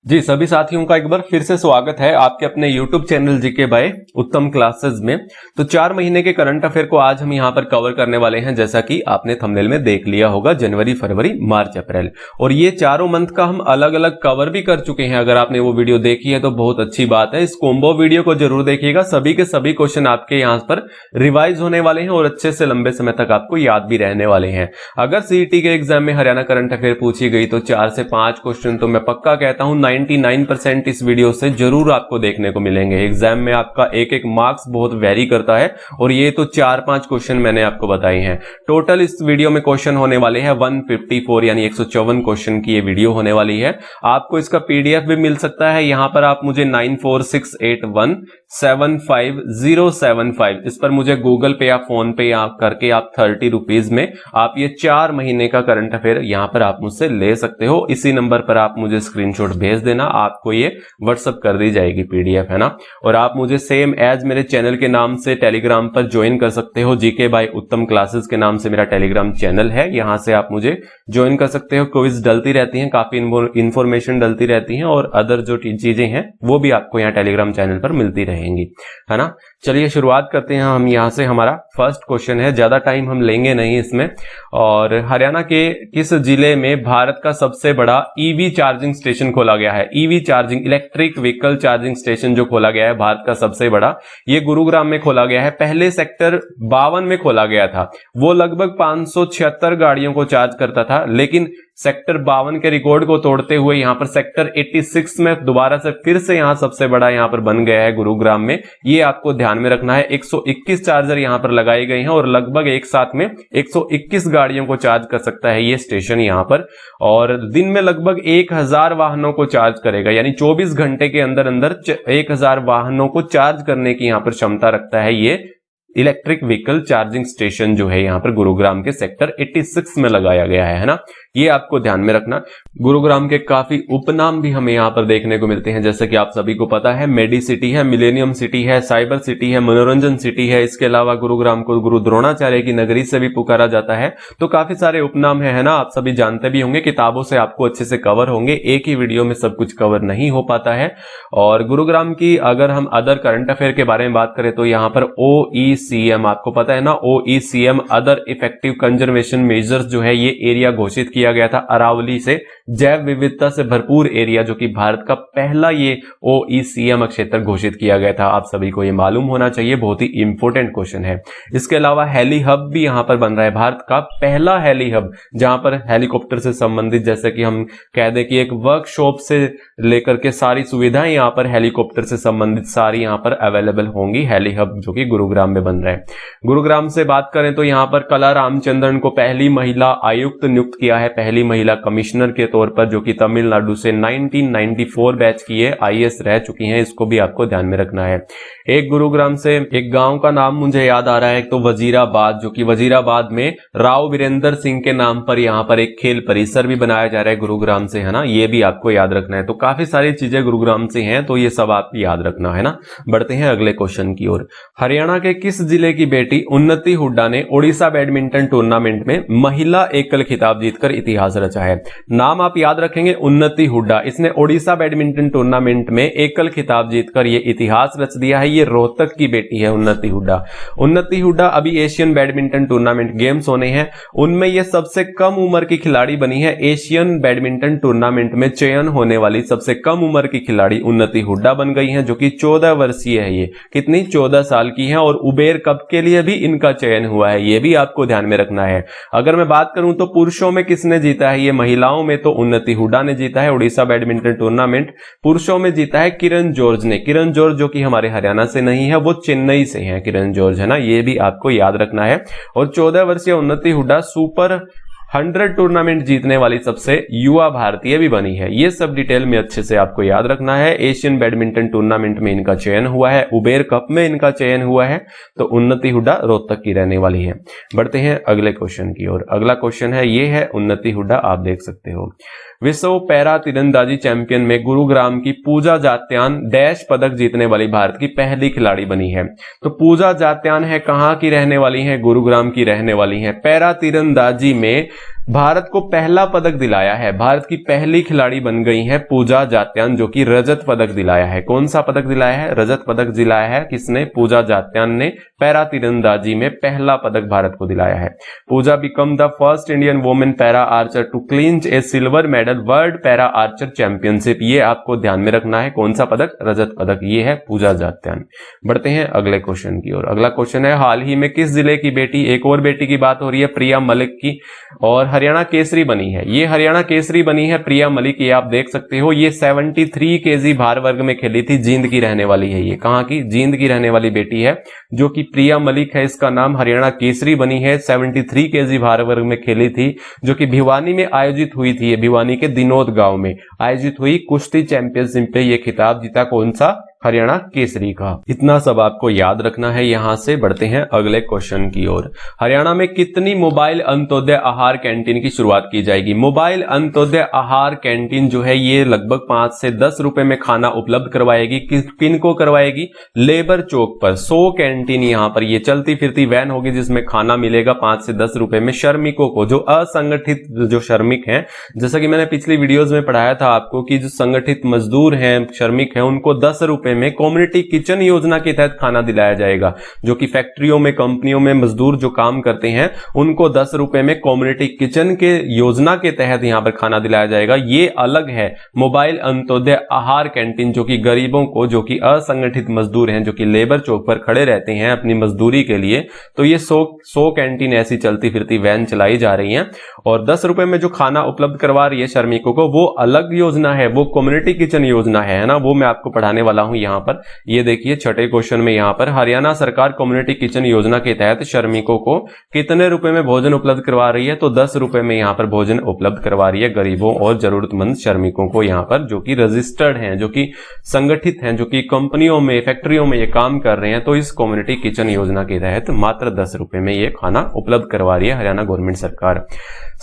जी सभी साथियों का एक बार फिर से स्वागत है आपके अपने YouTube चैनल जीके बाय उत्तम क्लासेस में। तो 4 महीने के करंट अफेयर को आज हम यहां पर कवर करने वाले हैं, जैसा कि आपने थंबनेल में देख लिया होगा। जनवरी, फरवरी, मार्च, अप्रैल और ये चारों मंथ का हम अलग अलग कवर भी कर चुके हैं। अगर आपने वो वीडियो देखी है तो बहुत अच्छी बात है। इस कॉम्बो वीडियो को जरूर देखिएगा। सभी के सभी क्वेश्चन आपके यहाँ पर रिवाइज होने वाले हैं और अच्छे से लंबे समय तक आपको याद भी रहने वाले हैं। अगर सीईटी के एग्जाम में हरियाणा करंट अफेयर पूछी गई तो 4 से 5 क्वेश्चन तो मैं पक्का कहता हूं 99% इस वीडियो से जरूर आपको देखने को मिलेंगे। एग्जाम में आपका एक एक मार्क्स बहुत वेरी करता है और ये तो 4-5 क्वेश्चन मैंने आपको बताए हैं। टोटल इस वीडियो में क्वेश्चन होने वाले हैं 154 यानी 154 क्वेश्चन की ये वीडियो होने वाली है। आपको इसका पीडीएफ भी मिल सकता है। यहां पर आप मुझे 9468175075 इस पर मुझे गूगल पे या फोन पे या करके आप 30 रुपीज में आप ये 4 महीने का करंट अफेयर यहां पर आप मुझसे ले सकते हो। इसी नंबर पर आप मुझे स्क्रीनशॉट भेज देना, आपको ये व्हाट्सएप कर दी जाएगी पीडीएफ, है ना। और आप मुझे सेम एज मेरे चैनल के नाम से टेलीग्राम पर ज्वाइन कर सकते हो। जीके बाय उत्तम क्लासेस के नाम से मेरा टेलीग्राम चैनल है, यहां से आप मुझे ज्वाइन कर सकते हो। क्विज डलती रहती हैं, काफी इंफॉर्मेशन डलती रहती है और अदर जो चीजें हैं वो भी आपको यहाँ टेलीग्राम चैनल पर मिलती रहेंगी, है ना। चलिए शुरुआत करते हैं हम यहाँ से। हमारा फर्स्ट क्वेश्चन है, ज्यादा टाइम हम लेंगे नहीं इसमें। और हरियाणा के किस जिले में भारत का सबसे बड़ा ईवी चार्जिंग स्टेशन खोला गया है? EV charging, electric vehicle charging station जो खोला गया है भारत का सबसे बड़ा, ये गुरुग्राम में खोला गया है। पहले सेक्टर 52 में खोला गया था। वो लगभग 576 गाड़ियों को चार्ज करता था, लेकिन सेक्टर 52 के रिकॉर्ड को तोड़ते हुए यहां पर सेक्टर 86 में दोबारा से फिर से यहां सबसे बड़ा यहां पर बन गया है गुरुग्राम में। ये आपको ध्यान में रखना है। 121 चार्जर यहां पर लगाए गए हैं और लगभग एक साथ में 121 गाड़ियों को चार्ज कर सकता है ये स्टेशन यहां पर। और दिन में लगभग 1000 वाहनों को चार्ज करेगा, यानी 24 घंटे के अंदर अंदर 1000 वाहनों को चार्ज करने की यहां पर क्षमता रखता है ये इलेक्ट्रिक व्हीकल चार्जिंग स्टेशन जो है यहाँ पर गुरुग्राम के सेक्टर 86 में लगाया गया है ना। ये आपको ध्यान में रखना। गुरुग्राम के काफी उपनाम भी हमें यहाँ पर देखने को मिलते हैं, जैसे कि आप सभी को पता है मेडी सिटी है, मिलेनियम सिटी है, साइबर सिटी है, मनोरंजन सिटी है। इसके अलावा गुरुग्राम को गुरु द्रोणाचार्य की नगरी से भी पुकारा जाता है। तो काफी सारे उपनाम है ना, आप सभी जानते भी होंगे, किताबों से आपको अच्छे से कवर होंगे। एक ही वीडियो में सब कुछ कवर नहीं हो पाता है। और गुरुग्राम की अगर हम अदर करंट अफेयर के बारे में बात करें तो यहाँ पर OECM, आपको पता है ना, OECM other effective conservation measures जो है ये एरिया घोषित किया गया था अरावली से, जैव विविधता से भरपूर एरिया, जो कि भारत का पहला ये OECM क्षेत्र घोषित किया गया था। आप सभी को ये मालूम होना चाहिए, बहुत ही इंपॉर्टेंट क्वेश्चन है। इसके अलावा हेली हब भी यहां पर बन रहा है, भारत का पहला हेली हब, जहां पर हेलीकॉप्टर से संबंधित, जैसे कि हम कह दें कि एक वर्कशॉप से लेकर के सारी सुविधाएं यहां पर हेलीकॉप्टर से संबंधित सारी यहां पर अवेलेबल होंगी। हेली हब जो कि गुरुग्राम में बन रहा है। गुरुग्राम से बात करें तो यहां पर कला रामचंद्रन को पहली महिला आयुक्त नियुक्त किया है, पहली महिला कमिश्नर के तौर पर, जो कि तमिलनाडु से 1994 बैच की है, IAS रह चुकी हैं। इसको भी आपको ध्यान में रखना है। एक गुरुग्राम से एक गांव का नाम मुझे याद आ रहा है, तो वजीराबाद, जो कि वजीराबाद में राव वीरेंद्र सिंह के नाम पर यहां पर एक खेल परिसर भी बनाया जा रहा है गुरुग्राम से, है ना। ये भी आपको याद रखना है। तो काफी सारी चीजें गुरुग्राम से हैं, तो ये सब आप याद रखना है ना। बढ़ते हैं अगले क्वेश्चन की ओर। हरियाणा के किस जिले की बेटी उन्नति हुड्डा ने ओडिशा बैडमिंटन टूर्नामेंट में महिला एकल खिताब जीतकर इतिहास रचा है? नाम आप याद रखेंगे, उन्नति हुड्डा। इसने ओडिशा बैडमिंटन टूर्नामेंट में एकल खिताब जीतकर ये इतिहास रच दिया है। ये रोहतक की बेटी है उन्नति हुड्डा। उन्नति हुड्डा अभी एशियन बैडमिंटन टूर्नामेंट गेम्स होने हैं, उनमें ये सबसे कम उम्र की खिलाड़ी बनी है। एशियन बैडमिंटन टूर्नामेंट में चयन होने वाली सबसे कम उम्र की खिलाड़ी उन्नति हुड्डा बन गई है, जो कि 14 वर्षीय है। ये कितनी, 14 साल की है। और उबेर कप के लिए भी इनका चयन हुआ है, ये भी आपको ध्यान में रखना है। अगर मैं बात करूं तो पुरुषों में किसने जीता है, ये महिलाओं में तो उन्नति हुड्डा ने जीता है ओडिशा बैडमिंटन टूर्नामेंट। पुरुषों में जीता है किरण जॉर्ज ने। किरण जॉर्ज जो कि हमारे हरियाणा से नहीं है, वो चेन्नई से है किरण जॉर्ज, है ना। ये भी आपको याद रखना है। और 14 वर्षीय उन्नति हुड्डा सुपर 100 टूर्नामेंट जीतने वाली सबसे युवा भारतीय भी बनी है। ये सब डिटेल में अच्छे से आपको याद रखना है। एशियन बैडमिंटन टूर्नामेंट में इनका चयन हुआ है, उबेर कप में इनका चयन हुआ है। तो उन्नति हुड्डा रोहतक की रहने वाली है। बढ़ते हैं अगले क्वेश्चन की ओर। अगला क्वेश्चन है, ये है उन्नति हुड्डा, आप देख सकते हो। विश्व पैरा तीरंदाजी चैंपियन में गुरुग्राम की पूजा जात्यान डैश पदक जीतने वाली भारत की पहली खिलाड़ी बनी है। तो पूजा जात्यान है, कहां की रहने वाली है, गुरुग्राम की रहने वाली है। पैरा तीरंदाजी में भारत को पहला पदक दिलाया है, भारत की पहली खिलाड़ी बन गई है पूजा जात्यान, जो कि रजत पदक दिलाया है। कौन सा पदक दिलाया है? रजत पदक दिलाया है। किसने? पूजा जात्यान ने पैरा तीरंदाजी में पहला पदक भारत को दिलाया है। Pooja becomes the first Indian women para archer to clinch a silver medal world para archer championship. ये आपको ध्यान में रखना है। कौन सा पदक? रजत पदक। ये है पूजा जात्यान। बढ़ते हैं अगले क्वेश्चन की ओर। अगला क्वेश्चन है, हाल ही में किस जिले की बेटी, एक और बेटी की बात हो रही है, प्रिया मलिक की, और हरियाणा केसरी बनी है। ये हरियाणा केसरी बनी है प्रिया मलिक, ये आप देख सकते हो। ये 73 केजी भार वर्ग में खेली थी। जींद की रहने वाली है। ये कहां की? जींद की रहने वाली बेटी है जो कि प्रिया मलिक है। इसका नाम हरियाणा केसरी बनी है। 73 केजी भार वर्ग में खेली थी, जो कि भिवानी में आयोजित हुई थी। ये भिवानी के दिनोद गांव में आयोजित हुई कुश्ती चैंपियनशिप पे ये खिताब जीता। कौन सा? हरियाणा केसरी का। इतना सब आपको याद रखना है। यहां से बढ़ते हैं अगले क्वेश्चन की ओर। हरियाणा में कितनी मोबाइल अंत्योदय आहार कैंटीन की शुरुआत की जाएगी? मोबाइल अंत्योदय आहार कैंटीन जो है ये लगभग 5 से 10 रुपए में खाना उपलब्ध करवाएगी। किन को करवाएगी? लेबर चौक पर 100 कैंटीन यहां पर ये चलती फिरती वैन होगी जिसमें खाना मिलेगा 5 से 10 रुपए में श्रमिकों को, जो असंगठित जो श्रमिक हैं। जैसा कि मैंने पिछली वीडियोस में पढ़ाया था आपको कि जो संगठित मजदूर हैं, श्रमिक हैं, उनको 10 रुपए में कम्युनिटी किचन योजना के तहत खाना दिलाया जाएगा। जो कि फैक्ट्रियों में, कंपनियों में मजदूर जो काम करते हैं उनको 10 रुपए में कम्युनिटी किचन के योजना के तहत यहां पर खाना दिलाया जाएगा। ये अलग है मोबाइल अंत्योदय आहार कैंटीन, जो कि गरीबों को, जो कि असंगठित मजदूर हैं, जो कि लेबर चौक पर खड़े रहते हैं अपनी मजदूरी के लिए, तो ये 100 कैंटीन ऐसी चलती फिरती वैन चलाई जा रही हैं। और 10 रुपए में जो खाना उपलब्ध करवा रही है श्रमिकों को, वो अलग योजना है, वो कम्युनिटी किचन योजना है ना, वो मैं आपको पढ़ाने वाला हूं यहां पर। ये देखिए छठे क्वेश्चन में यहां पर हरियाणा सरकार कम्युनिटी किचन योजना के तहत श्रमिकों को कितने रुपए में भोजन उपलब्ध करवा रही है? तो 10 रुपए में यहां पर भोजन उपलब्ध करवा रही है गरीबों और जरूरतमंद श्रमिकों को, यहां पर जो कि रजिस्टर्ड हैं, जो कि संगठित हैं, जो कि कंपनियों में, फैक्ट्रियों में ये काम कर रहे हैं। तो इस कम्युनिटी किचन योजना के तहत मात्र 10 रुपए में ये खाना उपलब्ध करवा रही है हरियाणा गवर्नमेंट सरकार।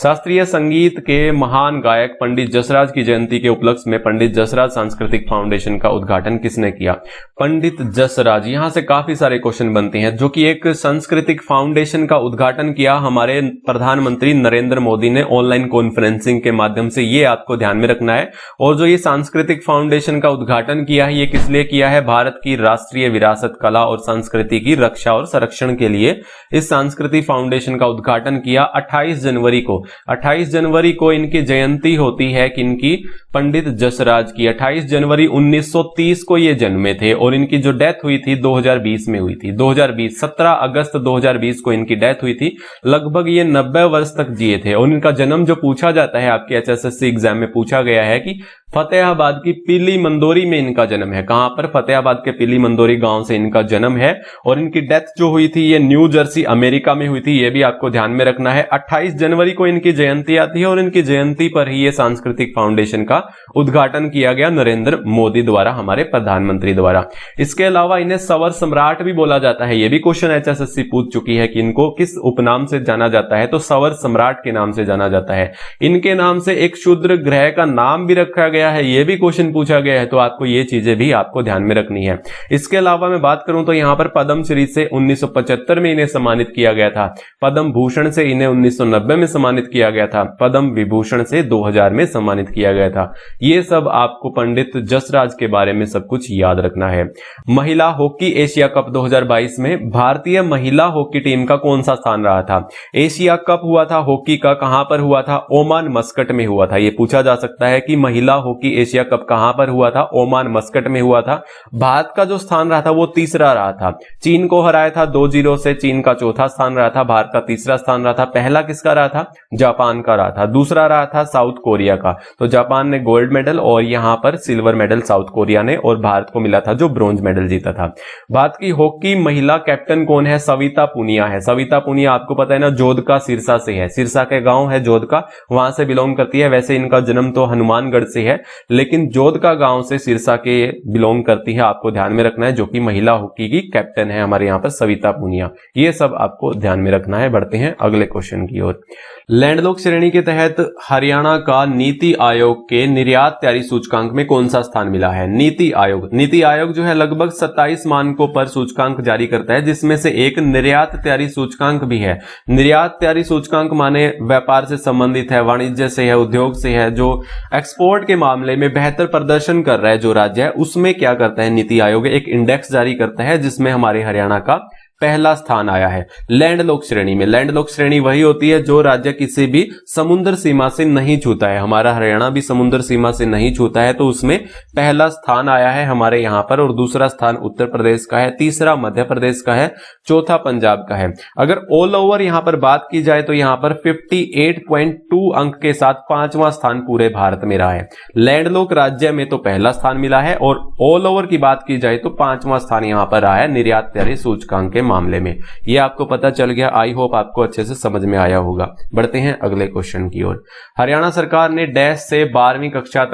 शास्त्रीय संगीत के महान गायक पंडित जसराज की जयंती के उपलक्ष्य में पंडित जसराज सांस्कृतिक फाउंडेशन का उद्घाटन किसने किया? पंडित जसराज। यहां से काफी सारे क्वेश्चन बनते हैं। जो कि एक सांस्कृतिक फाउंडेशन का उद्घाटन किया हमारे प्रधानमंत्री नरेंद्र मोदी ने ऑनलाइन कॉन्फ्रेंसिंग के माध्यम से, ये आपको ध्यान में रखना है। और जो ये सांस्कृतिक फाउंडेशन का उद्घाटन किया है, ये किस लिए किया है? भारत की राष्ट्रीय विरासत, कला और संस्कृति की रक्षा और संरक्षण के लिए इस सांस्कृतिक फाउंडेशन का उद्घाटन किया 28 जनवरी को। 28 जनवरी को इनकी जयंती होती है, किनकी? पंडित जसराज की। 28 जनवरी 1930 को ये जन्मे थे और इनकी जो डेथ हुई थी 2020 में हुई थी। 2020 17 अगस्त 2020 को इनकी डेथ हुई थी। लगभग ये 90 वर्ष तक जिए थे। और इनका जन्म जो पूछा जाता है, आपके HSSC एग्जाम में पूछा गया है कि फतेहाबाद की पीली मंदोरी में इनका जन्म है। कहां पर? फतेहाबाद के पीली मंदोरी गांव से इनका जन्म है। और इनकी डेथ जो हुई थी ये न्यू जर्सी अमेरिका में हुई थी। ये भी आपको ध्यान में रखना है। 28 जनवरी को इनकी जयंती आती है और इनकी जयंती पर ही ये सांस्कृतिक फाउंडेशन का उद्घाटन किया गया नरेंद्र मोदी द्वारा, हमारे प्रधानमंत्री द्वारा। इसके अलावा इन्हें सवर सम्राट भी बोला जाता है। ये भी क्वेश्चन HSSC पूछ चुकी है कि इनको किस उपनाम से जाना जाता है? तो सवर सम्राट के नाम से जाना जाता है। इनके नाम से एक क्षुद्र ग्रह का नाम भी रखा गया है। ये भी क्वेश्चन पूछा गया है। तो आपको ये चीजें भी आपको ध्यान में रखनी है। इसके अलावा मैं बात करूं तो यहां पर पद्मश्री से 1975 में इन्हें सम्मानित किया गया था। पद्म भूषण से इन्हें 1990 में सम्मानित किया गया था। पद्म विभूषण से 2000 में सम्मानित किया गया था। ये सब आपको पंडित जसराज के बारे में सब कुछ याद रखना है। महिला हॉकी एशिया कप 2022 में भारतीय महिला हॉकी टीम का कौन सा स्थान रहा था? एशिया कप हुआ था हॉकी का, कहां पर हुआ था? ओमान मस्कट में हुआ था। ये पूछा जा सकता है कि महिला हॉकी एशिया कप कहां पर हुआ था? ओमान मस्कट में हुआ था। भारत का जो स्थान रहा था वो तीसरा रहा था। चीन को हराया था 2-0 से। चीन का चौथा स्थान रहा था, भारत का तीसरा स्थान रहा था। पहला किसका रहा था? जापान का रहा था। दूसरा रहा था साउथ कोरिया का। तो जापान ने गोल्ड मेडल और यहां पर सिल्वर मेडल साउथ कोरिया ने, और भारत को मिला था जो ब्रॉन्ज मेडल जीता था। भारत की हॉकी महिला कैप्टन कौन है? सविता पुनिया है। सविता पुनिया आपको पता है ना, जोधका सिरसा से है। सिरसा के गांव है जोधका, वहां से बिलोंग करती है। वैसे इनका जन्म तो हनुमानगढ़ से है, लेकिन जोधका गांव से सिरसा के बिलोंग करती है। आपको ध्यान में रखना है। जो कि महिला हॉकी की कैप्टन है हमारे यहाँ पर सविता पुनिया। ये सब आपको ध्यान में रखना है। बढ़ते हैं अगले क्वेश्चन की ओर। लैंडलॉक श्रेणी के तहत हरियाणा का नीति आयोग के निर्यात तैयारी सूचकांक में कौन सा स्थान मिला है? नीति आयोग जो है लगभग 27 मानकों पर सूचकांक जारी करता है, जिसमें से एक निर्यात तैयारी सूचकांक भी है। निर्यात तैयारी सूचकांक माने व्यापार से संबंधित है, वाणिज्य से है, उद्योग से है, जो एक्सपोर्ट के मामले में बेहतर प्रदर्शन कर रहा है जो राज्य है, उसमें क्या करता है नीति आयोग एक इंडेक्स जारी करता है, जिसमें हमारे हरियाणा का पहला स्थान आया है लैंडलॉक श्रेणी में। लैंडलॉक श्रेणी वही होती है जो राज्य किसी भी समुद्र सीमा से नहीं छूता है। हमारा हरियाणा भी समुद्र सीमा से नहीं छूता है, तो उसमें पहला स्थान आया है हमारे यहां पर, और दूसरा स्थान उत्तर प्रदेश का है, तीसरा मध्य प्रदेश का है, चौथा पंजाब का है। अगर ऑल ओवर यहां पर बात की जाए तो यहां पर 58.2 अंक के साथ पांचवां स्थान पूरे भारत में रहा है। लैंडलॉक राज्य में तो पहला स्थान मिला है, और ऑल ओवर की बात की जाए तो पांचवां स्थान यहां पर रहा है निर्यात तैयारी सूचकांक के मामले में। ये आपको पता चल गया, आई होप आपको अच्छे से समझ में आया होगा। बढ़ते हैं अगले क्वेश्चन की ओर। हरियाणा सरकार ने डैश से 12वीं कक्षा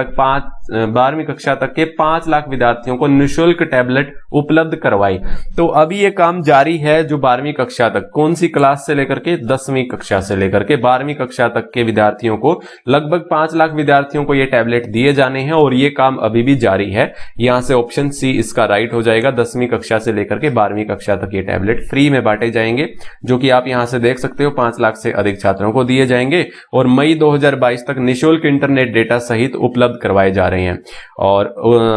तक के 5 लाख विद्यार्थियों को निःशुल्क टैबलेट उपलब्ध करवाई। तो अभी ये काम जारी है, जो 12वीं कक्षा तक, कौन सी क्लास से लेकर के 10वीं कक्षा से लेकर के 12वीं कक्षा तक के विद्यार्थियों को, लगभग 5 लाख विद्यार्थियों को ये टैबलेट दिए जाने हैं, और ये काम अभी भी जारी है। यहां से ऑप्शन सी इसका राइट हो जाएगा। 10वीं कक्षा से लेकर के 12वीं कक्षा तक ये टैबलेट फ्री में बांटे जाएंगे, जो कि आप यहां से देख सकते हो 5 लाख से अधिक छात्रों को दिए जाएंगे, और मई 2022 तक निःशुल्क इंटरनेट डेटा सहित उपलब्ध करवाए जा रहे हैं। और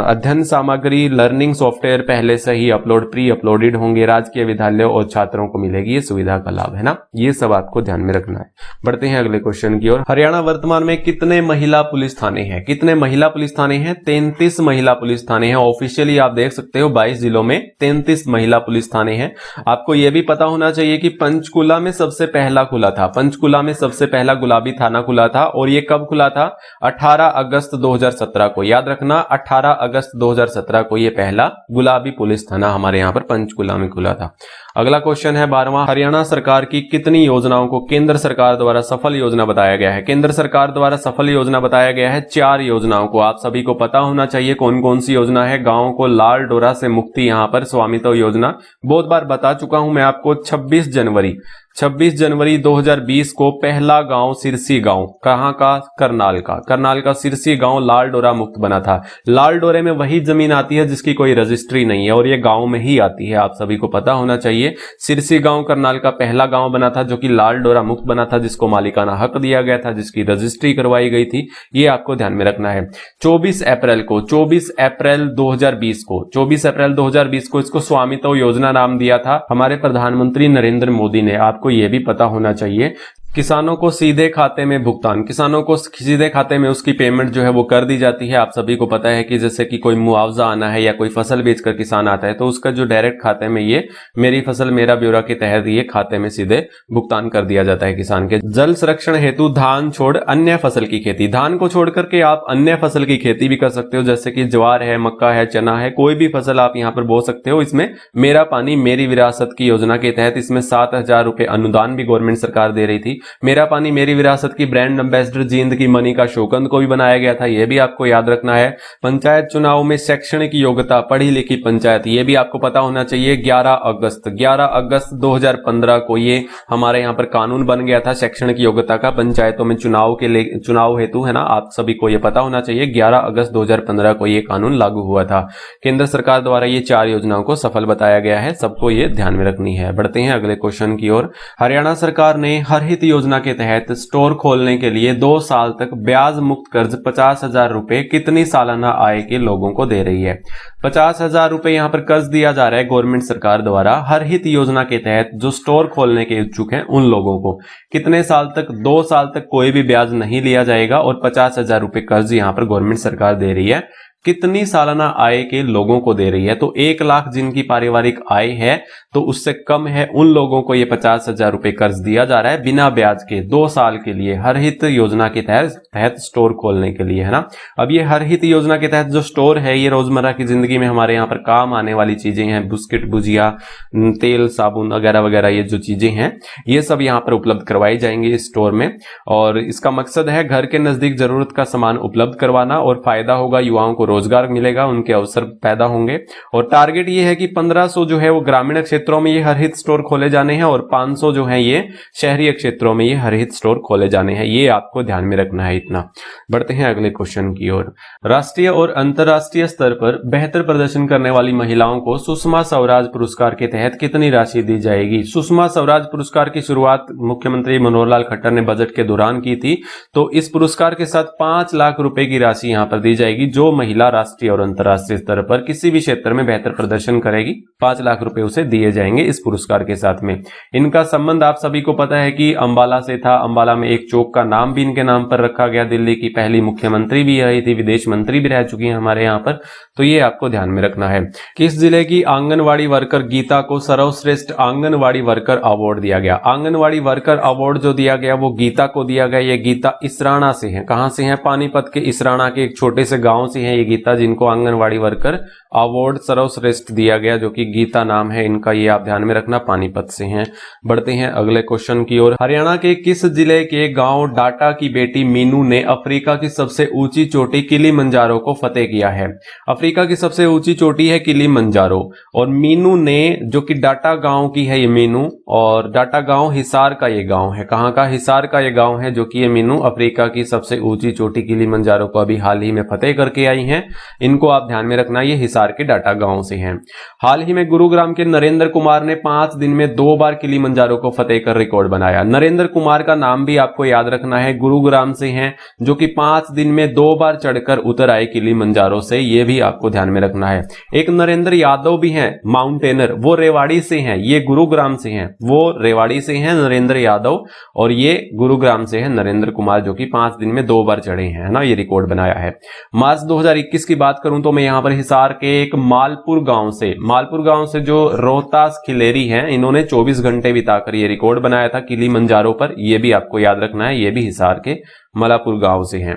अध्ययन सामग्री, लर्निंग सॉफ्टवेयर पहले से ही प्री अपलोडेड होंगे। राजकीय विद्यालयों और छात्रों को मिलेगी ये सुविधा का लाभ, है ना। ये सब आपको ध्यान में रखना है। बढ़ते हैं अगले क्वेश्चन की ओर। हरियाणा वर्तमान में कितने महिला पुलिस थाने हैं? कितने महिला पुलिस थाने हैं? 33 महिला पुलिस थाने हैं। ऑफिशियली आप देख सकते हो 22 जिलों में 33 महिला पुलिस थाने हैं। आपको यह भी पता होना चाहिए कि पंचकुला में सबसे पहला खुला था, पंचकुला में सबसे पहला गुलाबी थाना खुला था, और यह कब खुला था? 18 अगस्त 2017 को। याद रखना, 18 अगस्त 2017 को यह पहला गुलाबी पुलिस थाना हमारे यहां पर पंचकुला में खुला था। अगला क्वेश्चन है 12वां। हरियाणा सरकार की कितनी योजनाओं को केंद्र सरकार द्वारा सफल योजना बताया गया है? केंद्र सरकार द्वारा सफल योजना बताया गया है 4 योजनाओं को। आप सभी को पता होना चाहिए कौन कौन सी योजना है। गांवों को लाल डोरा से मुक्ति, यहां पर स्वामित्व योजना बहुत बार बता चुका हूं मैं आपको। 26 जनवरी 2020 को पहला गांव सिरसी गांव, कहां का? करनाल का सिरसी गांव लाल डोरा मुक्त बना था। लाल डोरे में वही जमीन आती है जिसकी कोई रजिस्ट्री नहीं है, और ये गांव में ही आती है, आप सभी को पता होना चाहिए। सिरसी गांव करनाल का पहला गांव बना था जो कि लाल डोरा मुक्त बना था, जिसको मालिकाना हक दिया गया था, जिसकी रजिस्ट्री करवाई गई थी। ये आपको ध्यान में रखना है। 24 अप्रैल 2020 को इसको स्वामित्व योजना नाम दिया था हमारे प्रधानमंत्री नरेंद्र मोदी ने। आपको यह भी पता होना चाहिए किसानों को सीधे खाते में भुगतान, किसानों को सीधे खाते में उसकी पेमेंट जो है वो कर दी जाती है। आप सभी को पता है कि जैसे कि कोई मुआवजा आना है या कोई फसल बेचकर किसान आता है, तो उसका जो डायरेक्ट खाते में ये मेरी फसल मेरा ब्यौरा के तहत ये खाते में सीधे भुगतान कर दिया जाता है किसान के। जल संरक्षण हेतु धान छोड़ अन्य फसल की खेती, धान को छोड़ करके आप अन्य फसल की खेती भी कर सकते हो, जैसे कि ज्वार है, मक्का है, चना है, कोई भी फसल आप यहाँ पर बो सकते हो। इसमें मेरा पानी मेरी विरासत की योजना के तहत इसमें 7,000 रुपए अनुदान भी गवर्नमेंट सरकार दे रही थी। मेरा पानी मेरी विरासत की ब्रांड एम्बेसडर जींद की मनिका शोकंद को भी बनाया गया था, यह भी आपको याद रखना है। पंचायत चुनाव में शैक्षणिक योग्यता, पढ़ी लिखी पंचायत, यह भी आपको पता होना चाहिए। 11 अगस्त 2015 को ये हमारे यहाँ पर कानून बन गया था शैक्षणिक योग्यता का, पंचायतों में चुनाव हेतु, है ना। आप सभी को यह पता होना चाहिए 11 अगस्त 2015 को यह कानून लागू हुआ था। केंद्र सरकार द्वारा ये 4 योजनाओं को सफल बताया गया है, सबको ये ध्यान में रखनी है। बढ़ते हैं अगले क्वेश्चन की ओर। हरियाणा सरकार ने हर हित योजना के तहत स्टोर खोलने के लिए 2 साल तक ब्याज मुक्त कर्ज 50,000 रुपए कितनी सालाना आय के लोगों को दे रही है? 50,000 रुपए यहां पर कर्ज दिया जा रहा है गवर्नमेंट सरकार द्वारा हर हित योजना के तहत जो स्टोर खोलने के इच्छुक हैं उन लोगों को। कितने साल तक? 2 साल तक कोई भी ब्याज नहीं लिया जाएगा, और 50,000 रुपए कर्ज यहां पर गवर्नमेंट सरकार दे रही है। कितनी सालाना आय के लोगों को दे रही है? तो 1 लाख जिनकी पारिवारिक आय है तो उससे कम है, उन लोगों को ये 50,000 रुपए कर्ज दिया जा रहा है बिना ब्याज के 2 साल के लिए हर हित योजना के तहत स्टोर खोलने के लिए, है ना। अब ये हर हित योजना के तहत जो स्टोर है ये रोजमर्रा की जिंदगी में हमारे यहाँ पर काम आने वाली चीजें हैं, बिस्किट, भुजिया, तेल, साबुन वगैरह वगैरह, ये जो चीजें हैं ये सब यहाँ पर उपलब्ध करवाई जाएंगी इस स्टोर में। और इसका मकसद है घर के नजदीक जरूरत का सामान उपलब्ध करवाना, और फायदा होगा युवाओं को रोजगार मिलेगा, उनके अवसर पैदा होंगे। और टारगेट ये है कि 1500 जो है वो ग्रामीण क्षेत्रों में ये हरहित स्टोर खोले जाने हैं और 500 जो है ये शहरी क्षेत्रों में ये हरहित स्टोर खोले जाने हैं। ये आपको ध्यान में रखना है इतना। बढ़ते हैं अगले क्वेश्चन की ओर। राष्ट्रीय और अंतर्राष्ट्रीय स्तर पर बेहतर प्रदर्शन करने वाली महिलाओं को सुषमा स्वराज पुरस्कार के तहत कितनी राशि दी जाएगी? सुषमा स्वराज पुरस्कार की शुरुआत मुख्यमंत्री मनोहर लाल खट्टर ने बजट के दौरान की थी। तो इस पुरस्कार के साथ 5 लाख रुपए की राशि यहां पर दी जाएगी। जो महिला राष्ट्रीय और अंतर्राष्ट्रीय स्तर पर किसी भी क्षेत्र में बेहतर प्रदर्शन करेगी 5 लाख रुपए उसे दिए जाएंगे इस पुरस्कार के साथ में। इनका संबंध आप सभी को पता है कि अंबाला से था। अंबाला में एक चौक का नाम भी इनके नाम पर रखा गया। दिल्ली की पहली मुख्यमंत्री भी रही थी, विदेश मंत्री भी रह चुकी हैं हमारे यहाँ पर। तो ये आपको ध्यान में रखना है। किस जिले की आंगनवाड़ी वर्कर गीता को सर्वश्रेष्ठ आंगनवाड़ी वर्कर अवार्ड दिया गया? आंगनवाड़ी वर्कर अवार्ड जो दिया गया वो गीता को दिया गया। ये गीता इसराना से है। कहां से है? पानीपत के इसराना के एक छोटे से गांव से है ये गीता, जिनको आंगनवाड़ी वर्कर अवार्ड सर्वश्रेष्ठ दिया गया, जो कि गीता नाम है इनका। ये आप ध्यान में रखना, पानीपत से हैं। बढ़ते हैं अगले क्वेश्चन की ओर। हरियाणा के किस जिले के गांव डाटा की बेटी मीनू ने अफ्रीका की सबसे ऊंची चोटी किलिमंजारो को फतेह किया है? अफ्रीका की सबसे ऊंची चोटी है किलिमंजारो और मीनू ने, जो कि डाटा गांव की है ये मीनू, और डाटा गांव हिसार का ये गांव है। कहां का? हिसार का ये गांव है, जो कि ये मीनू अफ्रीका की सबसे ऊंची चोटी किलिमंजारो को अभी हाल ही में फतेह करके आई हैं। इनको आप ध्यान में रखना, ये हिसार के डाटा गांव से हैं। हाल ही में गुरुग्राम के नरेंद्र कुमार ने 5 दिन में 2 बार किलिमंजारो को फतेह कर रिकॉर्ड बनाया। नरेंद्र कुमार का नाम भी आपको याद रखना है, गुरुग्राम से हैं, जो कि 5 दिन में 2 बार चढ़कर उतर आए किलिमंजारो से। ये भी आपको ध्यान में रखना है। एक नरेंद्र यादव भी हैं, माउंटेनर, वो रेवाड़ी से हैं, ये गुरुग्राम से हैं। वो रेवाड़ी से हैं नरेंद्र यादव और ये गुरुग्राम से हैं नरेंद्र कुमार, जो कि 5 दिन में 2 बार चढ़े हैं, है ना, ये रिकॉर्ड बनाया है। मार्च 2021 की बात करूं तो मैं यहां पर हिसार के एक मालपुर गांव से जो रोहतास खिलेरी हैं, इन्होंने 24 घंटे बिताकर ये रिकॉर्ड बनाया था किलिमंजारो पर। ये भी आपको याद रखना है, ये भी हिसार के मालापुर गांव से हैं।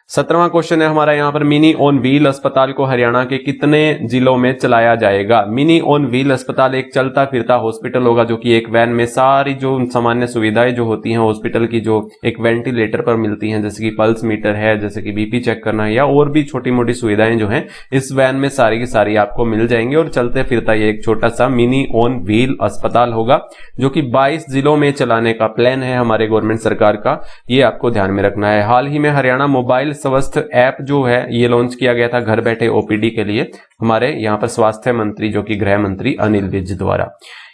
17वां क्वेश्चन है हमारा यहाँ पर, मिनी ऑन व्हील अस्पताल को हरियाणा के कितने जिलों में चलाया जाएगा? मिनी ऑन व्हील अस्पताल एक चलता फिरता हॉस्पिटल होगा, जो कि एक वैन में सारी जो सामान्य सुविधाएं जो होती हैं हॉस्पिटल की, जो एक वेंटिलेटर पर मिलती हैं, जैसे कि पल्स मीटर है, जैसे कि बीपी चेक करना है, या और भी छोटी मोटी सुविधाएं जो हैं इस वैन में सारी की सारी आपको मिल जाएंगी। और चलते फिरता ये एक छोटा सा मिनी ऑन व्हील अस्पताल होगा, जो कि 22 जिलों में चलाने का प्लान है हमारे गवर्नमेंट सरकार का। ये आपको ध्यान में रखना है। हाल ही में हरियाणा मोबाइल स्वास्थ्य ऐप जो है ये लॉन्च किया गया था घर बैठे ओपीडी के लिए, हमारे यहाँ पर स्वास्थ्य मंत्री, जो कि गृह मंत्री अनिल विज द्वारा।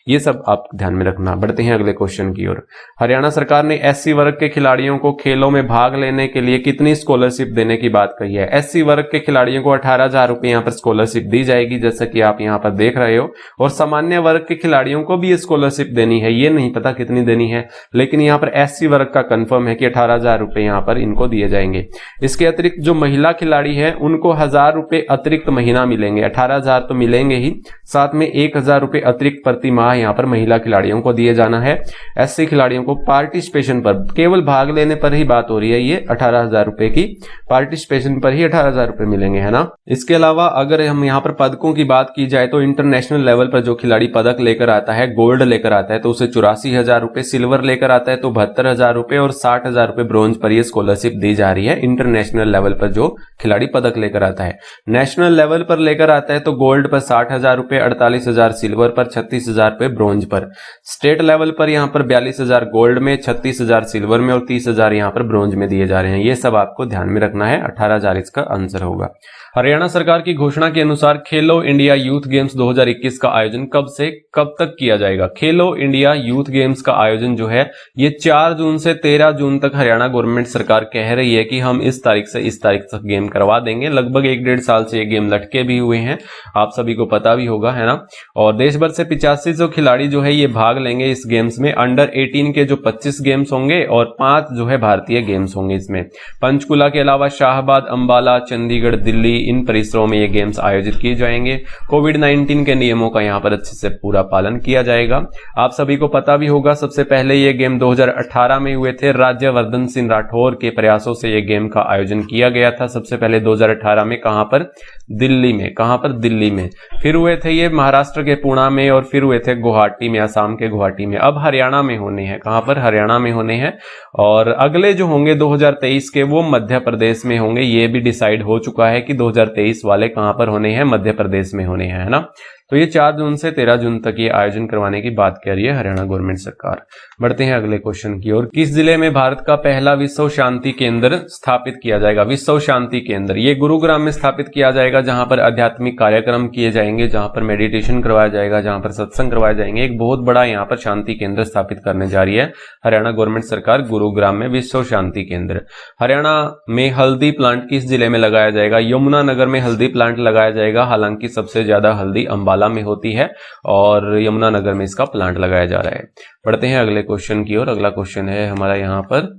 ये सब आप ध्यान में रखना। बढ़ते हैं अगले क्वेश्चन की ओर। हरियाणा सरकार ने एससी वर्ग के खिलाड़ियों को खेलों में भाग लेने के लिए कितनी स्कॉलरशिप देने की बात कही है? एससी वर्ग के खिलाड़ियों को 18,000 रुपए यहाँ पर स्कॉलरशिप दी जाएगी, जैसा कि आप यहाँ पर देख रहे हो। और सामान्य वर्ग के खिलाड़ियों को भी ये स्कॉलरशिप देनी है, ये नहीं पता कितनी देनी है, लेकिन यहाँ पर एससी वर्ग का कंफर्म है कि 18,000 रुपए यहाँ पर इनको दिए जाएंगे। इसके अतिरिक्त जो महिला खिलाड़ी है उनको 1,000 रुपए अतिरिक्त महीना मिलेंगे। 18,000 तो मिलेंगे ही, साथ में 1,000 रुपए अतिरिक्त प्रति माह यहाँ पर महिला खिलाड़ियों को दिए जाना है। एससी खिलाड़ियों को पार्टिसिपेशन पर, केवल भाग लेने पर ही बात हो रही है, ये 18,000 रुपए की पार्टिसिपेशन पर ही 18,000 रुपए मिलेंगे, है ना। इसके अलावा अगर हम यहाँ पर पदकों की बात की जाए तो इंटरनेशनल लेवल पर जो खिलाड़ी पदक लेकर आता है, गोल्ड लेकर आता है, तो उसे 84,000 रुपए, सिल्वर लेकर आता है तो 72,000 रुपए और 60,000 रुपए ब्रॉन्ज पर यह स्कॉलरशिप दी जा रही है। इंटरनेशनल लेवल पर जो खिलाड़ी पदक लेकर आता है, नेशनल लेवल पर लेकर आता है तो गोल्ड पर 60,000 रुपए, 48,000 सिल्वर पर, 36,000 रुपए ब्रॉन्ज पर। स्टेट लेवल पर यहां पर 42,000 गोल्ड में, 36,000 सिल्वर में और 30,000 यहां पर ब्रॉन्ज में दिए जा रहे हैं। ये सब आपको ध्यान में रखना है। 18,000 इसका आंसर होगा। हरियाणा सरकार की घोषणा के अनुसार खेलो इंडिया यूथ गेम्स 2021 का आयोजन कब से कब तक किया जाएगा? खेलो इंडिया यूथ गेम्स का आयोजन जो है ये 4 जून से 13 जून तक हरियाणा गवर्नमेंट सरकार कह रही है कि हम इस तारीख से इस तारीख तक गेम करवा देंगे। लगभग 1-1.5 साल से ये गेम लटके भी हुए हैं, आप सभी को पता भी होगा, है ना। और देश भर से 8500 खिलाड़ी जो है ये भाग लेंगे इस गेम्स में। अंडर 18 के जो 25 गेम्स होंगे और 5 जो है भारतीय गेम्स होंगे इसमें। पंचकुला के अलावा शाहबाद, अंबाला, चंडीगढ़, दिल्ली, इन परिसरों में ये गेम्स आयोजित किए जाएंगे। कोविड-19 के नियमों का यहाँ पर अच्छे से पूरा पालन किया जाएगा। आप सभी को पता भी होगा, सबसे पहले ये गेम 2018 में हुए थे। राज्यवर्धन सिंह राठौर के प्रयासों से ये गेम का आयोजन किया गया था। सबसे पहले 2018 में कहां पर? दिल्ली में। कहां पर? दिल्ली में। फिर हुए थे ये महाराष्ट्र के पुणे में और फिर हुए थे गुवाहाटी में, असम के गुवाहाटी में। अब हरियाणा में होने हैं। कहां पर? हरियाणा में होने हैं। और अगले जो होंगे 2023 के वो मध्य प्रदेश में होंगे। ये भी डिसाइड हो चुका है कि 2023 वाले कहां पर होने हैं? मध्य प्रदेश में होने हैं, है ना। तो ये 4 जून से 13 जून तक ये आयोजन करवाने की बात कर रही है हरियाणा गवर्नमेंट सरकार। बढ़ते हैं अगले क्वेश्चन की ओर। किस जिले में भारत का पहला विश्व शांति केंद्र स्थापित किया जाएगा? विश्व शांति केंद्र ये गुरुग्राम में स्थापित किया जाएगा, जहां पर आध्यात्मिक कार्यक्रम किए जाएंगे, जहां पर मेडिटेशन करवाया जाएगा, जहां पर सत्संग करवाए जाएंगे। एक बहुत बड़ा यहाँ पर शांति केंद्र स्थापित करने जा रही है हरियाणा गवर्नमेंट सरकार, गुरुग्राम में विश्व शांति केंद्र। हरियाणा में हल्दी प्लांट किस जिले में लगाया जाएगा? यमुनानगर में हल्दी प्लांट लगाया जाएगा। हालांकि सबसे ज्यादा हल्दी अंबाला में होती है और यमुनानगर में इसका प्लांट लगाया जा रहा है। बढ़ते हैं अगले क्वेश्चन की ओर। अगला क्वेश्चन है हमारा यहाँ पर,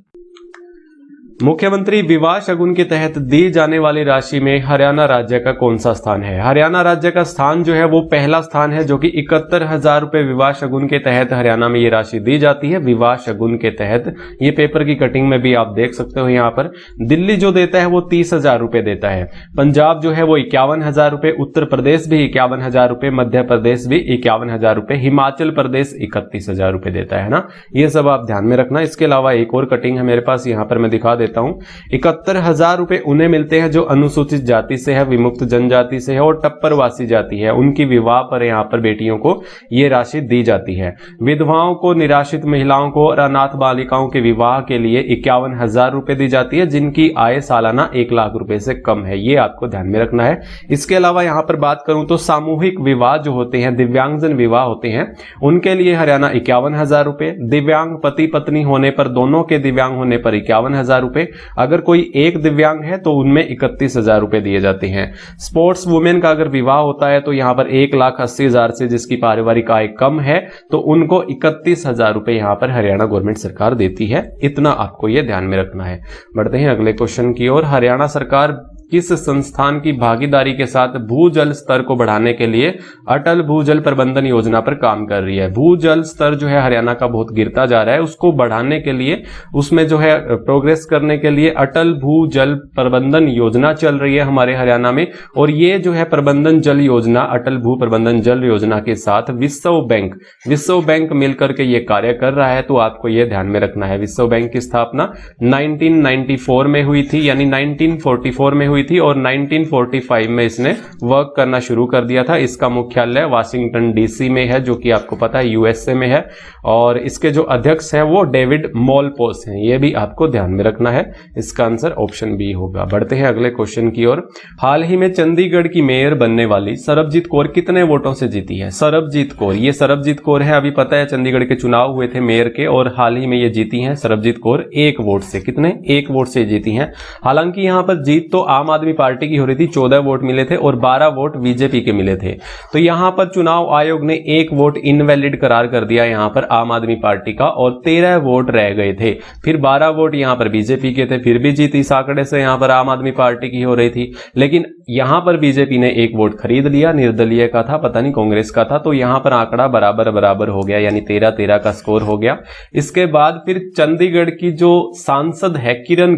मुख्यमंत्री विवाह शगुन के तहत दी जाने वाली राशि में हरियाणा राज्य का कौन सा स्थान है? हरियाणा राज्य का स्थान जो है वो पहला स्थान है, जो कि 71,000 रुपए विवाह शगुन के तहत हरियाणा में ये राशि दी जाती है। विवाह शगुन के तहत ये पेपर की कटिंग में भी आप देख सकते हो यहाँ पर। दिल्ली जो देता है वो 30,000 रुपए देता है, पंजाब जो है वो 51,000 रुपए, उत्तर प्रदेश भी 51,000 रुपए, मध्य प्रदेश भी 51,000 रुपए, हिमाचल प्रदेश 31,000 रुपए देता है ना। ये सब आप ध्यान में रखना। इसके अलावा एक और कटिंग है मेरे पास, यहाँ पर मैं दिखा देता हूं। 71,000 रुपए उन्हें मिलते हैं जो अनुसूचित जाति से है, विमुक्त जनजाति से है और टप्परवासी जाति है। उनकी विवाह पर यहाँ पर बेटियों को ये राशि दी जाती है। विधवाओं को, निराश्रित महिलाओं को और अनाथ बालिकाओं के विवाह के लिए 51,000 रुपए दी जाती है, जिनकी आय सालाना 1 लाख रुपए से कम है। ये आपको ध्यान में रखना है। इसके अलावा यहाँ पर बात करूं तो सामूहिक विवाह जो होते हैं, दिव्यांगजन विवाह होते हैं, उनके लिए हरियाणा 51,000 रुपए, दिव्यांग पति पत्नी होने पर, दोनों के दिव्यांग होने पर 51,000 रुपए, अगर कोई एक दिव्यांग है तो उनमें 31,000 रुपए दिए जाते हैं। स्पोर्ट्स वुमेन का अगर विवाह होता है तो यहां पर 1,80,000 से जिसकी पारिवारिक आय कम है तो उनको 31,000 रुपए यहां पर हरियाणा गवर्नमेंट सरकार देती है। इतना आपको यह ध्यान में रखना है। बढ़ते हैं अगले क्वेश्चन की ओर। हरियाणा सरकार किस संस्थान की भागीदारी के साथ भूजल स्तर को बढ़ाने के लिए अटल भूजल प्रबंधन योजना पर काम कर रही है? भूजल स्तर जो है हरियाणा का बहुत गिरता जा रहा है, उसको बढ़ाने के लिए, उसमें जो है प्रोग्रेस करने के लिए अटल भूजल प्रबंधन योजना चल रही है हमारे हरियाणा में। और ये जो है प्रबंधन जल योजना, अटल भू प्रबंधन जल योजना के साथ विश्व बैंक मिलकर के ये कार्य कर रहा है। तो आपको ये ध्यान में रखना है। विश्व बैंक की स्थापना 1994 में हुई थी, यानी 1944 में हुई थी और 1945 में इसने वर्क करना शुरू कर दिया था। इसका मुख्यालय वाशिंगटन डीसी में है, जो कि आपको पता है यूएसए में है। और इसके जो अध्यक्ष हैं वो डेविड मोलपोस हैं। ये भी आपको ध्यान में रखना है। इसका आंसर ऑप्शन बी होगा। बढ़ते हैं अगले क्वेश्चन की ओर। हाल ही में चंडीगढ़ की मेयर बनने वाली सरबजीत कौर कितने वोटों से जीती है? सरबजीत कौर, ये सरबजीत कौर है। अभी पता है चंडीगढ़ के चुनाव हुए थे मेयर के और हाल ही में ये जीती हैं सरबजीत कौर 1 वोट से। कितने? 1 वोट से जीती हैं। हालांकि यहां पर जीत तो आम आदमी पार्टी की हो रही थी, 14 वोट मिले थे और 12 वोट बीजेपी के मिले थे। तो यहां पर चुनाव आयोग ने 1 वोट इनवैलिड करार कर दिया यहां पर आम आदमी पार्टी का और 13 वोट रह गए थे। फिर 12 वोट यहां पर बीजेपी के थे, फिर भी जीत इस आंकड़े से यहां पर आम आदमी पार्टी की हो रही थी। लेकिन यहां पर बीजेपी ने 1 वोट खरीद लिया, निर्दलीय का था, पता नहीं कांग्रेस का था। तो यहां पर आंकड़ा बराबर हो गया, यानी 13-13 का स्कोर हो गया। इसके बाद फिर चंडीगढ़ की जो सांसद है किरण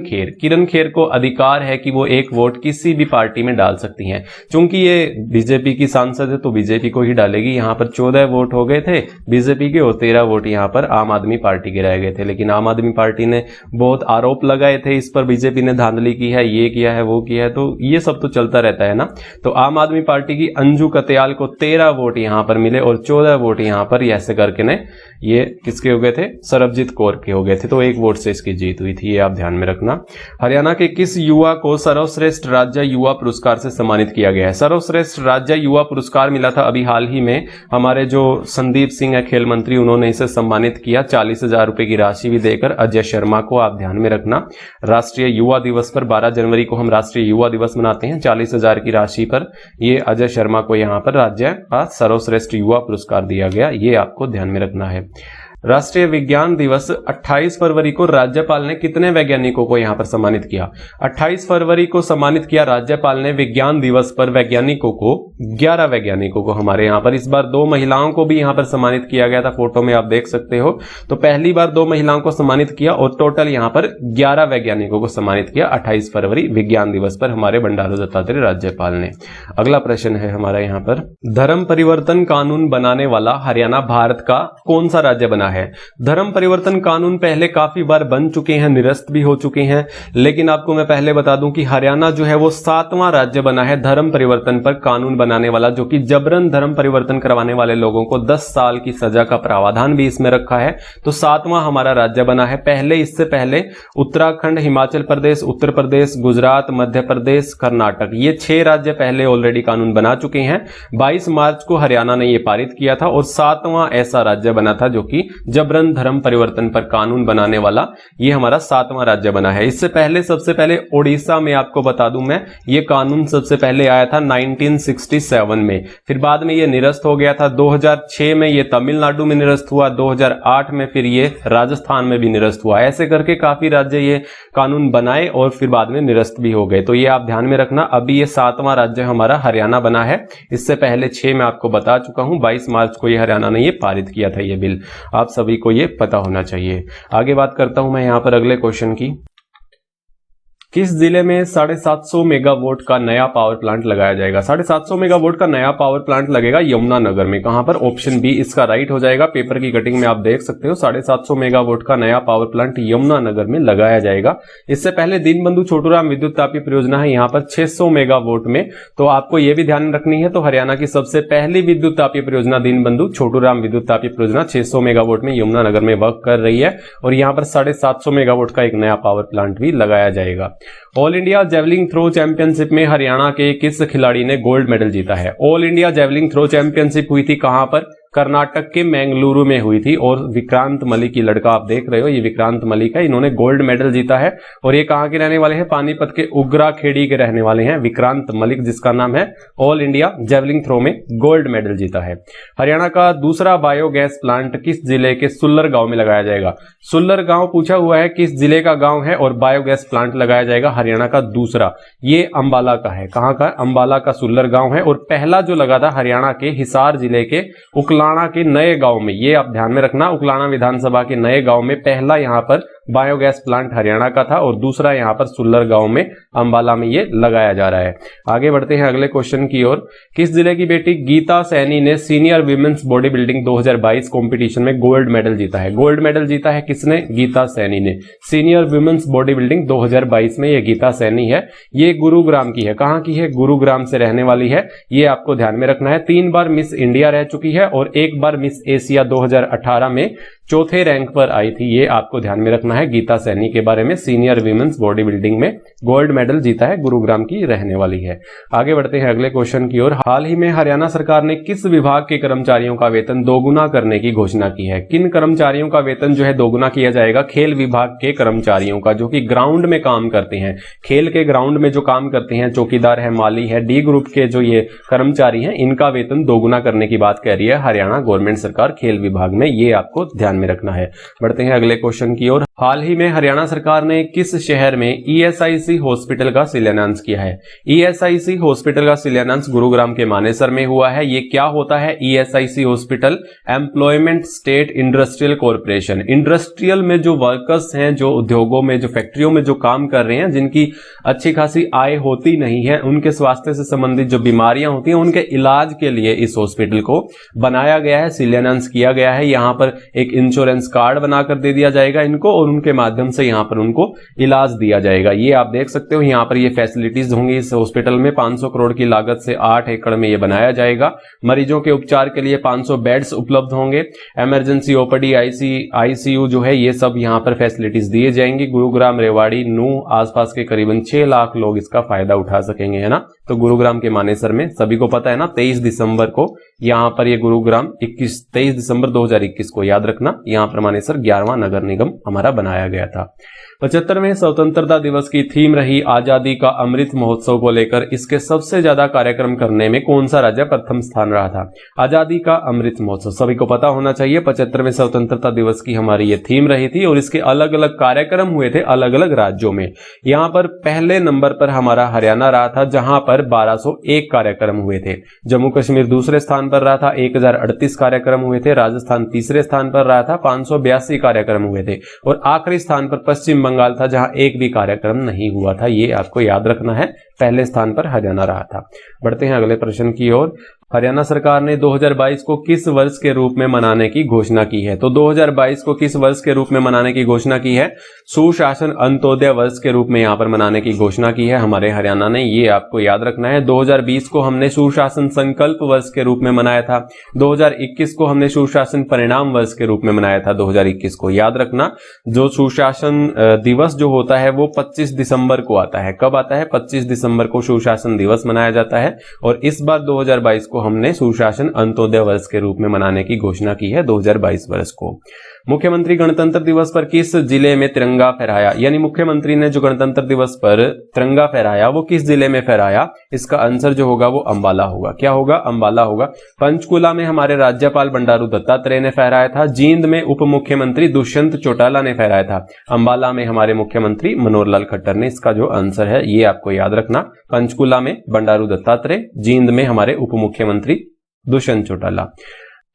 खेर को अधिकार है कि वो 1 वोट किसी भी पार्टी में डाल सकती हैं। चूंकि ये बीजेपी की सांसद है तो बीजेपी को ही डालेगी। यहां पर 14 वोट हो गए थे बीजेपी के और 13 वोट यहां पर आम आदमी पार्टी के रह गए थे। लेकिन आम आदमी पार्टी ने बहुत आरोप लगाए थे इस पर, बीजेपी ने धांधली की है, ये किया है, वो किया है। तो ये सब तो चलता रहता है ना। तो आम आदमी पार्टी की अंजू कत्याल को 13 वोट यहां पर मिले और 14 वोट यहां पर ऐसे करके ने ये किसके हो गए थे? सरबजीत कौर के हो गए थे। तो 1 वोट से इसकी जीत हुई थी, ये आप ध्यान में रखना। हरियाणा के किस युवा को सर्वश्रेष्ठ राज्य युवा पुरस्कार से सम्मानित किया गया है? सर्वश्रेष्ठ राज्य युवा पुरस्कार मिला था अभी हाल ही में हमारे जो संदीप सिंह है खेल मंत्री, उन्होंने इसे सम्मानित किया 40,000 रुपए की राशि भी देकर अजय शर्मा को। आप ध्यान में रखना, राष्ट्रीय युवा दिवस पर 12 जनवरी को हम राष्ट्रीय युवा दिवस मनाते हैं। 40,000 की राशि पर ये अजय शर्मा को यहां पर राज्य का सर्वश्रेष्ठ युवा पुरस्कार दिया गया। ये आपको ध्यान में रखना है। राष्ट्रीय विज्ञान दिवस 28 फरवरी को राज्यपाल ने कितने वैज्ञानिकों को यहां पर सम्मानित किया? 28 फरवरी को सम्मानित किया राज्यपाल ने विज्ञान दिवस पर वैज्ञानिकों को, 11 वैज्ञानिकों को हमारे यहां पर। इस बार 2 महिलाओं को भी यहां पर सम्मानित किया गया था, फोटो में आप देख सकते हो। तो पहली बार 2 महिलाओं को सम्मानित किया और टोटल यहां पर 11 वैज्ञानिकों को सम्मानित किया 28 फरवरी विज्ञान दिवस पर हमारे बंडारू दत्तात्रेय राज्यपाल ने। अगला प्रश्न है हमारा यहां पर, धर्म परिवर्तन कानून बनाने वाला हरियाणा भारत का कौन सा राज्य बना है? है। धर्म परिवर्तन कानून पहले काफी बार बन चुके हैं, निरस्त भी हो चुके हैं, लेकिन आपको मैं पहले बता दूं कि हरियाणा जो है वो 7वां राज्य बना है धर्म परिवर्तन पर कानून बनाने वाला, जो कि जबरन धर्म परिवर्तन करवाने वाले लोगों को 10 साल की सजा का प्रावधान भी इसमें रखा है। तो 7वां हमारा राज्य बना है। पहले इससे पहले उत्तराखंड, हिमाचल प्रदेश, उत्तर प्रदेश, गुजरात, मध्य प्रदेश, कर्नाटक, ये 6 राज्य पहले ऑलरेडी कानून बना चुके हैं। 22 मार्च को हरियाणा ने यह पारित किया था और 7वां ऐसा राज्य बना था जो कि जबरन धर्म परिवर्तन पर कानून बनाने वाला, ये हमारा 7वां राज्य बना है। इससे पहले सबसे पहले ओडिशा में, आपको बता दूं मैं, ये कानून सबसे पहले आया था 1967 में, फिर बाद में ये निरस्त हो गया था। 2006 में ये तमिलनाडु में निरस्त हुआ, 2008 में फिर ये राजस्थान में भी निरस्त हुआ। ऐसे करके काफी राज्य ये कानून बनाए और फिर बाद में निरस्त भी हो गए। तो ये आप ध्यान में रखना। अभी ये 7वां राज्य हमारा हरियाणा बना है। इससे पहले 6 मैं आपको बता चुका हूं, 22 मार्च को ये हरियाणा ने ये पारित किया था ये बिल। आप सभी को ये पता होना चाहिए। आगे बात करता हूं मैं यहां पर अगले क्वेश्चन की। किस जिले में 750 मेगावाट का नया पावर प्लांट लगाया जाएगा? 750 मेगावाट का नया पावर प्लांट लगेगा यमुनानगर में। कहां पर? ऑप्शन बी इसका राइट हो जाएगा। पेपर की कटिंग में आप देख सकते हो 750 मेगावाट का नया पावर प्लांट यमुनानगर में लगाया जाएगा। इससे पहले दीनबंधु छोटूराम विद्युत तापीय परियोजना है यहाँ पर 600 मेगावाट में। तो आपको यह भी ध्यान रखनी है। तो हरियाणा की सबसे पहली विद्युत तापीय परियोजना दीनबंधु छोटूराम विद्युत तापीय परियोजना 600 मेगावाट में यमुनानगर में वर्क कर रही है और यहाँ पर 750 मेगावाट का एक नया पावर प्लांट भी लगाया जाएगा। All India javelin throw championship में हरियाणा के किस खिलाड़ी ने गोल्ड मेडल जीता है? All India javelin throw championship हुई थी कहां पर? कर्नाटक के मैंगलुरु में हुई थी और विक्रांत मलिक, की लड़का आप देख रहे हो, ये विक्रांत मलिक है, इन्होंने गोल्ड मेडल जीता है। और ये कहां के रहने वाले हैं? पानीपत के उग्रा खेड़ी के रहने वाले हैं विक्रांत मलिक, जिसका नाम है ऑल इंडिया जेवलिंग थ्रो में गोल्ड मेडल जीता है। हरियाणा का दूसरा बायोगैस प्लांट किस जिले के सुल्लर गांव में लगाया जाएगा? सुल्लर गांव पूछा हुआ है, किस जिले का गांव है और बायोगैस प्लांट लगाया जाएगा हरियाणा का दूसरा? ये अंबाला का है। कहां का? अंबाला का सुल्लर गांव है। और पहला जो लगा था हरियाणा के हिसार जिले के उकलाना के नए गांव में, ये आप ध्यान में रखना, उकलाना विधानसभा के नए गांव में पहला यहां पर बायोगैस प्लांट हरियाणा का था और दूसरा यहां पर सुल्लर गांव में अंबाला में ये लगाया जा रहा है। आगे बढ़ते हैं अगले क्वेश्चन की ओर। किस जिले की बेटी गीता सैनी ने senior women's body building 2022 competition में गोल्ड मेडल जीता है? गोल्ड मेडल जीता है किसने? गीता सैनी ने। सीनियर विमेंस बॉडी बिल्डिंग 2022 में ये गीता सैनी है। ये गुरुग्राम की है। कहां की है? गुरुग्राम से रहने वाली है। ये आपको ध्यान में रखना है। 3 बार मिस इंडिया रह चुकी है और 1 बार मिस एशिया 2018 में चौथे रैंक पर आई थी। ये आपको ध्यान में रखना है गीता सैनी के बारे में। सीनियर विमेंस बॉडी बिल्डिंग में गोल्ड मेडल जीता है, गुरुग्राम की रहने वाली है। आगे बढ़ते हैं अगले क्वेश्चन की ओर। हाल ही में हरियाणा सरकार ने किस विभाग के कर्मचारियों का वेतन दोगुना करने की घोषणा की है? किन कर्मचारियों का वेतन जो है दोगुना किया जाएगा? खेल विभाग के कर्मचारियों का, जो कि ग्राउंड में काम करते हैं, खेल के ग्राउंड में जो काम करते हैं, चौकीदार है, माली है, डी ग्रुप के जो ये कर्मचारी हैं, इनका वेतन दोगुना करने की बात कह रही है हरियाणा गवर्नमेंट सरकार खेल विभाग में। ये आपको ध्यान में रखना है। बढ़ते हैं अगले क्वेश्चन की ओर। हाल ही में हरियाणा सरकार ने किस शहर में ईएसआईसी हॉस्पिटल का शिलान्यास किया है? ईएसआईसी हॉस्पिटल का शिलान्यास गुरुग्राम के मानेसर में हुआ है। ये क्या होता है ESIC hospital? Employment state industrial corporation. Industrial में जो वर्कर्स हैं, जो उद्योगों में, जो फैक्ट्रियों में जो काम कर रहे हैं, जिनकी अच्छी खासी आय होती नहीं है, उनके स्वास्थ्य से संबंधित जो बीमारियां होती हैं, उनके इलाज के लिए इस हॉस्पिटल को बनाया गया है, शिलान्यास किया गया है। यहां पर एक इंश्योरेंस कार्ड बनाकर दे दिया जाएगा इनको और उनके माध्यम से यहां पर उनको इलाज दिया जाएगा। ये आप देख सकते हो यहां पर ये फैसिलिटीज होंगी इस हॉस्पिटल में। 500 करोड़ की लागत से 8 एकड़ में ये बनाया जाएगा। मरीजों के उपचार के लिए 500 बेड्स उपलब्ध होंगे। इमरजेंसी ओपीडी, आईसीयू जो है, ये सब यहां पर फैसिलिटीज दिए जाएंगी। गुरुग्राम, रेवाड़ी, नूह आसपास के करीबन 6 लाख लोग इसका फायदा उठा सकेंगे, है ना। तो गुरुग्राम के मानेसर में सभी को पता है ना, 23 दिसंबर को यहां पर ये गुरुग्राम 23 दिसंबर 2021 को याद रखना, यहां पर मानेसर 11वां नगर निगम हमारा बनाया गया था। 75वें स्वतंत्रता दिवस की थीम रही आजादी का अमृत महोत्सव को लेकर इसके सबसे ज्यादा कार्यक्रम करने में कौन सा राज्य प्रथम स्थान रहा था? आजादी का अमृत महोत्सव सभी को पता होना चाहिए। 75वें स्वतंत्रता दिवस की हमारी ये थीम रही थी और इसके अलग अलग कार्यक्रम हुए थे अलग अलग राज्यों में। यहां पर पहले नंबर पर हमारा हरियाणा रहा था, जहां पर 1201 कार्यक्रम हुए थे। जम्मू कश्मीर दूसरे स्थान पर रहा था, 1038 कार्यक्रम हुए थे। राजस्थान तीसरे स्थान पर रहा था, 582 कार्यक्रम हुए थे। और आखिरी स्थान पर पश्चिम बंगाल था, जहां एक भी कार्यक्रम नहीं हुआ था। ये आपको याद रखना है। पहले स्थान पर हरियाणा रहा था। बढ़ते हैं अगले प्रश्न की ओर। हरियाणा सरकार ने 2022 को किस वर्ष के रूप में मनाने की घोषणा की है? तो 2022 को किस वर्ष के रूप में मनाने की घोषणा की है? सुशासन अंत्योदय वर्ष के रूप में यहाँ पर मनाने की घोषणा की है हमारे हरियाणा ने, ये आपको याद रखना है। 2020 को हमने सुशासन संकल्प वर्ष के रूप में मनाया था। 2021 को हमने सुशासन परिणाम वर्ष के रूप में मनाया था। 2021 को याद रखना, जो सुशासन दिवस जो होता है वो 25 दिसंबर को आता है। कब आता है? 25 दिसंबर को सुशासन दिवस मनाया जाता है। और इस बार 2022 को हमने सुशासन अंत्योदय वर्ष के रूप में मनाने की घोषणा की है 2022 वर्ष को। मुख्यमंत्री गणतंत्र दिवस पर किस जिले में तिरंगा फहराया? यानी मुख्यमंत्री ने जो गणतंत्र दिवस पर तिरंगा फहराया वो किस जिले में फहराया? इसका आंसर जो होगा वो अंबाला होगा। क्या होगा? अंबाला होगा। पंचकुला में हमारे राज्यपाल बंडारू दत्तात्रेय ने फहराया था। जींद में उप मुख्यमंत्री दुष्यंत चौटाला ने फहराया था। अंबाला में हमारे मुख्यमंत्री मनोहर लाल खट्टर ने। इसका जो आंसर है ये आपको याद रखना, पंचकुला में बंडारू दत्तात्रेय, जींद में हमारे उप मुख्यमंत्री दुष्यंत चौटाला।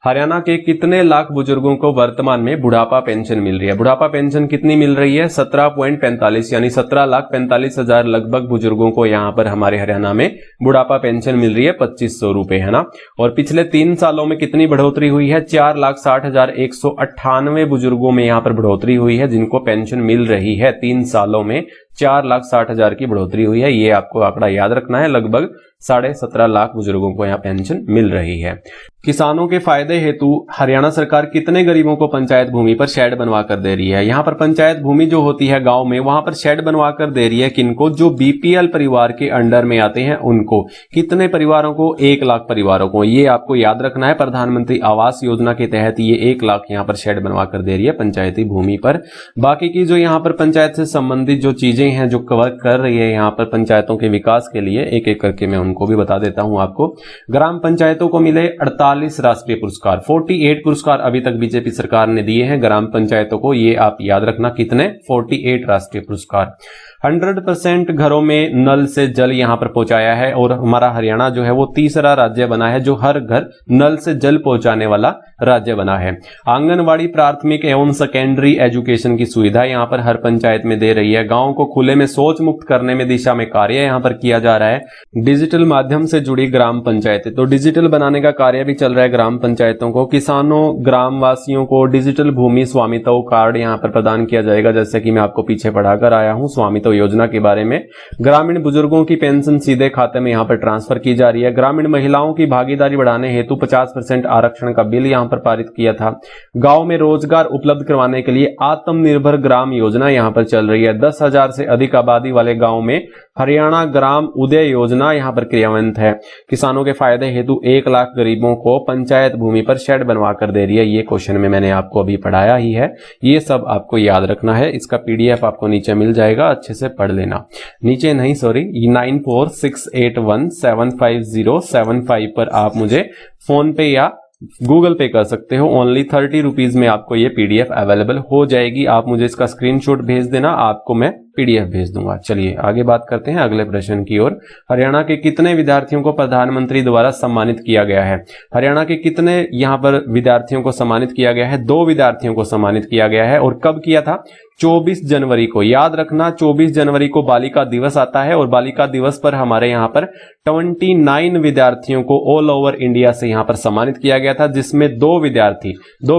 हरियाणा के कितने लाख बुजुर्गों को वर्तमान में बुढ़ापा पेंशन मिल रही है? बुढ़ापा पेंशन कितनी मिल रही है? 17.45 यानी 17,45,000 लगभग बुजुर्गों को यहाँ पर हमारे हरियाणा में बुढ़ापा पेंशन मिल रही है, 2500 रुपए, है ना। और पिछले 3 सालों में कितनी बढ़ोतरी हुई है? 4,60,198 बुजुर्गों में यहाँ पर बढ़ोतरी हुई है जिनको पेंशन मिल रही है। 3 सालों में 4,60,000 की बढ़ोतरी हुई है। ये आपको आंकड़ा याद रखना है। लगभग 17.5 लाख बुजुर्गों को यहाँ पेंशन मिल रही है। किसानों के फायदे हेतु हरियाणा सरकार कितने गरीबों को पंचायत भूमि पर शेड बनवा कर दे रही है? यहाँ पर पंचायत भूमि जो होती है गांव में, वहां पर शेड बनवा कर दे रही है। किनको? जो बीपीएल परिवार के अंडर में आते हैं उनको। कितने परिवारों को? 1 लाख परिवारों को। ये आपको याद रखना है। प्रधानमंत्री आवास योजना के तहत ये 1 लाख यहाँ पर शेड बनवा कर दे रही है पंचायती भूमि पर। बाकी की जो यहाँ पर पंचायत से संबंधित जो चीजें हैं जो कवर कर रही है यहाँ पर पंचायतों के विकास के लिए, एक एक करके मैं उनको भी बता देता हूं आपको। ग्राम पंचायतों को मिले 48 राष्ट्रीय पुरस्कार। 48 पुरस्कार अभी तक बीजेपी सरकार ने दिए हैं ग्राम पंचायतों को। ये आप याद रखना, कितने? 48 राष्ट्रीय पुरस्कार। 100% घरों में नल से जल यहां पर पहुंचाया है। और हमारा हरियाणा जो है वो तीसरा राज्य बना है जो हर घर नल से जल पहुंचाने वाला राज्य बना है। आंगनवाड़ी प्राथमिक एवं सेकेंडरी एजुकेशन की सुविधा यहां पर हर पंचायत में दे रही है। गांव को खुले में शौच मुक्त करने में दिशा में कार्य यहां पर किया जा रहा है। डिजिटल माध्यम से जुड़ी ग्राम पंचायतें, तो डिजिटल बनाने का कार्य भी चल रहा है ग्राम पंचायतों को। किसानों ग्राम वासियों को डिजिटल भूमि स्वामित्व कार्ड यहां पर प्रदान किया जाएगा, जैसे कि मैं आपको पीछे पढ़ाकर आया हूं स्वामित्व योजना के बारे में। ग्रामीण बुजुर्गों की पेंशन सीधे खाते में यहां पर ट्रांसफर की जा रही है। ग्रामीण महिलाओं की भागीदारी बढ़ाने हेतु 50% आरक्षण का बिल यहां पर पारित किया था। गांव में रोजगार उपलब्ध करवाने के लिए आत्मनिर्भर ग्राम योजना यहां पर चल रही है। 10,000 से अधिक आबादी वाले गांव में हरियाणा ग्राम उदय योजना यहां पर क्रियान्वित है। किसानों के फायदे हेतु 1 लाख गरीबों को पंचायत भूमि पर शेड बनवा कर दे रही है। ये क्वेश्चन में मैंने आपको अभी पढ़ाया ही है। ये सब आपको याद रखना है। इसका पीडीएफ आपको नीचे मिल जाएगा, अच्छे से पढ़ लेना। नीचे नहीं, सॉरी, 9468175075 पर आप मुझे फोन पे या गूगल पे कर सकते हो। ओनली 30 रुपीज में आपको ये पीडीएफ अवेलेबल हो जाएगी। आप मुझे इसका स्क्रीनशॉट भेज देना, आपको मैं पीडीएफ भेज दूंगा। चलिए आगे बात करते हैं अगले प्रश्न की ओर। हरियाणा के कितने विद्यार्थियों को प्रधानमंत्री द्वारा सम्मानित किया गया है? हरियाणा के कितने यहाँ पर विद्यार्थियों को सम्मानित किया गया है? 2 विद्यार्थियों को सम्मानित किया गया है। और कब किया था? 24 जनवरी को। याद रखना, 24 जनवरी को बालिका दिवस आता है और बालिका दिवस पर हमारे यहाँ पर 29 विद्यार्थियों को ऑल ओवर इंडिया से यहाँ पर सम्मानित किया गया था, जिसमें 2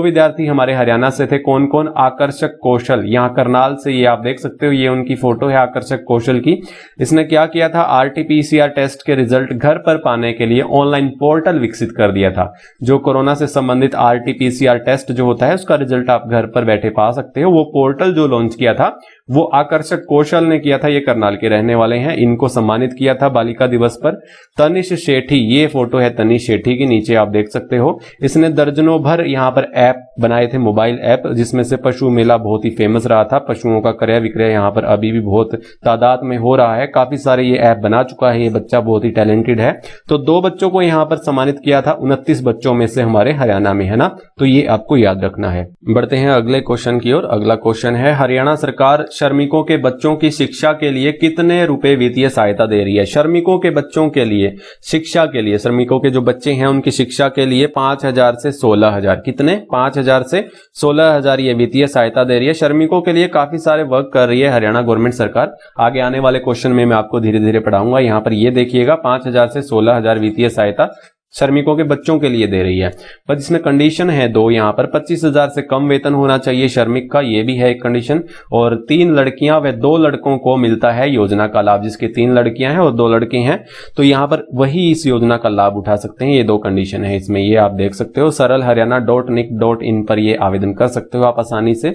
विद्यार्थी हमारे हरियाणा से थे। कौन कौन? आकर्षक कौशल, यहाँ करनाल से, ये आप देख सकते हो, ये उनकी फोटो है आकर्षक कौशल की। इसने क्या किया था? आरटीपीसीआर टेस्ट के रिजल्ट घर पर पाने के लिए ऑनलाइन पोर्टल विकसित कर दिया था। जो कोरोना से संबंधित आरटीपीसीआर टेस्ट जो होता है उसका रिजल्ट आप घर पर बैठे पा सकते हो। वो पोर्टल जो लॉन्च किया था वो आकर्षक कौशल ने किया था। ये करनाल के रहने वाले हैं, इनको सम्मानित किया था बालिका दिवस पर। तनिष सेठी, ये फोटो है तनिष सेठी की, नीचे आप देख सकते हो। इसने दर्जनों भर यहाँ पर ऐप बनाए थे, मोबाइल ऐप, जिसमें से पशु मेला बहुत ही फेमस रहा था। पशुओं का क्रय विक्रय यहाँ पर अभी भी बहुत तादाद में हो रहा है। काफी सारे ये ऐप बना चुका है। ये बच्चा बहुत ही टैलेंटेड है। तो 2 बच्चों को यहाँ पर सम्मानित किया था 29 बच्चों में से हमारे हरियाणा में, है ना। तो ये आपको याद रखना है। बढ़ते हैं अगले क्वेश्चन की ओर। अगला क्वेश्चन है, हरियाणा सरकार श्रमिकों के बच्चों की शिक्षा के लिए कितने रुपए वित्तीय सहायता दे रही है? श्रमिकों के बच्चों के लिए शिक्षा के लिए, श्रमिकों के जो बच्चे हैं उनकी शिक्षा के लिए 5,000 से 16,000, कितने? 5,000 से 16,000 ये वित्तीय सहायता दे रही है। श्रमिकों के लिए काफी सारे वर्क कर रही है हरियाणा गवर्नमेंट सरकार। आगे आने वाले क्वेश्चन में मैं आपको धीरे धीरे पढ़ाऊंगा। यहाँ पर ये देखिएगा, 5,000 से 16,000 वित्तीय सहायता श्रमिकों के बच्चों के लिए दे रही है। पर इसमें कंडीशन है दो, यहाँ पर 25,000 से कम वेतन होना चाहिए श्रमिक का, ये भी है एक कंडीशन। और 3 लड़कियां व 2 लड़कों को मिलता है योजना का लाभ, जिसकी 3 लड़कियां हैं और 2 लड़के हैं तो यहाँ पर वही इस योजना का लाभ उठा सकते हैं। ये 2 कंडीशन है इसमें, ये आप देख सकते हो। saralharyana.nic.in पर ये आवेदन कर सकते हो आप आसानी से।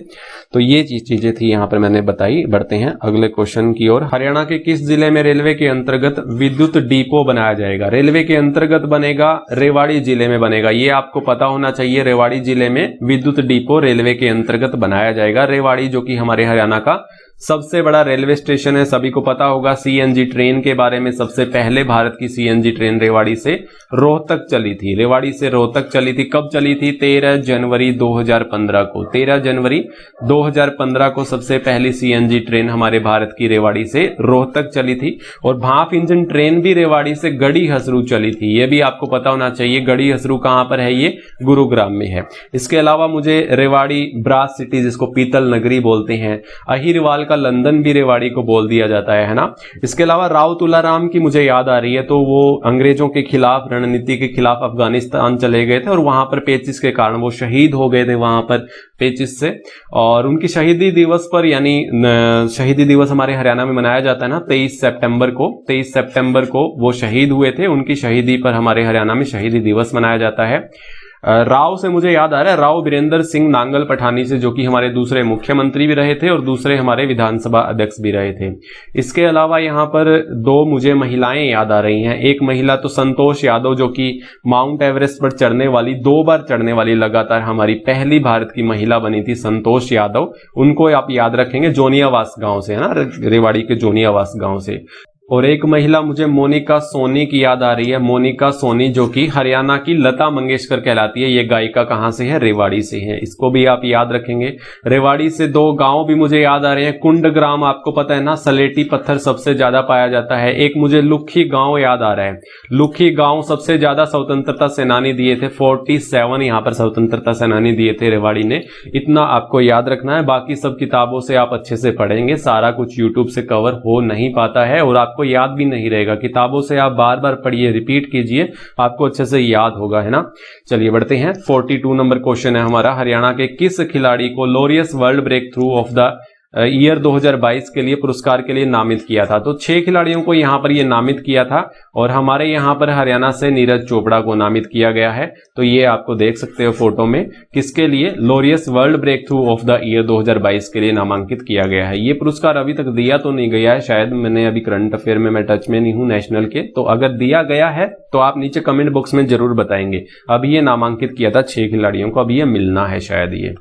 तो ये चीजें थी यहाँ पर मैंने बताई। बढ़ते हैं अगले क्वेश्चन की ओर। हरियाणा के किस जिले में रेलवे के अंतर्गत विद्युत डिपो बनाया जाएगा? रेलवे के अंतर्गत बनेगा, रेवाड़ी जिले में बनेगा। ये आपको पता होना चाहिए, रेवाड़ी जिले में विद्युत डिपो रेलवे के अंतर्गत बनाया जाएगा। रेवाड़ी जो कि हमारे हरियाणा का सबसे बड़ा रेलवे स्टेशन है, सभी को पता होगा। सीएनजी ट्रेन के बारे में, सबसे पहले भारत की सीएनजी ट्रेन रेवाड़ी से रोहतक चली थी। रेवाड़ी से रोहतक चली थी, कब चली थी? 13 जनवरी 2015 को। 13 जनवरी 2015 को सबसे पहली सीएनजी ट्रेन हमारे भारत की रेवाड़ी से रोहतक चली थी। और भाप इंजन ट्रेन भी रेवाड़ी से गड़ी हसरू चली थी, ये भी आपको पता होना चाहिए। गड़ी हसरू कहां पर है? ये गुरुग्राम में है। इसके अलावा मुझे रेवाड़ी ब्रास सिटी, जिसको पीतल नगरी बोलते हैं, अहिरवाल का लंदन भी रेवाड़ी को बोल दिया जाता है ना। इसके अलावा राव तुलाराम की मुझे याद आ रही है, तो वो अंग्रेजों के खिलाफ, रणनीति के खिलाफ अफगानिस्तान चले गए थे और वहां पर पेचिस के कारण वो शहीद हो गए थे वहां पर पेचिस से। और उनकी शहीदी दिवस पर, यानी शहीदी दिवस हमारे हरियाणा में मनाया जाता है ना 23 सितंबर को वो शहीद हुए थे। उनकी शहीदी पर हमारे हरियाणा में शहीदी दिवस मनाया जाता है। राव से मुझे याद आ रहा है, राव वीरेंद्र सिंह नांगल पठानी से, जो कि हमारे दूसरे मुख्यमंत्री भी रहे थे और दूसरे हमारे विधानसभा अध्यक्ष भी रहे थे। इसके अलावा यहाँ पर 2 मुझे महिलाएं याद आ रही हैं। एक महिला तो संतोष यादव, जो कि माउंट एवरेस्ट पर चढ़ने वाली, 2 बार चढ़ने वाली लगातार हमारी पहली भारत की महिला बनी थी, संतोष यादव। उनको आप याद रखेंगे, जोनियावास गांव से है ना, रेवाड़ी के जोनियावास गांव से। और एक महिला मुझे मोनिका सोनी की याद आ रही है। मोनिका सोनी जो कि हरियाणा की लता मंगेशकर कहलाती है। ये गायिका कहां से है? रेवाड़ी से है। इसको भी आप याद रखेंगे। रेवाड़ी से 2 गांव भी मुझे याद आ रहे हैं। कुंडग्राम आपको पता है ना, सलेटी पत्थर सबसे ज्यादा पाया जाता है। एक मुझे लुखी गांव याद आ रहा है। लुखी गांव सबसे ज्यादा स्वतंत्रता सेनानी दिए थे, 47 यहाँ पर स्वतंत्रता सेनानी दिए थे रेवाड़ी ने। इतना आपको याद रखना है। बाकी सब किताबों से आप अच्छे से पढ़ेंगे, सारा कुछ यूट्यूब से कवर हो नहीं पाता है और आपको याद भी नहीं रहेगा। किताबों से आप बार बार पढ़िए, रिपीट कीजिए, आपको अच्छे से याद होगा, है ना। चलिए बढ़ते हैं। 42 नंबर क्वेश्चन है हमारा। हरियाणा के किस खिलाड़ी को Laureus world breakthrough of the year 2022 के लिए पुरस्कार के लिए नामित किया था? तो 6 खिलाड़ियों को यहां पर ये नामित किया था और हमारे यहां पर हरियाणा से नीरज चोपड़ा को नामित किया गया है। तो ये आपको देख सकते हो फोटो में, किसके लिए? Laureus world breakthrough of the year 2022 के लिए नामांकित किया गया है। ये पुरस्कार अभी तक दिया तो नहीं गया है, शायद, मैंने अभी करंट अफेयर में मैं टच में नहीं हूं नेशनल के, तो अगर दिया गया है तो आप नीचे कमेंट बॉक्स में जरूर बताएंगे। अभी ये नामांकित किया था 6 खिलाड़ियों को, अभी ये मिलना है शायद ये।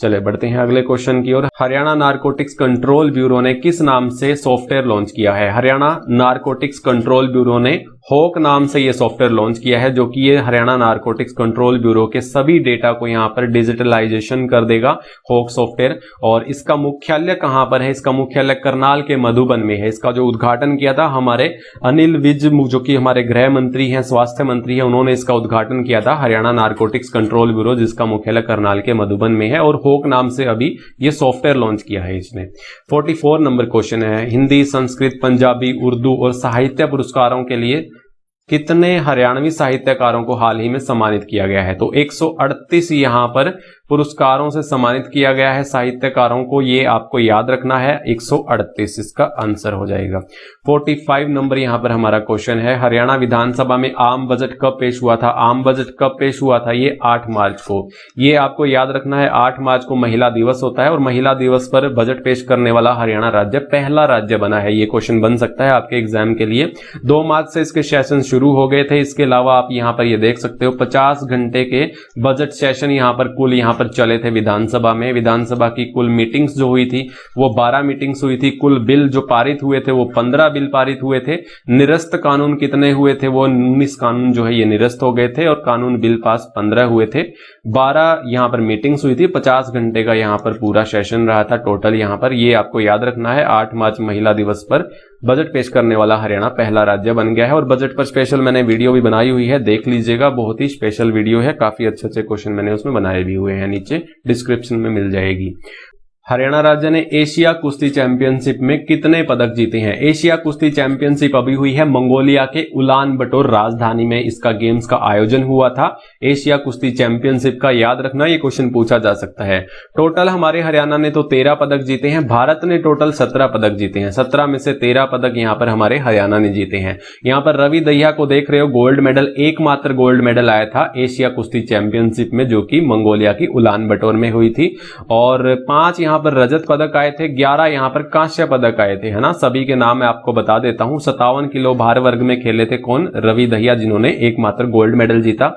चले बढ़ते हैं अगले क्वेश्चन की ओर। हरियाणा नारकोटिक्स कंट्रोल ब्यूरो ने किस नाम से सॉफ्टवेयर लॉन्च किया है? हरियाणा नारकोटिक्स कंट्रोल ब्यूरो ने हॉक नाम से ये सॉफ्टवेयर लॉन्च किया है, जो कि ये हरियाणा नारकोटिक्स कंट्रोल ब्यूरो के सभी डेटा को यहाँ पर डिजिटलाइजेशन कर देगा, हॉक सॉफ्टवेयर। और इसका मुख्यालय कहां पर है? इसका मुख्यालय करनाल के मधुबन में है। इसका जो उद्घाटन किया था हमारे अनिल विज, जो कि हमारे गृह मंत्री हैं, स्वास्थ्य मंत्री हैं, उन्होंने इसका उद्घाटन किया था, हरियाणा नारकोटिक्स कंट्रोल ब्यूरो, जिसका मुख्यालय करनाल के मधुबन में है। और हॉक नाम से अभी ये सॉफ्टवेयर लॉन्च किया है इसने। 44 नंबर क्वेश्चन है। हिंदी, संस्कृत, पंजाबी, उर्दू और साहित्य पुरस्कारों के लिए कितने हरियाणवी साहित्यकारों को हाल ही में सम्मानित किया गया है? तो 138 यहां पर पुरस्कारों से सम्मानित किया गया है साहित्यकारों को, ये आपको याद रखना है। 138 इसका आंसर हो जाएगा। 45 नंबर यहां पर हमारा क्वेश्चन है। हरियाणा विधानसभा में आम बजट कब पेश हुआ था? आम बजट कब पेश हुआ था? ये 8 मार्च को। ये आपको याद रखना है, 8 मार्च को महिला दिवस होता है और महिला दिवस पर बजट पेश करने वाला हरियाणा राज्य पहला राज्य बना है। ये क्वेश्चन बन सकता है आपके एग्जाम के लिए। 2 मार्च से इसके सेशन शुरू हो गए थे। इसके अलावा आप यहां पर ये देख सकते हो 50 घंटे के बजट सेशन यहां पर कुल यहां पर चले थे विधानसभा में। विधानसभा की कुल मीटिंग्स जो हुई थी वो 12 मीटिंग्स हुई थी। कुल बिल जो पारित हुए थे वो 15 बिल पारित हुए थे। निरस्त कानून कितने हुए थे? वो 19 कानून जो है ये निरस्त हो गए थे और कानून बिल पास 15 हुए थे। 12 यहां पर मीटिंग्स हुई थी। 50 घंटे का यहां पर पूरा सेशन रहा था टोटल यहां पर। ये आपको याद रखना है। 8 मार्च महिला दिवस पर बजट पेश करने वाला हरियाणा पहला राज्य बन गया है। और बजट पर स्पेशल मैंने वीडियो भी बनाई हुई है, देख लीजिएगा, बहुत ही स्पेशल वीडियो है। काफी अच्छे अच्छे क्वेश्चन मैंने उसमें बनाए भी हुए हैं, नीचे डिस्क्रिप्शन में मिल जाएगी। हरियाणा राज्य ने एशिया कुश्ती चैंपियनशिप में कितने पदक जीते हैं? एशिया कुश्ती चैंपियनशिप अभी हुई है मंगोलिया के उलान बटोर राजधानी में, इसका गेम्स का आयोजन हुआ था। एशिया कुश्ती चैंपियनशिप का याद रखना, ये क्वेश्चन पूछा जा सकता है। टोटल हमारे हरियाणा ने तो 13 पदक जीते हैं, भारत ने टोटल 17 पदक जीते हैं। 17 में से 13 पदक यहाँ पर हमारे हरियाणा ने जीते हैं। यहाँ पर रवि दहिया को देख रहे हो, गोल्ड मेडल, एकमात्र गोल्ड मेडल आया था एशिया कुश्ती चैंपियनशिप में, जो कि मंगोलिया की उलान बटोर में हुई थी। और 5 यहाँ पर रजत पदक आए थे, 11 यहाँ पर कांस्य पदक आए थे, है ना। सभी के नाम मैं आपको बता देता हूं। 57 किलो भार वर्ग में खेले थे कौन? रवि दहिया, जिन्होंने एकमात्र गोल्ड मेडल जीता।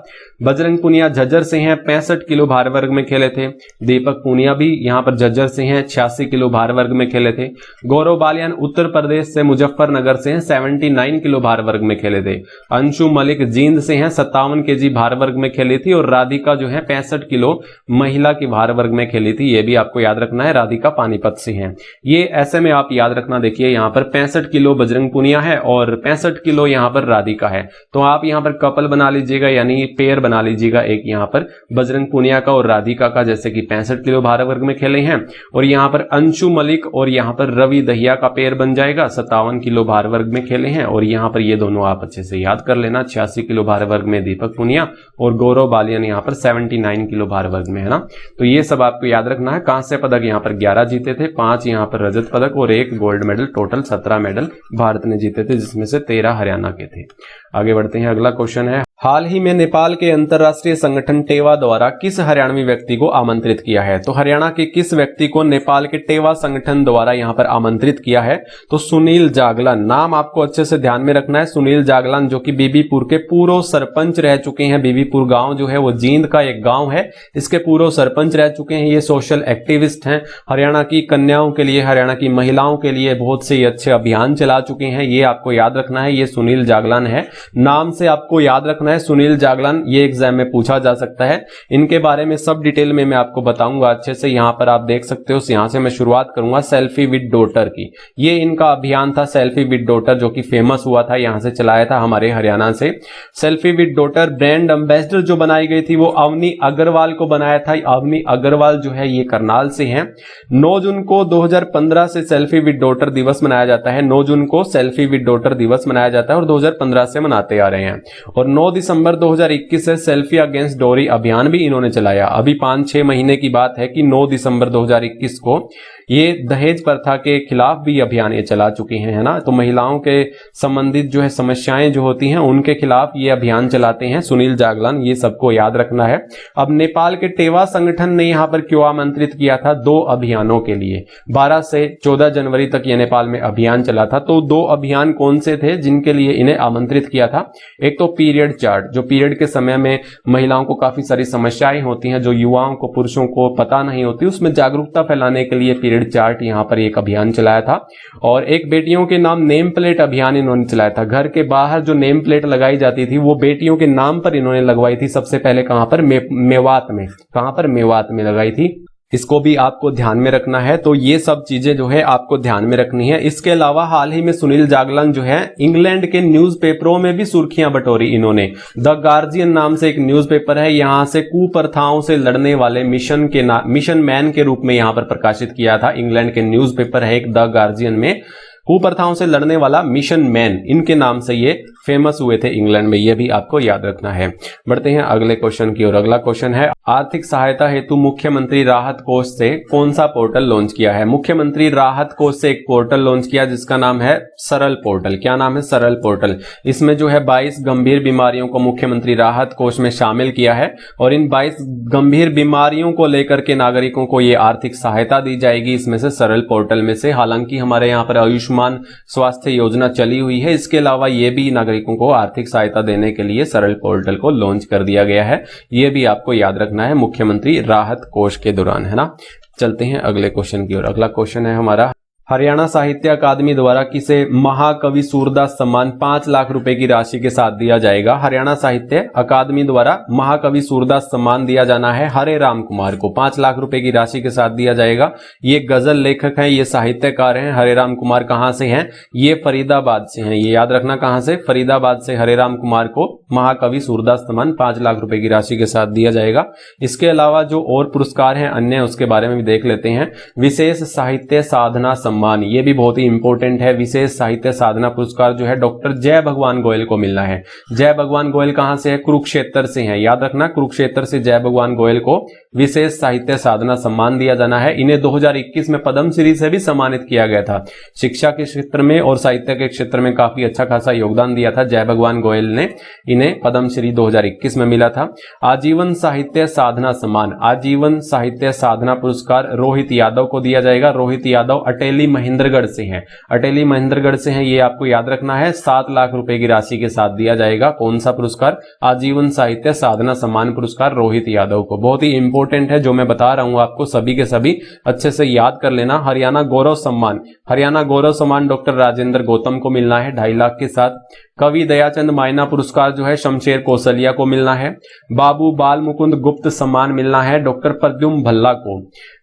बजरंग पुनिया झज्जर से हैं, 65 किलो भार वर्ग में खेले थे। दीपक पुनिया भी यहाँ पर झज्जर से हैं, 86 किलो भार वर्ग में खेले थे। गौरव बालियान उत्तर प्रदेश से मुजफ्फरनगर से हैं, 79 किलो भार वर्ग में खेले थे। अंशु मलिक जींद से हैं, 57 केजी भार वर्ग में खेली थी। और राधिका जो है 65 किलो महिला की भार वर्ग में खेली थी, ये भी आपको याद रखना है। राधिका पानीपत से हैं। ये ऐसे में आप याद रखना, देखिए यहाँ पर 65 किलो बजरंग पुनिया है और 65 किलो यहाँ पर राधिका है, तो आप यहाँ पर कपल बना लीजिएगा, यानी पेयर बना लीजिएगा एक यहाँ पर बजरंग पुनिया का और राधिका का, जैसे कि 65 किलो भार वर्ग में खेले हैं। और यहाँ पर अंशु मलिक और यहाँ पर रवि दहिया का पेयर बन जाएगा, 57 किलो भार वर्ग में खेले हैं। और यहाँ पर ये दोनों आप अच्छे से याद कर लेना, 86 किलो भार वर्ग में दीपक पुनिया और गौरव बालियान यहाँ पर 79 किलो भार वर्ग में, है ना। तो ये सब आपको याद रखना है। कांस्य पदक यहाँ पर 11 जीते थे, 5 यहाँ पर रजत पदक और 1 gold medal, total 17 medal Bharat ने जीते थे, जिसमें से 13 हरियाणा के थे। आगे बढ़ते हैं, अगला क्वेश्चन है, हाल ही में नेपाल के अंतरराष्ट्रीय संगठन टेवा द्वारा किस हरियाणवी व्यक्ति को आमंत्रित किया है? तो हरियाणा के किस व्यक्ति को नेपाल के टेवा संगठन द्वारा यहां पर आमंत्रित किया है? तो सुनील जागलान, नाम आपको अच्छे से ध्यान में रखना है। सुनील जागलान जो कि बीबीपुर के पूर्व सरपंच रह चुके हैं। बीबीपुर गांव जो है वो जींद का एक गांव है, इसके पूर्व सरपंच रह चुके हैं। ये सोशल एक्टिविस्ट हैं, हरियाणा की कन्याओं के लिए, हरियाणा की महिलाओं के लिए बहुत से अच्छे अभियान चला चुके हैं। ये आपको याद रखना है, ये सुनील जागलान है, नाम से आपको याद रखना है सुनील जागलान। ये एग्जाम में पूछा जा सकता है। इनके बारे में सब डिटेल में मैं आपको बताऊंगा अच्छे से। यहां पर आप देख सकते हो, यहां से मैं शुरुआत करूंगा सेल्फी विद डॉटर की। ये इनका अभियान था सेल्फी विद डॉटर, जो कि फेमस हुआ था, यहां से चलाया था हमारे हरियाणा से। Selfie with daughter brand ambassador जो बनाई गई थी वो अवनी अग्रवाल को बनाया था। अवनी अग्रवाल जो है ये करनाल से हैं। 9 जून को 2015 से सेल्फी विद डॉटर दिवस मनाया जाता है। 9 जून को सेल्फी विद डॉटर दिवस मनाया जाता है और 2015 से मनाते आ रहे हैं। और 9 दिसंबर 2021 से सेल्फी अगेंस्ट डोरी अभियान भी इन्होंने चलाया। अभी 5-6 महीने की बात है कि 9 दिसंबर 2021 को ये दहेज प्रथा के खिलाफ भी अभियान ये चला चुके हैं, है ना। तो महिलाओं के संबंधित जो है समस्याएं जो होती हैं उनके खिलाफ ये अभियान चलाते हैं सुनील जागलान, ये सबको याद रखना है। अब नेपाल के टेवा संगठन ने यहां पर क्यों आमंत्रित किया था? 2 अभियानों के लिए। 12 से 14 जनवरी तक ये नेपाल में अभियान चला था। तो 2 अभियान कौन से थे जिनके लिए इन्हें आमंत्रित किया था? एक तो पीरियड चार्ट, जो पीरियड के समय में महिलाओं को काफी सारी समस्याएं होती हैं, जो युवाओं को, पुरुषों को पता नहीं होती, उसमें जागरूकता फैलाने के लिए पीरियड चार्ट यहां पर एक अभियान चलाया था। और एक बेटियों के नाम नेम प्लेट अभियान इन्होंने चलाया था। घर के बाहर जो नेम प्लेट लगाई जाती थी वो बेटियों के नाम पर इन्होंने लगवाई थी। सबसे पहले कहां पर? मेवात में। कहां पर? मेवात में लगाई थी। इसको भी आपको ध्यान में रखना है। तो ये सब चीजें जो है आपको ध्यान में रखनी है। इसके अलावा हाल ही में सुनील जागलान जो है इंग्लैंड के न्यूज़पेपरों में भी सुर्खियां बटोरी इन्होंने। द गार्जियन नाम से एक न्यूज़पेपर है, यहां से कुप्रथाओं से लड़ने वाले मिशन मैन के रूप में यहां पर प्रकाशित किया था। इंग्लैंड के न्यूज़पेपर है एक, द गार्जियन में कुप्रथाओं से लड़ने वाला मिशन मैन, इनके नाम से ये फेमस हुए थे इंग्लैंड में। ये भी आपको याद रखना है। बढ़ते हैं अगले क्वेश्चन की ओर। अगला क्वेश्चन है, आर्थिक सहायता हेतु मुख्यमंत्री राहत कोष से कौन सा पोर्टल लॉन्च किया है? मुख्यमंत्री राहत कोष से एक पोर्टल लॉन्च किया जिसका नाम है सरल पोर्टल। क्या नाम है? सरल पोर्टल। इसमें जो है 22 गंभीर बीमारियों को मुख्यमंत्री राहत कोष में शामिल किया है और इन 22 गंभीर बीमारियों को लेकर के नागरिकों को ये आर्थिक सहायता दी जाएगी इसमें से, सरल पोर्टल में से। हालांकि हमारे यहाँ पर आयुष्मान स्वास्थ्य योजना चली हुई है, इसके अलावा ये भी नागरिकों को आर्थिक सहायता देने के लिए सरल पोर्टल को लॉन्च कर दिया गया है। ये भी आपको याद रखना है मुख्यमंत्री राहत कोष के दौरान, है ना। चलते हैं अगले क्वेश्चन की ओर। अगला क्वेश्चन है हमारा, हरियाणा साहित्य अकादमी द्वारा किसे महाकवि सूरदास सम्मान 5 लाख रुपए की राशि के साथ दिया जाएगा? हरियाणा साहित्य अकादमी द्वारा महाकवि सूरदास सम्मान दिया जाना है हरे राम कुमार को, 5 लाख रुपए की राशि के साथ दिया जाएगा। ये गजल लेखक हैं, ये साहित्यकार हैं। हरे राम कुमार कहां से हैं? ये फरीदाबाद से हैं। ये याद रखना, कहां से? फरीदाबाद से हरे राम कुमार को महाकवि सूरदास सम्मान 5 लाख रुपए की राशि के साथ दिया जाएगा। इसके अलावा जो और पुरस्कार हैं अन्य, उसके बारे में भी देख लेते हैं। विशेष साहित्य साधना सम्मान, ये भी बहुत ही इंपॉर्टेंट है। विशेष साहित्य साधना पुरस्कार जो है डॉक्टर जय भगवान गोयल को मिलना है। जय भगवान गोयल कहां से है? कुरुक्षेत्र से है। याद रखना, कुरुक्षेत्र से जय भगवान गोयल को विशेष साहित्य साधना सम्मान दिया जाना है। इन्हें 2021 में पद्मश्री से भी सम्मानित किया गया था। शिक्षा के क्षेत्र में और साहित्य के क्षेत्र में काफी अच्छा खासा योगदान दिया था जय भगवान गोयल ने। इन्हें पद्मश्री 2021 में मिला था। आजीवन साहित्य साधना सम्मान, आजीवन साहित्य साधना पुरस्कार रोहित यादव को दिया जाएगा। रोहित यादव अटेली महेंद्रगढ़ से हैं। अटेली महेंद्रगढ़ से हैं, ये आपको याद रखना है। 7 लाख रुपए की राशि के साथ दिया जाएगा। कौन सा पुरस्कार? आजीवन साहित्य साधना सम्मान पुरस्कार रोहित यादव को। बहुत ही इंपॉर्टेंट है जो मैं बता रहा हूं आपको, सभी के सभी अच्छे से याद कर लेना। हरियाणा गौरव सम्मान, हरियाणा गौरव सम्मान डॉक्टर राजेंद्र गौतम को मिलना है 2.5 लाख के साथ। कवि दयाचंद मायना पुरस्कार जो है शमशेर कौशलिया को मिलना है। बाबू बाल मुकुंद गुप्त सम्मान मिलना है डॉक्टर प्रद्युम्न भल्ला को।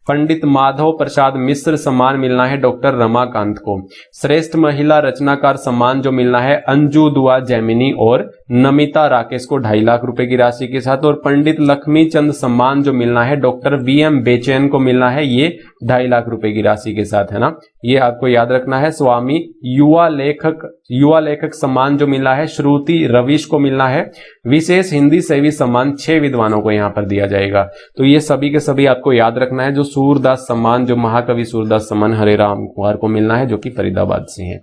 पंडित माधव प्रसाद मिश्र सम्मान मिलना है डॉक्टर रमाकांत को। श्रेष्ठ महिला रचनाकार सम्मान जो मिलना है अंजू दुआ जैमिनी और नमिता राकेश को 2.5 लाख रुपए की राशि के साथ। और पंडित लक्ष्मी चंद सम्मान जो मिलना है डॉक्टर वीएम बेचैन को मिलना है, ये 2.5 लाख रुपए की राशि के साथ, है ना। ये आपको याद रखना है। स्वामी युवा लेखक सम्मान जो मिला है श्रुति रविश को मिलना है। विशेष हिंदी सेवी सम्मान 6 विद्वानों को यहां पर दिया जाएगा। तो ये सभी के सभी आपको याद रखना है। जो सूरदास सम्मान, जो महाकवि सूरदास सम्मान हरे राम कुमार को मिलना है, जो कि फरीदाबाद से है।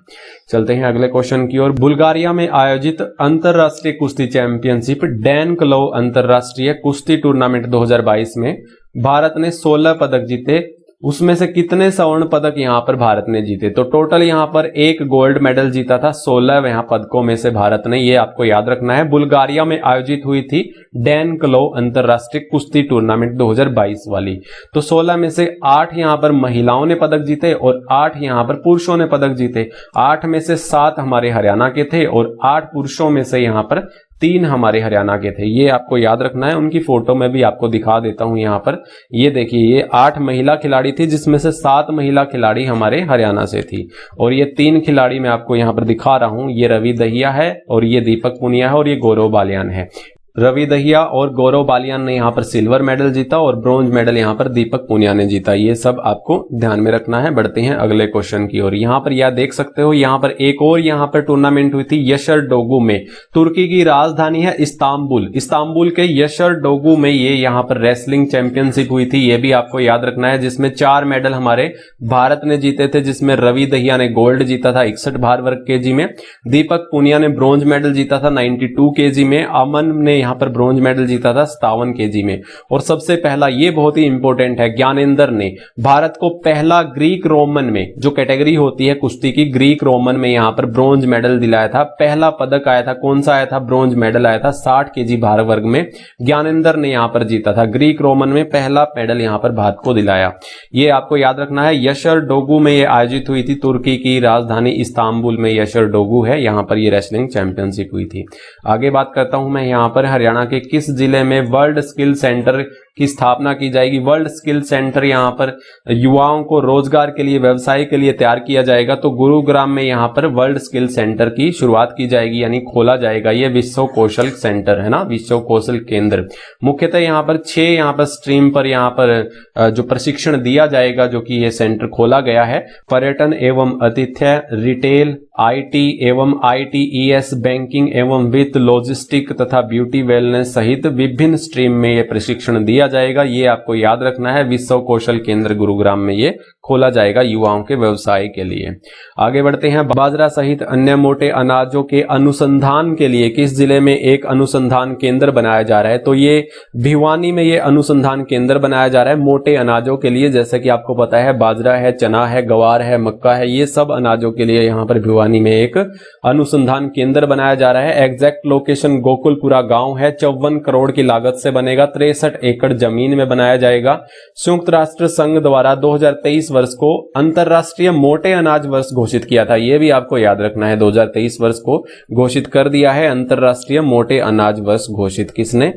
चलते हैं अगले क्वेश्चन की ओर। बुल्गारिया में आयोजित अंतरराष्ट्रीय कुश्ती चैंपियनशिप डैन क्लो अंतरराष्ट्रीय कुश्ती टूर्नामेंट 2022 में भारत ने 16 पदक जीते। उसमें से कितने स्वर्ण पदक यहां पर भारत ने जीते? तो टोटल यहां पर 1 गोल्ड मेडल जीता था 16 यहां पदकों में से भारत ने। ये आपको याद रखना है। बुल्गारिया में आयोजित हुई थी डैन क्लो अंतरराष्ट्रीय कुश्ती टूर्नामेंट 2022 वाली। तो 16 में से 8 यहां पर महिलाओं ने पदक जीते और 8 यहां पर पुरुषों ने पदक जीते। 8 में से 7 हमारे हरियाणा के थे और 8 पुरुषों में से यहां पर 3 हमारे हरियाणा के थे। ये आपको याद रखना है। उनकी फोटो में भी आपको दिखा देता हूं यहां पर। ये देखिए, ये 8 महिला खिलाड़ी थी जिसमें से 7 महिला खिलाड़ी हमारे हरियाणा से थी। और ये 3 खिलाड़ी मैं आपको यहां पर दिखा रहा हूं। ये रवि दहिया है और ये दीपक पुनिया है और ये गौरव बालियान है। रवि दहिया और गौरव बालियान ने यहां पर सिल्वर मेडल जीता और ब्रॉन्ज मेडल यहां पर दीपक पुनिया ने जीता। ये सब आपको ध्यान में रखना है। बढ़ते हैं अगले क्वेश्चन की ओर। यहां पर यह देख सकते हो, यहां पर एक और यहां पर टूर्नामेंट हुई थी यशर डोगू में। तुर्की की राजधानी है इस्तांबुल। इस्तांबुल के यशर डोगू में ये यहां पर रेसलिंग चैंपियनशिप हुई थी। ये भी आपको याद रखना है, जिसमें 4 मेडल हमारे भारत ने जीते थे, जिसमें रवि दहिया ने गोल्ड जीता था 61 भार वर्ग केजी में। दीपक पुनिया ने ब्रॉन्ज मेडल जीता था 92 केजी में। अमन ने यहां पर ब्रॉन्ज मेडल जीता था 57 केजी में। और सबसे पहला, ये बहुत ही इंपॉर्टेंट है, ज्ञानेंद्र ने भारत को पहला ग्रीक रोमन में, जो कैटेगरी होती है कुश्ती की, ग्रीक रोमन में यहां पर ब्रॉन्ज मेडल दिलाया था। पहला पदक आया था, कौन सा आया था? ब्रॉन्ज मेडल आया था 60 केजी भार वर्ग में। ज्ञानेंद्र ने यहां पर जीता था। ग्रीक रोमन में पहला मेडल यहां पर भारत को दिलाया। ये आपको याद रखना है। यशर डोगू में ये आयोजित हुई थी। तुर्की की राजधानी इस्तांबुल में यशर डोगू है, यहां पर ये रेसलिंग चैंपियनशिप हुई थी। आगे बात करता हूं मैं यहां पर हरियाणा के किस जिले में वर्ल्ड स्किल सेंटर की स्थापना की जाएगी? वर्ल्ड स्किल सेंटर यहां पर युवाओं को रोजगार के लिए, व्यवसाय के लिए तैयार किया जाएगा। तो गुरुग्राम में यहां पर वर्ल्ड स्किल सेंटर की शुरुआत की जाएगी, यानी खोला जाएगा। ये विश्व कौशल सेंटर है ना, विश्व कौशल केंद्र। मुख्यतः यहां पर 6 यहां पर स्ट्रीम पर यहां पर जो प्रशिक्षण दिया जाएगा, जो कि ये सेंटर खोला गया है। पर्यटन एवं आतिथ्य, रिटेल, आईटी एवं आईटीईएस, बैंकिंग एवं वित्त, लॉजिस्टिक तथा ब्यूटी वेलनेस सहित विभिन्न स्ट्रीम में ये प्रशिक्षण दिया जाएगा। ये आपको याद रखना है। विश्व कौशल केंद्र गुरुग्राम में ये खोला जाएगा युवाओं के व्यवसाय के लिए। आगे बढ़ते हैं। बाजरा सहित अन्य मोटे अनाजों के अनुसंधान के लिए किस जिले में एक अनुसंधान केंद्र बनाया जा रहा है? तो ये भिवानी में ये अनुसंधान केंद्र बनाया जा रहा है मोटे अनाजों के लिए। जैसे कि आपको पता है, बाजरा है, चना है, गवार है, मक्का है, ये सब अनाजों के लिए यहाँ पर भिवानी में एक अनुसंधान केंद्र बनाया जा रहा है। एग्जैक्ट लोकेशन गोकुलपुरा गांव है। 54 करोड़ की लागत से बनेगा। 63 एकड़ जमीन में बनाया जाएगा। संयुक्त राष्ट्र संघ द्वारा 2023 वर्ष को अंतरराष्ट्रीय मोटे अनाज वर्ष घोषित किया था, यह भी आपको याद रखना है। 2023 वर्ष को घोषित कर दिया है अंतरराष्ट्रीय मोटे अनाज वर्ष घोषित, किसने?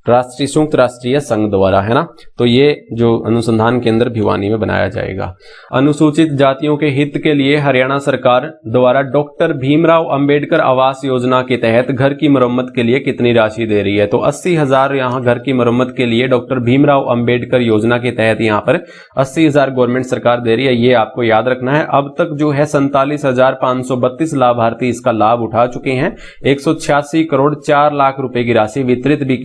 संयुक्त राष्ट्रीय संघ द्वारा, है ना। तो ये जो अनुसंधान केंद्र भिवानी में बनाया जाएगा। अनुसूचित जातियों के हित के लिए हरियाणा सरकार द्वारा डॉक्टर भीमराव अंबेडकर आवास योजना के तहत घर की मरम्मत के लिए कितनी राशि दे रही है? तो 80,000 यहाँ घर की मरम्मत के लिए डॉक्टर भीमराव अंबेडकर योजना के तहत यहाँ पर 80,000 गवर्नमेंट सरकार दे रही है, ये आपको याद रखना है। अब तक जो है 47,532 लाभार्थी इसका लाभ उठा चुके हैं। 186 करोड़ 4 लाख रुपए की राशि वितरित भी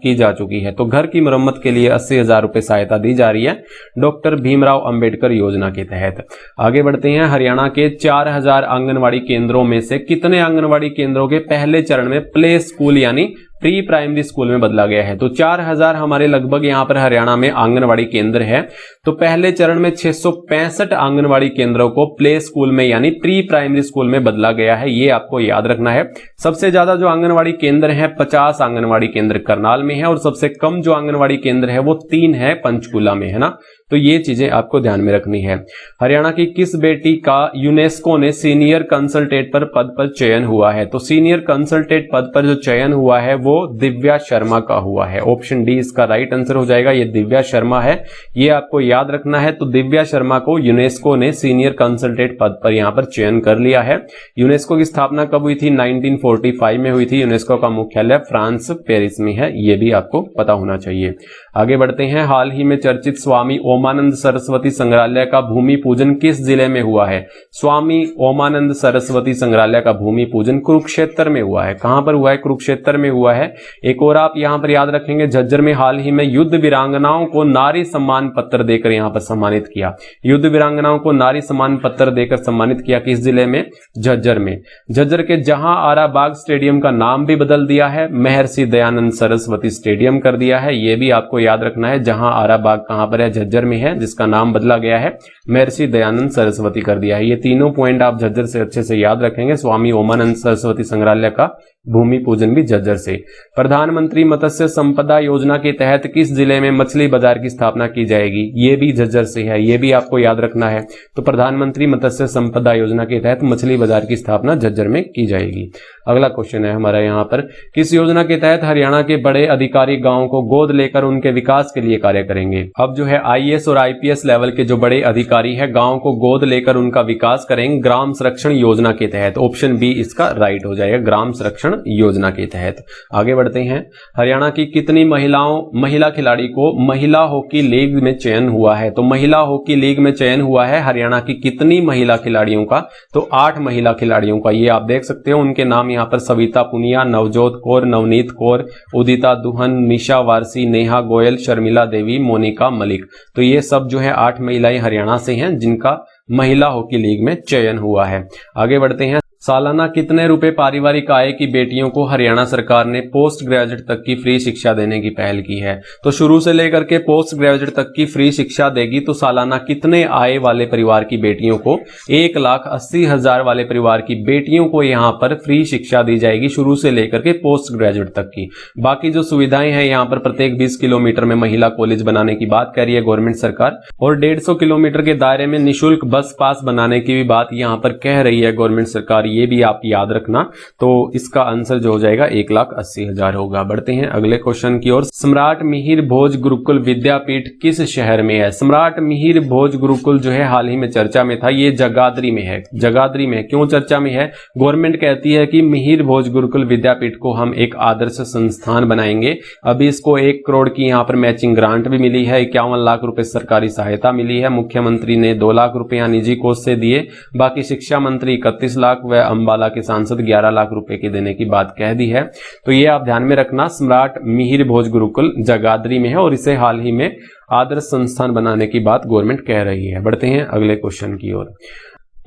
की जा चुकी है। तो घर की मरम्मत के लिए 80,000 रुपए सहायता दी जा रही है डॉक्टर भीमराव अंबेडकर योजना के तहत। आगे बढ़ते हैं। हरियाणा के 4000 आंगनवाड़ी केंद्रों में से कितने आंगनवाड़ी केंद्रों के पहले चरण में प्ले स्कूल यानी प्री प्राइमरी स्कूल में बदला गया है? तो 4000 हमारे लगभग यहां पर हरियाणा में आंगनवाड़ी केंद्र है। तो पहले चरण में 665 आंगनवाड़ी केंद्रों को प्ले स्कूल में यानी प्री प्राइमरी स्कूल में बदला गया है, ये आपको याद रखना है। सबसे ज्यादा जो आंगनवाड़ी केंद्र है 50 आंगनवाड़ी केंद्र करनाल में है, और सबसे कम जो आंगनवाड़ी केंद्र है वो 3 है पंचकुला में, है ना। तो ये चीजें आपको ध्यान में रखनी है। हरियाणा की किस बेटी का यूनेस्को ने सीनियर कंसल्टेंट पर पद पर चयन हुआ है? तो सीनियर कंसल्टेंट पद पर जो चयन हुआ है वो दिव्या शर्मा का हुआ है। ऑप्शन डी इसका राइट आंसर हो जाएगा, ये दिव्या शर्मा है, ये आपको याद रखना है। तो दिव्या शर्मा को यूनेस्को ने सीनियर कंसल्टेंट पद पर यहां पर चयन कर लिया है। यूनेस्को की स्थापना कब हुई थी? 1945 में हुई थी। यूनेस्को का मुख्यालय फ्रांस पेरिस में है, ये भी आपको पता होना चाहिए। आगे बढ़ते हैं। हाल ही में चर्चित स्वामी ओमानंद सरस्वती संग्रहालय का भूमि पूजन किस जिले में हुआ है? स्वामी ओमानंद सरस्वती संग्रहालय का भूमि पूजन कुरुक्षेत्र में हुआ है। कहां पर हुआ है? कुरुक्षेत्र में हुआ है। एक और आप यहां पर याद रखेंगे, झज्जर में हाल ही में युद्ध वीरांगनाओं को नारी सम्मान पत्र देकर यहां पर सम्मानित किया। युद्ध वीरांगनाओं को नारी सम्मान पत्र देकर सम्मानित किया किस जिले में? झज्जर में। झज्जर के जहां आरा बाग स्टेडियम का नाम भी बदल दिया है, महर्षि दयानंद सरस्वती स्टेडियम कर दिया है, यह भी आपको याद रखना है। जहां आरा बाग कहां पर है? झज्जर में है, जिसका नाम बदला गया है, महर्षि दयानंद सरस्वती कर दिया है। ये तीनों पॉइंट आप झज्जर से अच्छे से याद रखेंगे। स्वामी ओमानंद सरस्वती संग्रहालय का भूमि पूजन भी झज्जर से। प्रधानमंत्री मत्स्य संपदा योजना के तहत किस जिले में मछली बाजार की स्थापना की जाएगी? ये भी झज्जर से है, ये भी आपको याद रखना है। तो प्रधानमंत्री मत्स्य संपदा योजना के तहत मछली बाजार की स्थापना झज्जर में की जाएगी। अगला क्वेश्चन है हमारा यहाँ पर, किस योजना के तहत हरियाणा के बड़े अधिकारी गांवों को गोद लेकर उनके विकास के लिए कार्य करेंगे? अब जो है आईएएस और आईपीएस लेवल के जो बड़े अधिकारी है गांव को गोद लेकर उनका विकास करेंगे ग्राम संरक्षण योजना के तहत। ऑप्शन बी इसका राइट हो जाएगा, ग्राम संरक्षण योजना के तहत। आगे बढ़ते हैं। हरियाणा की कितनी महिला खिलाड़ी को महिला हॉकी लीग में चयन हुआ है? तो महिला हॉकी लीग में चयन हुआ है हरियाणा की कितनी महिला खिलाड़ियों का? तो 8 महिला खिलाड़ियों का। ये आप देख सकते हो, उनके नाम यहाँ पर सविता पुनिया, नवजोत कौर, नवनीत कौर, उदिता दुहन, निशा वारसी, नेहा गोयल, शर्मिला देवी, मोनिका मलिक। तो ये सब जो है 8 महिलाएं हरियाणा से हैं जिनका महिला हॉकी लीग में चयन हुआ है। आगे बढ़ते हैं। सालाना कितने रुपए पारिवारिक आय की बेटियों को हरियाणा सरकार ने पोस्ट ग्रेजुएट तक की फ्री शिक्षा देने की पहल की है? तो शुरू से लेकर के पोस्ट ग्रेजुएट तक की फ्री शिक्षा देगी। तो सालाना कितने आय वाले परिवार की बेटियों को? 1,80,000 वाले परिवार की बेटियों को यहां पर फ्री शिक्षा दी जाएगी, शुरू से लेकर के पोस्ट ग्रेजुएट तक की। बाकी जो सुविधाएं हैं यहाँ पर प्रत्येक 20 किलोमीटर में महिला कॉलेज बनाने की बात कह रही है गवर्नमेंट सरकार, और 150 किलोमीटर के दायरे में निःशुल्क बस पास बनाने की भी बात यहाँ पर कह रही है गवर्नमेंट सरकार, ये भी आप याद रखना। तो इसका आंसर जो हो जाएगा 1,80,000 होगा। बढ़ते हैं अगले क्वेश्चन की ओर। सम्राट मिहिर भोज गुरुकुल विद्यापीठ किस शहर में है? सम्राट मिहिर भोज गुरुकुल जो है हाल ही में चर्चा में था, ये जगाधरी में है। जगाधरी में क्यों चर्चा में है? गवर्नमेंट कहती है कि मिहिर भोज गुरुकुल विद्यापीठ को हम एक आदर्श संस्थान बनाएंगे। अभी इसको 1 करोड़ की यहाँ पर मैचिंग ग्रांट भी मिली है, 51 लाख रुपए सरकारी सहायता मिली है। मुख्यमंत्री ने 2 लाख रुपया निजी कोष से दिए, बाकी शिक्षा मंत्री 31 लाख व अंबाला के सांसद 11 लाख रुपए की देने की बात कह दी है। तो ये आप ध्यान में रखना, सम्राट मिहिर भोज गुरुकुल जगाधरी में है और इसे हाल ही में आदर्श संस्थान बनाने की बात गवर्नमेंट कह रही है। बढ़ते हैं अगले क्वेश्चन की ओर।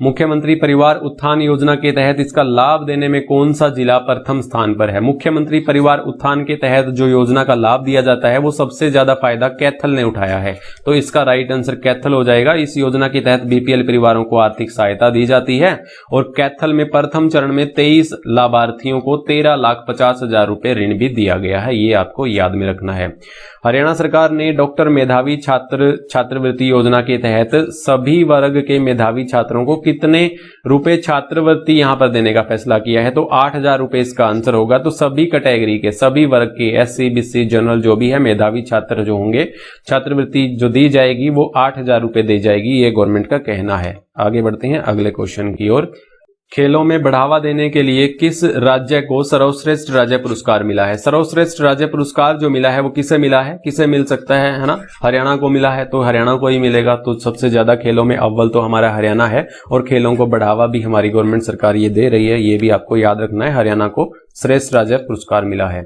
मुख्यमंत्री परिवार उत्थान योजना के तहत इसका लाभ देने में कौन सा जिला प्रथम स्थान पर है? मुख्यमंत्री परिवार उत्थान के तहत जो योजना का लाभ दिया जाता है वो सबसे ज्यादा फायदा कैथल ने उठाया है, तो इसका राइट आंसर कैथल हो जाएगा। इस योजना के तहत बीपीएल परिवारों को आर्थिक सहायता दी जाती है और कैथल में प्रथम चरण में 23 लाभार्थियों को 13,50,000 रुपए ऋण भी दिया गया है, ये आपको याद में रखना है। हरियाणा सरकार ने डॉक्टर मेधावी छात्रवृत्ति योजना के तहत सभी वर्ग के मेधावी छात्रों को कितने रुपए छात्रवृत्ति यहां पर देने का फैसला किया है? तो 8,000 रुपए इसका आंसर होगा। तो सभी कैटेगरी के, सभी वर्ग के, एससी, बीसी, जनरल जो भी है मेधावी छात्र जो होंगे, छात्रवृत्ति जो दी जाएगी वो 8,000 रुपए दी जाएगी, ये गवर्नमेंट का कहना है। आगे बढ़ते हैं अगले क्वेश्चन की ओर। खेलों में बढ़ावा देने के लिए किस राज्य को सर्वश्रेष्ठ राज्य पुरस्कार मिला है? सर्वश्रेष्ठ राज्य पुरस्कार जो मिला है वो किसे मिला है, किसे मिल सकता है ना? हरियाणा को मिला है, तो हरियाणा को ही मिलेगा। तो सबसे ज्यादा खेलों में अव्वल तो हमारा हरियाणा है और खेलों को बढ़ावा भी हमारी गवर्नमेंट सरकार ये दे रही है, ये भी आपको याद रखना है। हरियाणा को श्रेष्ठ राज्य पुरस्कार मिला है।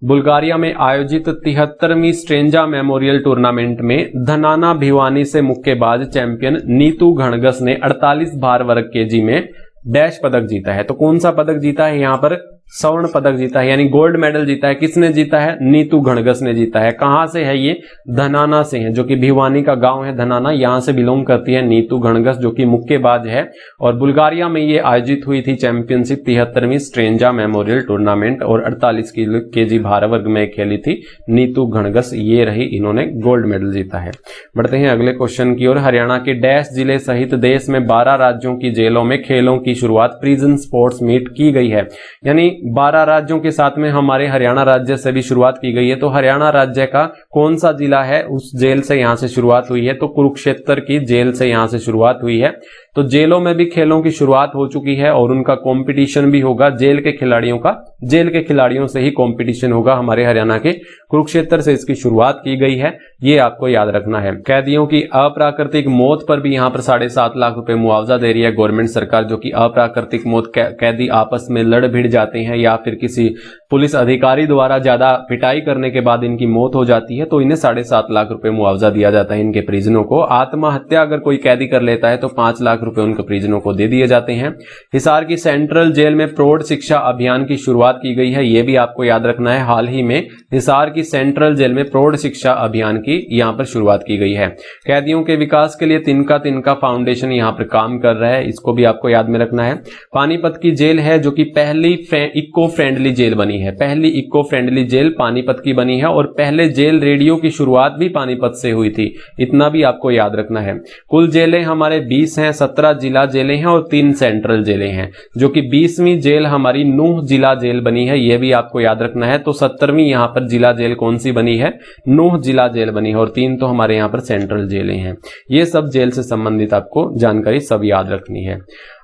बुल्गारिया में आयोजित 73वीं स्ट्रेंजा मेमोरियल टूर्नामेंट में धनाना भिवानी से मुक्केबाज चैंपियन नीतू घणगस ने 48 भार वर्ग केजी में डैश पदक जीता है। तो कौन सा पदक जीता है? यहाँ पर स्वर्ण पदक जीता है, यानी गोल्ड मेडल जीता है। किसने जीता है? नीतू घणगस ने जीता है। कहां से है ये? धनाना से है, जो कि भिवानी का गांव है धनाना, यहां से बिलोंग करती है नीतू घणगस, जो कि मुक्केबाज है। और बुल्गारिया में ये आयोजित हुई थी चैंपियनशिप 73वीं स्ट्रेंजा मेमोरियल टूर्नामेंट और 48 केजी भार वर्ग में खेली थी नीतू घणगस, ये रही, इन्होंने गोल्ड मेडल जीता है। बढ़ते हैं अगले क्वेश्चन की ओर। हरियाणा के डैश जिले सहित देश में 12 राज्यों की जेलों में खेलों की शुरुआत प्रिजन स्पोर्ट्स मीट की गई है, यानी 12 राज्यों के साथ में हमारे हरियाणा राज्य से भी शुरुआत की गई है। तो हरियाणा राज्य का कौन सा जिला है, उस जेल से यहां से शुरुआत हुई है? तो कुरुक्षेत्र की जेल से यहां से शुरुआत हुई है। तो जेलों में भी खेलों की शुरुआत हो चुकी है और उनका कंपटीशन भी होगा जेल के खिलाड़ियों का, जेल के खिलाड़ियों से ही कंपटीशन होगा हमारे हरियाणा के। कुरुक्षेत्र से इसकी शुरुआत की गई है, ये आपको याद रखना है। कैदियों की अप्राकृतिक मौत पर भी यहाँ पर 7.5 लाख रुपए मुआवजा दे रही है गवर्नमेंट सरकार, जो कि अप्राकृतिक मौत कैदी आपस में लड़ भिड़ जाते हैं या फिर किसी पुलिस अधिकारी द्वारा ज्यादा पिटाई करने के बाद इनकी मौत हो जाती है, तो इन्हें 7.5 लाख रुपए मुआवजा दिया जाता है इनके परिजनों को। आत्महत्या अगर कोई कैदी कर लेता है तो 5 लाख रुपए उनके परिजनों को दे दिए जाते हैं। हिसार की सेंट्रल जेल में प्रौढ़ शिक्षा अभियान की शुरुआत की गई है, ये भी आपको याद रखना है। हाल ही में हिसार की सेंट्रल जेल में प्रौढ़ शिक्षा अभियान की यहाँ पर शुरुआत की गई है। कैदियों के विकास के लिए तिनका फाउंडेशन यहाँ पर काम कर रहा है, इसको भी आपको याद में रखना है। पानीपत की जेल है जो कि पहली इको फ्रेंडली जेल बनी है, पहली इको फ्रेंडली जेल पानीपत की बनी है और पहले जेल रेडियो की शुरुआत भी पानीपत से हुई थी, इतना भी आपको याद रखना है। कुल जेलें हमारे 20 हैं, 17 जिला जेलें हैं और 3 सेंट्रल जेलें हैं, जो कि 20वीं जेल हमारी नूह जिला जेल बनी है, यह भी आपको याद रखना है। तो 17वीं यहाँ पर जिला जेल कौन सी बनी है? नूह जिला जेल बनी है और 3 तो हमारे यहाँ पर सेंट्रल जेलें हैं। ये सब जेल से संबंधित आपको जानकारी सब याद रखनी है।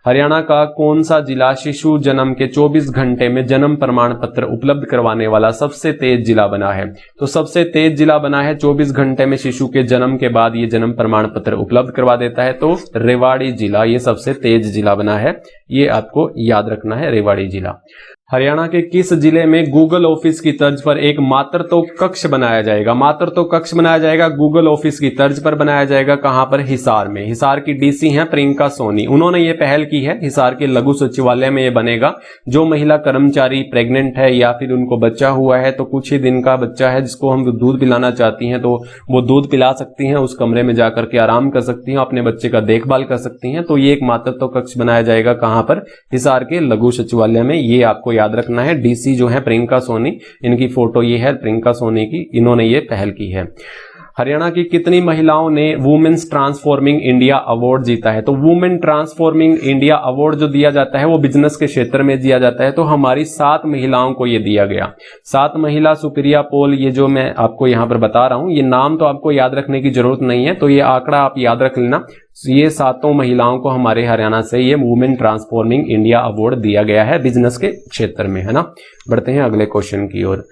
हरियाणा का कौन सा जिला शिशु जन्म के 24 घंटे में जन्म प्रमाण पत्र उपलब्ध करवाने वाला सबसे तेज जिला बना है? तो सबसे तेज जिला बना है, 24 घंटे में शिशु के जन्म के बाद ये जन्म प्रमाण पत्र उपलब्ध करवा देता है, तो रेवाड़ी जिला ये सबसे तेज जिला बना है, ये आपको याद रखना है, रेवाड़ी जिला। हरियाणा के किस जिले में गूगल ऑफिस की तर्ज पर एक मातृत्व कक्ष बनाया जाएगा? मातृत्व कक्ष बनाया जाएगा गूगल ऑफिस की तर्ज पर बनाया जाएगा, कहां पर? हिसार में। हिसार की डीसी हैं प्रियंका सोनी, उन्होंने ये पहल की है। हिसार के लघु सचिवालय में ये बनेगा। जो महिला कर्मचारी प्रेग्नेंट है या फिर उनको बच्चा हुआ है, तो कुछ ही दिन का बच्चा है जिसको हम दूध पिलाना चाहती हैं, तो वो दूध पिला सकती हैं, उस कमरे में जाकर के आराम कर सकती हैं, अपने बच्चे का देखभाल कर सकती हैं। तो ये एक मातृत्व कक्ष बनाया जाएगा, कहां पर? हिसार के लघु सचिवालय में। ये आपको याद रखना है। डीसी जो है प्रियंका सोनी, इनकी फोटो ये है प्रियंका सोनी की, इन्होंने ये पहल की है। हरियाणा की कितनी महिलाओं ने वुमेन्स ट्रांसफॉर्मिंग इंडिया अवार्ड जीता है? तो वुमेन ट्रांसफॉर्मिंग इंडिया अवार्ड जो दिया जाता है वो बिजनेस के क्षेत्र में दिया जाता है, तो हमारी 7 महिलाओं को ये दिया गया। 7 महिला सुप्रिया पोल, ये जो मैं आपको यहां पर बता रहा हूं, ये नाम तो आपको याद रखने की जरूरत नहीं है, तो ये आंकड़ा आप याद रख लेना। ये 7 महिलाओं को हमारे हरियाणा से ये वुमेन ट्रांसफॉर्मिंग इंडिया अवार्ड दिया गया है बिजनेस के क्षेत्र में, है ना। बढ़ते हैं अगले क्वेश्चन की ओर।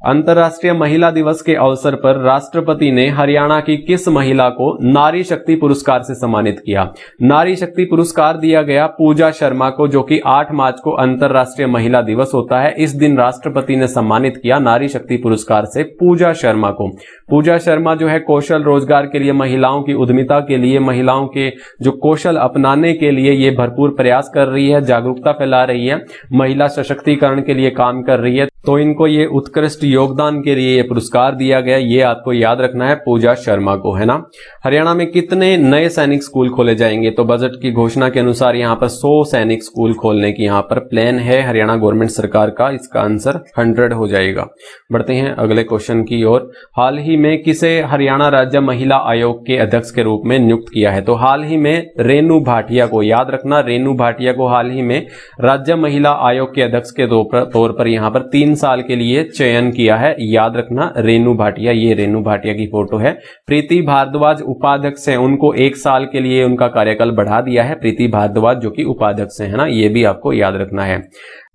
अंतर्राष्ट्रीय महिला दिवस के अवसर पर राष्ट्रपति ने हरियाणा की किस महिला को नारी शक्ति पुरस्कार से सम्मानित किया? नारी शक्ति पुरस्कार दिया गया पूजा शर्मा को, जो कि 8 मार्च को अंतर्राष्ट्रीय महिला दिवस होता है। इस दिन राष्ट्रपति ने सम्मानित किया नारी शक्ति पुरस्कार से पूजा शर्मा को। पूजा शर्मा जो है कौशल रोजगार के लिए, महिलाओं की उद्यमिता के लिए, महिलाओं के जो कौशल अपनाने के लिए ये भरपूर प्रयास कर रही है, जागरूकता फैला रही है, महिला सशक्तिकरण के लिए काम कर रही है। तो इनको ये उत्कृष्ट योगदान के लिए ये पुरस्कार दिया गया, ये आपको याद रखना है पूजा शर्मा को, है ना। हरियाणा में कितने नए सैनिक स्कूल खोले जाएंगे? तो बजट की घोषणा के अनुसार यहाँ पर 100 सैनिक स्कूल खोलने की यहाँ पर प्लान है हरियाणा गवर्नमेंट सरकार का। इसका आंसर 100 हो जाएगा। बढ़ते हैं अगले क्वेश्चन की ओर। हाल ही में किसे हरियाणा राज्य महिला आयोग के अध्यक्ष के रूप में नियुक्त किया है? तो हाल ही में रेणु भाटिया को, याद रखना, रेणु भाटिया को हाल ही में राज्य महिला आयोग के अध्यक्ष के तौर पर यहाँ पर 3 साल के लिए चयन किया है। याद रखना रेणु भाटिया, ये रेणु भाटिया की फोटो है। प्रीति भारद्वाज उपाध्यक्ष है, उनको 1 साल के लिए उनका कार्यकाल बढ़ा दिया है। प्रीति भारद्वाज जो कि उपाध्यक्ष है ना, ये भी आपको याद रखना है।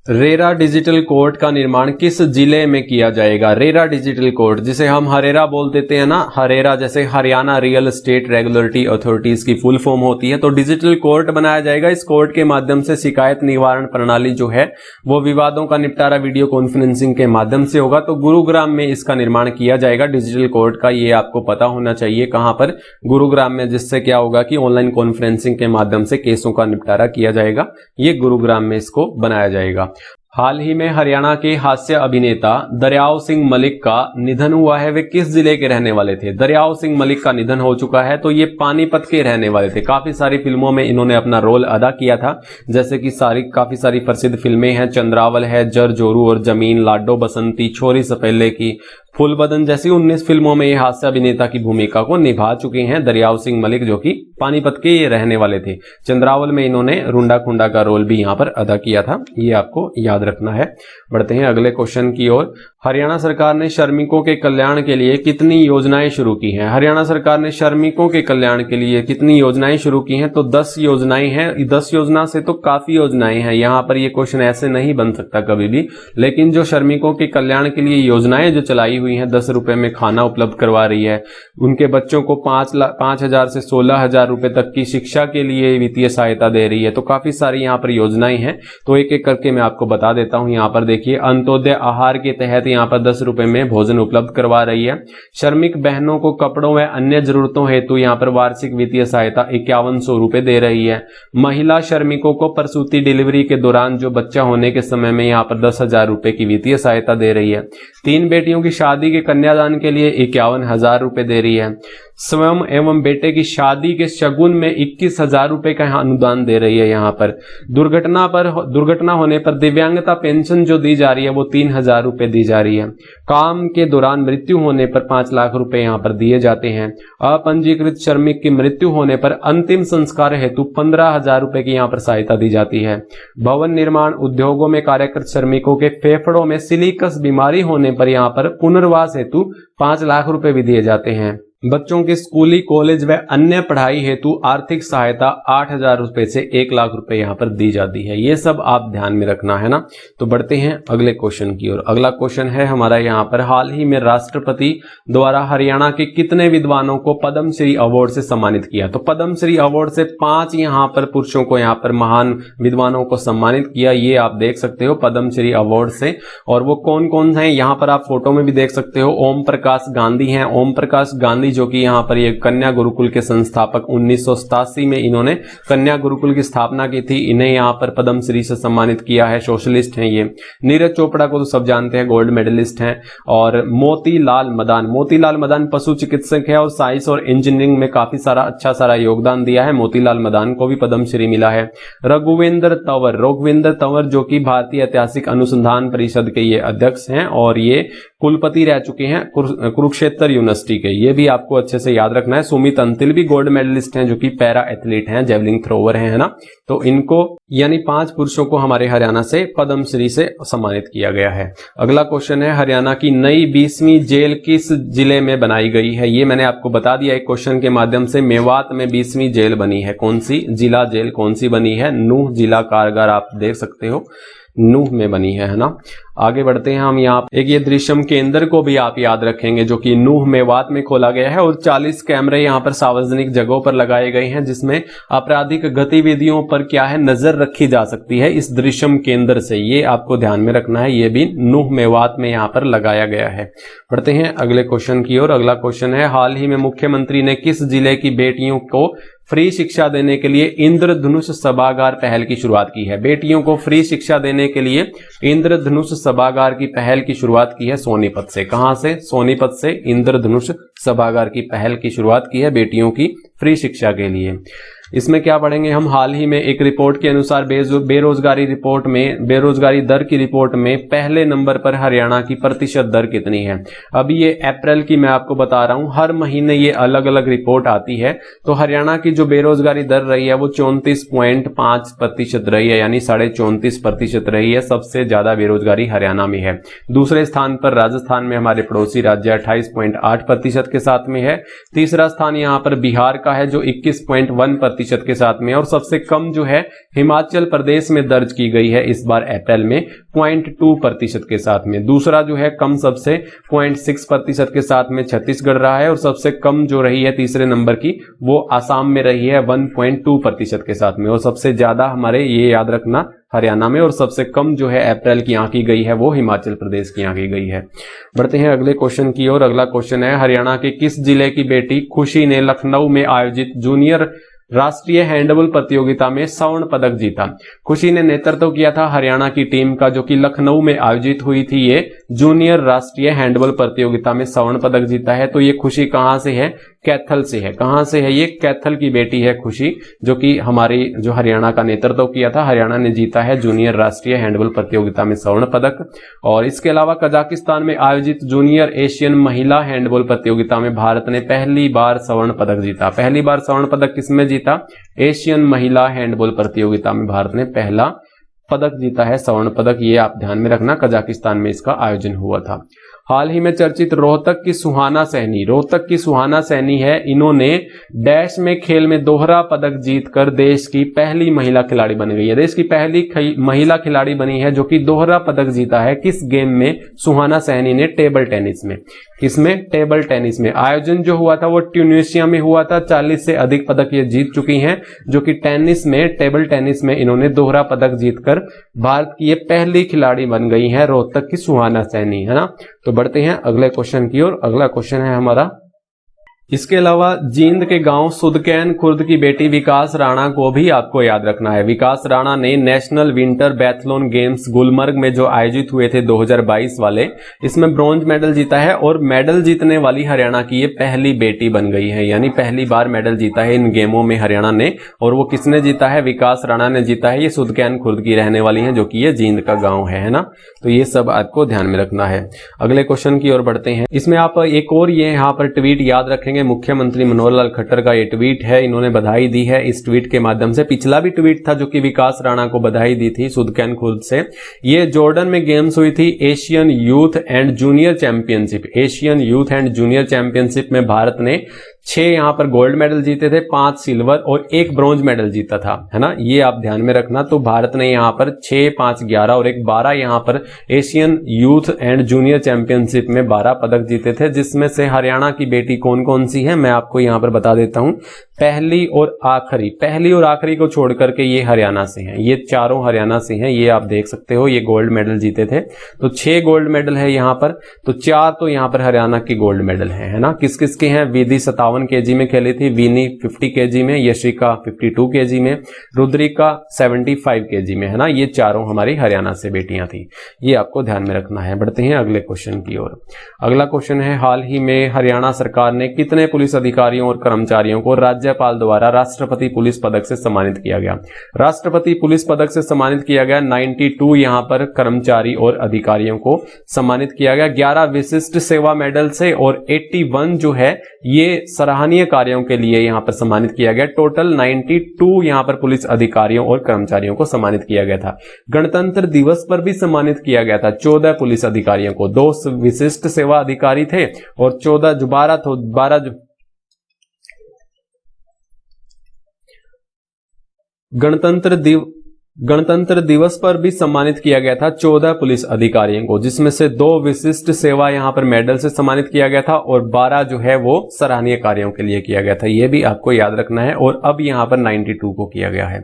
रेरा डिजिटल कोर्ट का निर्माण किस जिले में किया जाएगा? रेरा डिजिटल कोर्ट, जिसे हम हरेरा बोल देते हैं ना, हरेरा जैसे Haryana real estate regulatory authorities की फुल फॉर्म होती है। तो डिजिटल कोर्ट बनाया जाएगा। इस कोर्ट के माध्यम से शिकायत निवारण प्रणाली जो है वो विवादों का निपटारा वीडियो कॉन्फ्रेंसिंग के माध्यम से होगा। तो गुरुग्राम में इसका निर्माण किया जाएगा डिजिटल कोर्ट का। ये आपको पता होना चाहिए कहां पर, गुरुग्राम में, जिससे क्या होगा कि ऑनलाइन कॉन्फ्रेंसिंग के माध्यम से केसों का निपटारा किया जाएगा। ये गुरुग्राम में इसको बनाया जाएगा। हाल ही में हरियाणा के हास्य अभिनेता दरियाव सिंह मलिक का निधन हुआ है। वे किस जिले के रहने वाले थे? दरियाव सिंह मलिक का निधन हो चुका है। तो ये पानीपत के रहने वाले थे। काफी सारी फिल्मों में इन्होंने अपना रोल अदा किया था, जैसे कि काफी सारी प्रसिद्ध फिल्में हैं, चंद्रावल है, जर जोरू और जमीन, लाडो बसंती, छोरी सपेले की, फूल बदन जैसी 19 फिल्मों में ये हास्य अभिनेता की भूमिका को निभा चुके हैं दरियाव सिंह मलिक, जो कि पानीपत के ये रहने वाले थे। चंद्रावल में इन्होंने रुंडा खुंडा का रोल भी यहाँ पर अदा किया था। ये आपको याद रखना है। बढ़ते हैं अगले क्वेश्चन की ओर। हरियाणा सरकार ने श्रमिकों के कल्याण के लिए कितनी योजनाएं शुरू की हैं? हरियाणा सरकार ने श्रमिकों के कल्याण के लिए कितनी योजनाएं शुरू की हैं? तो 10 योजनाएं हैं। 10 योजना से तो काफी योजनाएं हैं। यहाँ पर ये क्वेश्चन ऐसे नहीं बन सकता कभी भी, लेकिन जो श्रमिकों के कल्याण के लिए योजनाएं जो चलाई हुई हैं, 10 रुपए में खाना उपलब्ध करवा रही है, उनके बच्चों को 5,000 से 16,000 रुपए तक की शिक्षा के लिए वित्तीय सहायता दे रही है। तो काफी सारी यहाँ पर योजनाएं हैं। तो एक एक करके मैं आपको बता देता हूँ। यहाँ पर देखिए, अंत्योदय आहार के तहत यहाँ पर 10 रुपए में भोजन उपलब्ध करवा रही है। श्रमिक बहनों को कपड़ों व अन्य जरूरतों हेतु यहाँ पर वार्षिक वित्तीय सहायता 5100 रुपए दे रही है। महिला श्रमिकों को प्रसूति डिलीवरी के दौरान जो बच्चा होने के समय में यहाँ पर 10,000 रुपए की वित्तीय सहायता दे रही है। 3 बेटियों की शादी के कन्यादान के लिए 51,000 रुपए दे रही है। स्वयं एवं बेटे की शादी के शगुन में 21,000 रुपए का अनुदान दे रही है। यहाँ पर दुर्घटना होने पर दिव्यांगता पेंशन जो दी जा रही है वो 3,000 रुपए दी जा रही है। काम के दौरान मृत्यु होने पर 5 लाख रुपए यहाँ पर दिए जाते हैं। अपंजीकृत श्रमिक की मृत्यु होने पर अंतिम संस्कार हेतु 15,000 रुपए की यहाँ पर सहायता दी जाती है। भवन निर्माण उद्योगों में कार्यरत श्रमिकों के फेफड़ों में सिलिकस बीमारी होने पर यहाँ पर पुनर्वास हेतु 5 लाख रुपए भी दिए जाते हैं। बच्चों के स्कूली, कॉलेज व अन्य पढ़ाई हेतु आर्थिक सहायता 8,000 रुपए से 1 लाख रुपए यहाँ पर दी जाती है। ये सब आप ध्यान में रखना है ना। तो बढ़ते हैं अगले क्वेश्चन की ओर। अगला क्वेश्चन है हमारा यहाँ पर, हाल ही में राष्ट्रपति द्वारा हरियाणा के कितने विद्वानों को पद्मश्री अवार्ड से सम्मानित किया? तो पद्मश्री अवार्ड से 5 यहाँ पर पुरुषों को, यहाँ पर महान विद्वानों को सम्मानित किया। ये आप देख सकते हो पद्मश्री अवार्ड से। और वो कौन कौन है, यहाँ पर आप फोटो में भी देख सकते हो। ओम प्रकाश गांधी हैं। ओम प्रकाश गांधी जो कि यहाँ पर ये कन्या गुरुकुल के संस्थापक, 1987 में इन्होंने कन्या गुरुकुल की स्थापना की थी। इन्हें यहाँ पर पद्मश्री से सम्मानित किया है। सोशलिस्ट हैं ये। नीरज चोपड़ा को तो सब जानते हैं, गोल्ड मेडलिस्ट हैं। और मोतीलाल मदान पशु चिकित्सक है और साइंस और इंजीनियरिंग में काफी सारा योगदान दिया है। मोतीलाल मदान को भी पद्मश्री मिला है। रघुवेंद्र तंवर जो कि भारतीय ऐतिहासिक अनुसंधान परिषद के ये अध्यक्ष हैं और ये कुलपति रह चुके हैं कुरुक्षेत्र यूनिवर्सिटी के। ये भी आपको अच्छे से याद रखना है। सुमित अंतिल भी गोल्ड मेडलिस्ट हैं, जो कि पैरा एथलीट हैं, जेवलिन थ्रोवर हैं, है ना। तो इनको यानी 5 पुरुषों को हमारे हरियाणा से पद्मश्री से सम्मानित किया गया है। अगला क्वेश्चन है, हरियाणा की नई 20वीं जेल किस जिले में बनाई गई है? ये मैंने आपको बता दिया एक क्वेश्चन के माध्यम से। मेवात में 20वीं जेल बनी है। कौन सी जिला जेल कौन सी बनी है? नूह जिला कारागार आप देख सकते हो, नूह में बनी है ना। आगे बढ़ते हैं हम यहाँ एक ये दृश्यम केंद्र को भी आप याद रखेंगे जो कि नूह मेवात में खोला गया है और 40 कैमरे यहाँ पर सार्वजनिक जगहों पर लगाए गए हैं जिसमें आपराधिक गतिविधियों पर क्या है नजर रखी जा सकती है इस दृश्यम केंद्र से। ये आपको ध्यान में रखना है, ये भी नूह मेवात में यहाँ पर लगाया गया है। बढ़ते हैं अगले क्वेश्चन की ओर। अगला क्वेश्चन है, हाल ही में मुख्यमंत्री ने किस जिले की बेटियों को फ्री शिक्षा देने के लिए इंद्रधनुष सभागार पहल की शुरुआत की है? बेटियों को फ्री शिक्षा देने के लिए इंद्रधनुष सभागार की पहल की शुरुआत की है सोनीपत से। कहां से? सोनीपत से इंद्रधनुष सभागार की पहल की शुरुआत की है बेटियों की फ्री शिक्षा के लिए। इसमें क्या पढ़ेंगे हम, हाल ही में एक रिपोर्ट के अनुसार बेरोजगारी दर की रिपोर्ट में पहले नंबर पर हरियाणा की प्रतिशत दर कितनी है? अभी ये अप्रैल की मैं आपको बता रहा हूं, हर महीने ये अलग अलग रिपोर्ट आती है। तो हरियाणा की जो बेरोजगारी दर रही है वो 34.5% रही है, यानी 34.5% रही है। सबसे ज्यादा बेरोजगारी हरियाणा में है। दूसरे स्थान पर राजस्थान में हमारे पड़ोसी राज्य 28.8% के साथ में है। तीसरा स्थान यहाँ पर बिहार का है जो 21.1% के साथ में, और सबसे कम जो है हिमाचल प्रदेश में दर्ज की गई है इस बार अप्रैल में 0.2% के साथ में। दूसरा जो है कम सबसे 0.6% के साथ में छत्तीसगढ़ रहा है, और सबसे कम जो रही है तीसरे नंबर की वो आसाम में रही है 1.2% के साथ में। और सबसे ज्यादा हमारे ये याद रखना हरियाणा में, और सबसे कम जो है अप्रैल की आंकी गई है वो हिमाचल प्रदेश की आंकी गई है। बढ़ते हैं अगले क्वेश्चन की ओर। अगला क्वेश्चन है, हरियाणा के किस जिले की बेटी खुशी ने लखनऊ में आयोजित जूनियर राष्ट्रीय हैंडबॉल प्रतियोगिता में स्वर्ण पदक जीता? खुशी ने नेतृत्व किया था हरियाणा की टीम का जो कि लखनऊ में आयोजित हुई थी ये जूनियर राष्ट्रीय हैंडबॉल प्रतियोगिता में स्वर्ण पदक जीता है। तो ये खुशी कहां से है? कैथल से है। कहां से है? ये कैथल की बेटी है खुशी, जो कि हमारी जो हरियाणा का नेतृत्व किया था। हरियाणा ने जीता है जूनियर राष्ट्रीय हैंडबॉल प्रतियोगिता में स्वर्ण पदक। और इसके अलावा कजाकिस्तान में आयोजित जूनियर एशियन महिला हैंडबॉल प्रतियोगिता में भारत ने पहली बार स्वर्ण पदक जीता। पहली बार स्वर्ण पदक किसमें जीता? एशियन महिला हैंडबॉल प्रतियोगिता में भारत ने पहला पदक जीता है, स्वर्ण पदक। ये आप ध्यान में रखना, कजाकिस्तान में इसका आयोजन हुआ था। हाल ही में चर्चित रोहतक की सुहाना सैनी है, इन्होंने डैश में खेल में दोहरा पदक जीतकर देश की पहली महिला खिलाड़ी बन गई है। देश की पहली महिला खिलाड़ी बनी है जो कि दोहरा पदक जीता है। किस गेम में? सुहाना सैनी ने टेबल टेनिस में। किसमें? टेबल टेनिस में। आयोजन जो हुआ था वो ट्यूनीशिया में हुआ था। 40 से अधिक पदक ये जीत चुकी हैं, जो कि टेनिस में, टेबल टेनिस में इन्होंने दोहरा पदक जीतकर भारत की ये पहली खिलाड़ी बन गई है, रोहतक की सुहाना सैनी, है ना। तो बढ़ते हैं अगले क्वेश्चन की ओर। अगला क्वेश्चन है हमारा, इसके अलावा जींद के गांव सुदकैन खुर्द की बेटी विकास राणा को भी आपको याद रखना है। विकास राणा ने national winter biathlon games Gulmarg में जो आयोजित हुए थे 2022 वाले, इसमें ब्रॉन्ज मेडल जीता है, और मेडल जीतने वाली हरियाणा की ये पहली बेटी बन गई है, यानी पहली बार मेडल जीता है इन गेमों में हरियाणा ने। और वो किसने जीता है? विकास राणा ने जीता है। ये सुदकैन खुर्द की रहने वाली है, जो कि ये जींद का गाँव है ना। तो ये सब आपको ध्यान में रखना है। अगले क्वेश्चन की ओर बढ़ते हैं। इसमें आप एक और ये यहाँ पर ट्वीट याद रखेंगे, मुख्यमंत्री मनोहर लाल खट्टर का ये ट्वीट है, इन्होंने बधाई दी है इस ट्वीट के माध्यम से। पिछला भी ट्वीट था जो कि विकास राणा को बधाई दी थी सुदकैन खुर्द से। ये जॉर्डन में गेम्स हुई थी, Asian youth and junior championship. Asian youth and junior championship में भारत ने 6 यहाँ पर गोल्ड मेडल जीते थे, 5 सिल्वर और 1 ब्रॉन्ज मेडल जीता था, है ना। ये आप ध्यान में रखना। तो भारत ने यहाँ पर 6, 5, 11 और 1 12 यहाँ पर Asian youth and junior championship में 12 पदक जीते थे, जिसमें से हरियाणा की बेटी कौन कौन सी है मैं आपको यहाँ पर बता देता हूँ। पहली और आखिरी को छोड़ करके ये हरियाणा से हैं, ये चारों हरियाणा से हैं। ये आप देख सकते हो, ये गोल्ड मेडल जीते थे। तो 6 गोल्ड मेडल है यहाँ पर, तो 4 तो यहाँ पर हरियाणा के गोल्ड मेडल है ना। किस किस के हैं? विधि 57 kg में खेली थी, विनी 50 kg में, यशिका 52 kg में, रुद्रिका 75 kg में, है ना। ये चारों हमारी हरियाणा से बेटियां थी, ये आपको ध्यान में रखना है। बढ़ते हैं अगले क्वेश्चन की ओर। अगला क्वेश्चन है, हाल ही में हरियाणा सरकार ने कितने पुलिस अधिकारियों और कर्मचारियों को राज्यपाल द्वारा राष्ट्रपति पुलिस पदक से सम्मानित किया गया? राष्ट्रपति पुलिस पदक से सम्मानित किया गया 92 यहाँ पर कर्मचारी और अधिकारियों को सम्मानित किया गया। 11 विशिष्ट सेवा मेडल से और 81 जो है ये सराहनीय कार्यों के लिए यहाँ पर सम्मानित किया गया। टोटल 92 यहाँ पर पुलिस अधिकारियों और कर्मचारियों को सम्मानित किया गया था। गणतंत्र दिवस पर भी सम्मानित किया गया था 14 पुलिस अधिकारियों को। 2 विशिष्ट सेवा अधिकारी थे और 12 गणतंत्र गणतंत्र दिवस पर भी सम्मानित किया गया था 14 पुलिस अधिकारियों को, जिसमें से 2 विशिष्ट सेवा यहां पर मेडल से सम्मानित किया गया था और 12 जो है वो सराहनीय कार्यों के लिए किया गया था। यह भी आपको याद रखना है। और अब यहां पर 92 को किया गया है।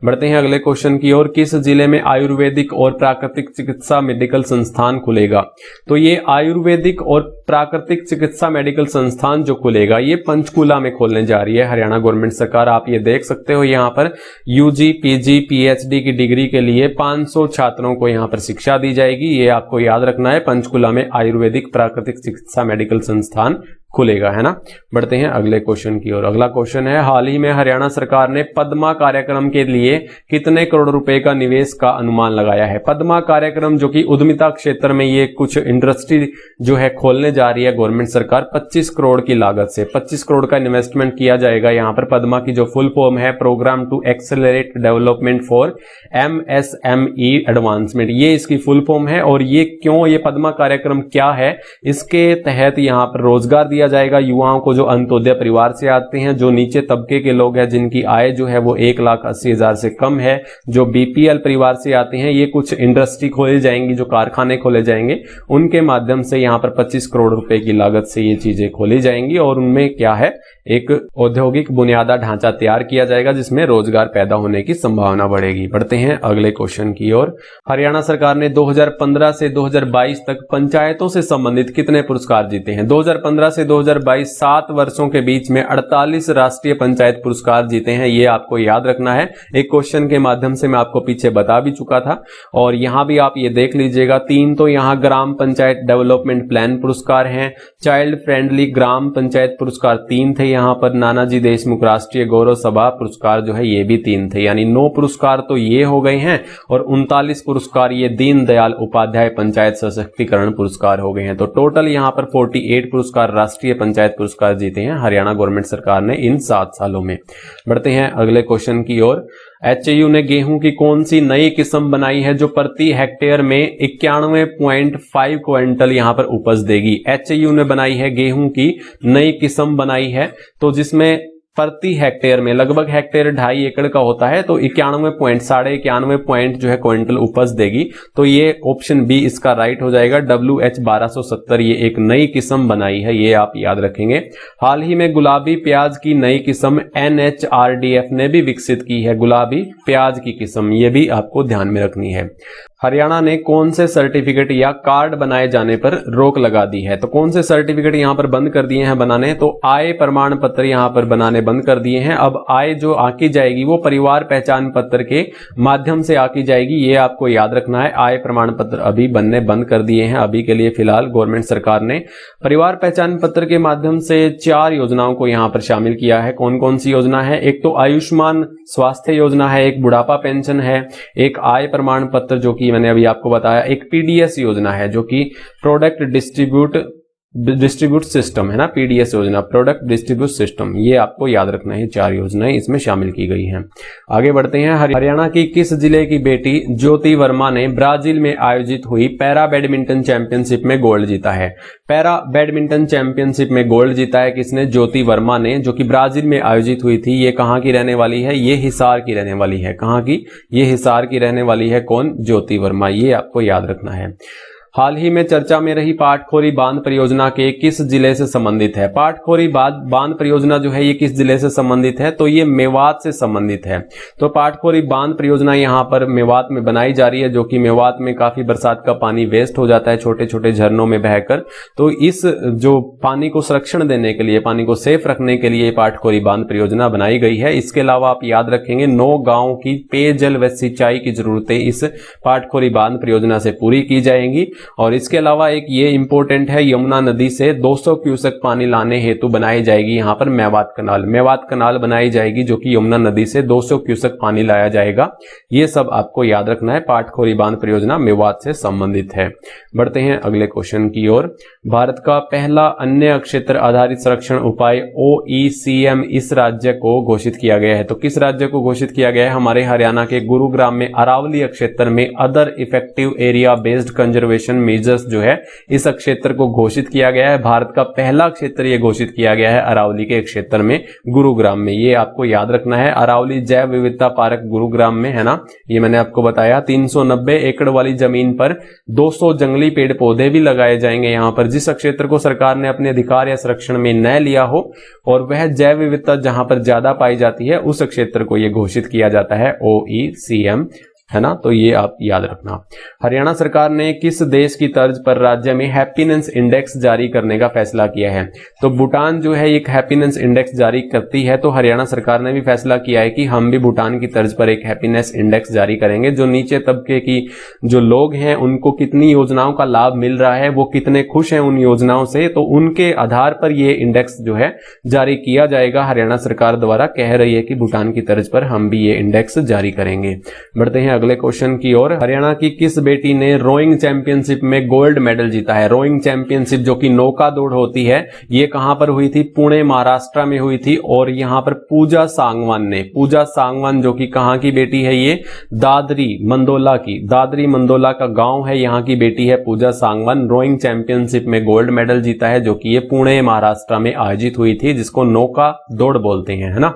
बढ़ते हैं अगले क्वेश्चन की ओर। किस जिले में आयुर्वेदिक और प्राकृतिक चिकित्सा मेडिकल संस्थान खुलेगा? तो ये आयुर्वेदिक और प्राकृतिक चिकित्सा मेडिकल संस्थान जो खुलेगा ये पंचकुला में खोलने जा रही है हरियाणा गवर्नमेंट सरकार। आप ये देख सकते हो यहाँ पर यूजी, पीजी, पीएचडी की डिग्री के लिए 500 छात्रों को यहाँ पर शिक्षा दी जाएगी। ये आपको याद रखना है। पंचकुला में आयुर्वेदिक प्राकृतिक चिकित्सा मेडिकल संस्थान खुलेगा, है ना। बढ़ते हैं अगले क्वेश्चन की ओर। अगला क्वेश्चन है, हाल ही में हरियाणा सरकार ने पद्मा कार्यक्रम के लिए कितने करोड़ रुपए का निवेश का अनुमान लगाया है? पद्मा कार्यक्रम जो कि उद्यमिता क्षेत्र में ये कुछ इंडस्ट्री जो है खोलने जा रही है गवर्नमेंट सरकार, 25 करोड़ की लागत से 25 करोड़ का इन्वेस्टमेंट किया जाएगा। यहाँ पर पद्मा की जो फुल फॉर्म है programme to accelerate development for MSME advancement, ये इसकी फुल फॉर्म है। और ये क्यों, ये पद्मा कार्यक्रम क्या है? इसके तहत यहाँ पर रोजगार दिया जाएगा युवाओं को जो अंत्योदय परिवार से आते हैं, जो नीचे तबके के लोग हैं जिनकी आय जो है वो 1,80,000 से कम है, जो BPL परिवार से आते हैं। ये कुछ इंडस्ट्री खोली जाएंगी, जो कारखाने खोले जाएंगे, उनके माध्यम से यहाँ पर 25 करोड़ रुपए की लागत से ये चीजें खोली जाएंगी। और उनमें क्या है, एक औद्योगिक बुनियादा ढांचा तैयार किया जाएगा जिसमें रोजगार पैदा होने की संभावना बढ़ेगी। बढ़ते हैं अगले क्वेश्चन की ओर। हरियाणा सरकार ने 2015 से 2022 तक पंचायतों से संबंधित कितने पुरस्कार जीते हैं? 2015 से 2022 7 वर्षों के बीच में 48 राष्ट्रीय पंचायत पुरस्कार जीते हैं। ये आपको याद रखना है। एक क्वेश्चन के माध्यम से मैं आपको पीछे बता भी चुका था और यहां भी आप ये देख लीजिएगा। 3 तो यहां ग्राम पंचायत डेवलपमेंट प्लान पुरस्कार हैं। चाइल्ड फ्रेंडली ग्राम पंचायत पुरस्कार 3 थे। यहाँ पर नानाजी देशमुख राष्ट्रीय गौरव सभा पुरस्कार जो है ये भी 3 थे, यानी 9 पुरस्कार तो ये हो गए हैं और 39 पुरस्कार ये दीनदयाल उपाध्याय पंचायत सशक्तिकरण पुरस्कार हो गए हैं। तो टोटल यहाँ पर 48 पुरस्कार राष्ट्रीय पंचायत पुरस्कार जीते हैं हरियाणा गवर्नमेंट सरकार ने इन 7 सालों में। बढ़ते हैं अगले क्वेश्चन की ओर। HAU ने गेहूं की कौन सी नई किस्म बनाई है जो प्रति हेक्टेयर में 91.5 क्विंटल यहां पर उपज देगी? HAU ने बनाई है गेहूं की नई किस्म बनाई है, तो जिसमें प्रति हेक्टेयर में लगभग हेक्टेयर 2.5 एकड़ का होता है, तो 91 पॉइंट जो है क्विंटल उपज देगी। तो ये ऑप्शन बी इसका राइट हो जाएगा। WH 1270 ये एक नई किस्म बनाई है, ये आप याद रखेंगे। हाल ही में गुलाबी प्याज की नई किस्म NHRDF ने भी विकसित की है, गुलाबी प्याज की किस्म, ये भी आपको ध्यान में रखनी है। हरियाणा ने कौन से सर्टिफिकेट या कार्ड बनाए जाने पर रोक लगा दी है? तो कौन से सर्टिफिकेट यहां पर बंद कर दिए हैं बनाने? तो आय प्रमाण पत्र यहां पर बनाने बंद कर दिए हैं। अब आय जो आकी जाएगी वो परिवार पहचान पत्र के माध्यम से आकी जाएगी, ये आपको याद रखना है। आय प्रमाण पत्र अभी बनने बंद कर दिए हैं अभी के लिए फिलहाल गवर्नमेंट सरकार ने। परिवार पहचान पत्र के माध्यम से 4 योजनाओं को यहां पर शामिल किया है। कौन कौन सी योजना है? एक तो आयुष्मान स्वास्थ्य योजना है, एक बुढ़ापा पेंशन है, एक आय प्रमाण पत्र जो कि मैंने अभी आपको बताया, एक PDS योजना है जो कि प्रोडक्ट डिस्ट्रीब्यूट सिस्टम है ना, PDS योजना, प्रोडक्ट डिस्ट्रीब्यूट सिस्टम। ये आपको याद रखना है, 4 योजनाएं इसमें शामिल की गई हैं। आगे बढ़ते हैं। हरियाणा की किस जिले की बेटी ज्योति वर्मा ने ब्राजील में आयोजित हुई पैरा बैडमिंटन चैंपियनशिप में गोल्ड जीता है? पैरा बैडमिंटन चैंपियनशिप में गोल्ड जीता है किसने? ज्योति वर्मा ने, जो कि ब्राजील में आयोजित हुई थी। ये कहां की रहने वाली है? ये हिसार की रहने वाली है। कहां की? ये हिसार की रहने वाली है। कौन? ज्योति वर्मा, ये आपको याद रखना है। हाल ही में चर्चा में रही पाटखोरी बांध परियोजना के किस जिले से संबंधित है? पाटखोरी बांध परियोजना जो है ये किस जिले से संबंधित है? तो ये मेवात से संबंधित है। तो पाटखोरी बांध परियोजना यहाँ पर मेवात में बनाई जा रही है, जो कि मेवात में काफी बरसात का पानी वेस्ट हो जाता है छोटे छोटे झरनों में बहकर। तो इस जो पानी को संरक्षण देने के लिए, पानी को सेफ रखने के लिए पाटखोरी बांध परियोजना बनाई गई है। इसके अलावा आप याद रखेंगे 9 गांवों की पेयजल व सिंचाई की जरूरतें इस पाटखोरी बांध परियोजना से पूरी की जाएंगी। और इसके अलावा एक ये इंपॉर्टेंट है, यमुना नदी से 200 क्यूसेक पानी लाने हेतु बनाई जाएगी यहाँ पर मेवात कनाल। मेवात कनाल बनाई जाएगी जो कि यमुना नदी से 200 क्यूसेक पानी लाया जाएगा। ये सब आपको याद रखना है। पाटखोरी बांध परियोजना मेवात से संबंधित है। बढ़ते हैं अगले क्वेश्चन की ओर। भारत का पहला अन्य क्षेत्र आधारित संरक्षण उपाय OECM इस राज्य को घोषित किया गया है। तो किस राज्य को घोषित किया गया है? हमारे हरियाणा के गुरुग्राम में अरावली क्षेत्र में other effective area based conservation conservation measures जो है इस क्षेत्र को घोषित किया गया है। भारत का पहला क्षेत्र ये घोषित किया गया है अरावली के क्षेत्र में, गुरुग्राम में। ये आपको याद रखना है, अरावली जैव विविधता पार्क गुरुग्राम में है ना, ये मैंने आपको बताया। 390 एकड़ वाली जमीन पर 200 जंगली पेड़ पौधे भी लगाए जाएंगे यहाँ पर। जिस क्षेत्र को सरकार ने अपने अधिकार या संरक्षण में न लिया हो और वह जैव विविधता जहां पर ज्यादा पाई जाती है उस क्षेत्र को यह घोषित किया जाता है OECM, है ना। तो ये आप याद रखना। हरियाणा सरकार ने किस देश की तर्ज पर राज्य में हैप्पीनेस इंडेक्स जारी करने का फैसला किया है? तो भूटान जो है एक हैप्पीनेस इंडेक्स जारी करती है, तो हरियाणा सरकार ने भी फैसला किया है कि हम भी भूटान की तर्ज पर एक हैप्पीनेस इंडेक्स जारी करेंगे। जो नीचे तबके की जो लोग हैं उनको कितनी योजनाओं का लाभ मिल रहा है, वो कितने खुश हैं उन योजनाओं से, तो उनके आधार पर ये इंडेक्स जो है जारी किया जाएगा। हरियाणा सरकार द्वारा कह रही है कि भूटान की तर्ज पर हम भी ये इंडेक्स जारी करेंगे। बढ़ते हैं अगले क्वेश्चन की ओर। हरियाणा की किस बेटी ने रोइंग चैंपियनशिप में गोल्ड मेडल जीता है? रोइंग चैंपियनशिप जो कि नौका दौड़ होती है, ये कहां पर हुई थी? पुणे महाराष्ट्र में हुई थी। और यहां पर पूजा सांगवान जो कि कहां की बेटी है? ये दादरी मंदोला का गांव है, यहां की बेटी है पूजा सांगवान। रोइंग चैंपियनशिप में गोल्ड मेडल जीता है, जो कि ये पुणे महाराष्ट्र में आयोजित हुई थी, जिसको नौका दौड़ बोलते हैं, है ना।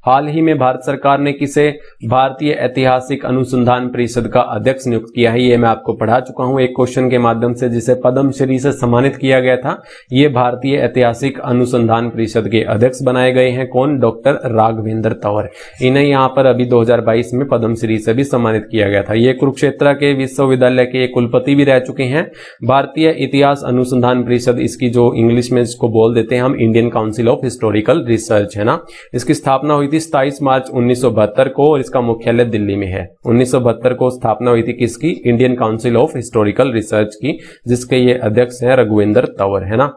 हाल ही में भारत सरकार ने किसे भारतीय ऐतिहासिक अनुसंधान परिषद का अध्यक्ष नियुक्त किया है? ये मैं आपको पढ़ा चुका हूं एक क्वेश्चन के माध्यम से, जिसे पद्मश्री से सम्मानित किया गया था। ये भारतीय ऐतिहासिक अनुसंधान परिषद के अध्यक्ष बनाए गए हैं। कौन? डॉक्टर राघवेंद्र तंवर। इन्हें यहां पर अभी 2022 में पद्मश्री से भी सम्मानित किया गया था। ये कुरुक्षेत्र के विश्वविद्यालय के कुलपति भी रह चुके हैं। भारतीय इतिहास अनुसंधान परिषद, इसकी जो इंग्लिश में इसको बोल देते हैं हम Indian council of historical research, है ना। इसकी स्थापना हुई 27 मार्च 1972 को और इसका मुख्यालय दिल्ली में है। 1972 को स्थापना हुई थी किसकी? Indian council of historical research की, जिसके ये अध्यक्ष हैं रघुवेंद्र तंवर, है ना।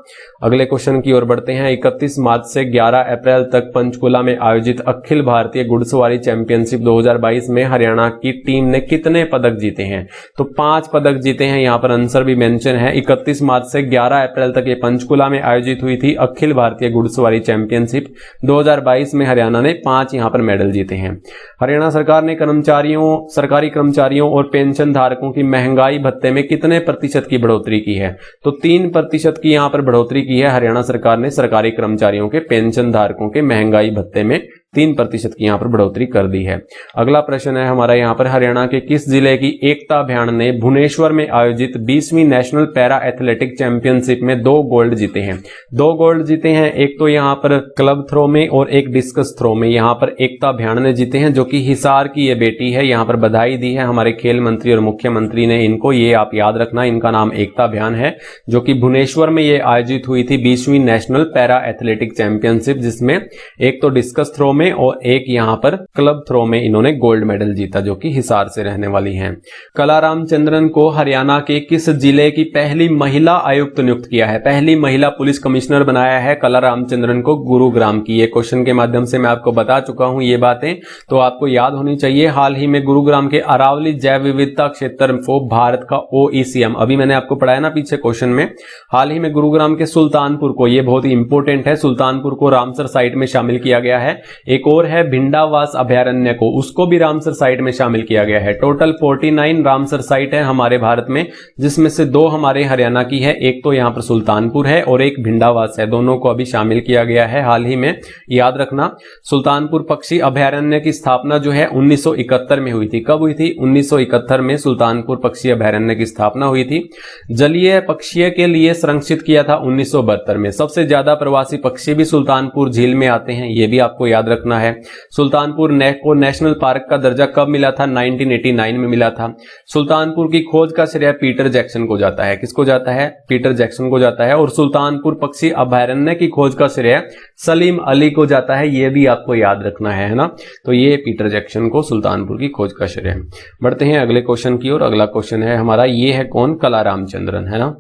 अगले क्वेश्चन की ओर बढ़ते हैं। 31 मार्च से 11 अप्रैल तक पंचकुला में आयोजित अखिल भारतीय घुड़सवारी चैंपियनशिप 2022 में हरियाणा की टीम ने कितने पदक जीते हैं? तो 5 पदक जीते हैं। यहां पर आंसर भी मेंशन है। 31 मार्च से 11 अप्रैल तक ये पंचकुला में आयोजित हुई थी अखिल भारतीय घुड़सवारी चैंपियनशिप 2022 में हरियाणा ने 5 यहां पर मेडल जीते हैं। हरियाणा सरकार ने सरकारी कर्मचारियों और पेंशन धारकों की महंगाई भत्ते में कितने प्रतिशत की बढ़ोतरी की है? तो 3% की यहां पर बढ़ोतरी की है हरियाणा सरकार ने सरकारी कर्मचारियों के पेंशन धारकों के महंगाई भत्ते में 3% की यहां पर बढ़ोतरी कर दी है। अगला प्रश्न है हमारा यहां पर, हरियाणा के किस जिले की एकता अभियान ने भुवनेश्वर में आयोजित 20वीं नेशनल पैरा एथलेटिक चैंपियनशिप में 2 गोल्ड जीते हैं? 2 गोल्ड जीते हैं, एक तो यहां पर क्लब थ्रो में और एक डिस्कस थ्रो में यहां पर एकता अभियान ने जीते हैं, जो कि हिसार की ये बेटी है। यहां पर बधाई दी है हमारे खेल मंत्री और मुख्यमंत्री ने इनको, ये आप याद रखना। इनका नाम एकता अभियान है, जो कि भुवनेश्वर में ये आयोजित हुई थी 20वीं नेशनल पैरा एथलेटिक चैंपियनशिप, जिसमें एक तो डिस्कस थ्रो में और एक यहां पर क्लब थ्रो में इन्होंने गोल्ड मेडल जीता, जो कि हिसार से रहने वाली हैं। कला रामचंद्रन को हरियाणा के किस जिले की पहली महिला आयुक्त नियुक्त किया है? पहली महिला पुलिस कमिश्नर बनाया है कला रामचंद्रन को गुरुग्राम की। ये क्वेश्चन के माध्यम से मैं आपको बता चुका हूं ये बातें, तो आपको याद होनी चाहिए। हाल ही में गुरुग्राम के अरावली जैव विविधता क्षेत्र को भारत का OECM, अभी मैंने आपको पढ़ाया ना पीछे क्वेश्चन में, हाल ही में गुरुग्राम के सुल्तानपुर को, ये बहुत ही इंपॉर्टेंट है, सुल्तानपुर को रामसर साइट में शामिल किया गया है। एक और है भिंडावास अभयारण्य को, उसको भी रामसर साइट में शामिल किया गया है। टोटल 49 रामसर साइट है हमारे भारत में, जिसमें से 2 हमारे हरियाणा की है। एक तो यहां पर सुल्तानपुर है और एक भिंडावास है, दोनों को अभी शामिल किया गया है हाल ही में, याद रखना। सुल्तानपुर पक्षी अभयारण्य की स्थापना जो है 1971 में हुई थी। कब हुई थी? 1971 में सुल्तानपुर पक्षी अभयारण्य की स्थापना हुई थी। जलीय पक्षी के लिए संरक्षित किया था 1972 में। सबसे ज्यादा प्रवासी पक्षी भी सुल्तानपुर झील में आते हैं, यह भी आपको याद रखना है। सुल्तानपुर को नेशनल पार्क का दर्जा कब मिला था? 1989 में मिला था। सुल्तानपुर की खोज का श्रेय पीटर जैक्सन को जाता है। किसको जाता है? पीटर जैक्सन को जाता है। और सुल्तानपुर पक्षी अभयारण्य की खोज का श्रेय सलीम अली को जाता है, यह भी आपको याद रखना है ना। तो ये पीटर जैक्सन को सुल्तानपुर की खोज का श्रेय। बढ़ते हैं अगले क्वेश्चन की ओर। अगला क्वेश्चन है हमारा, ये है कौन? कला रामचंद्रन, है ना।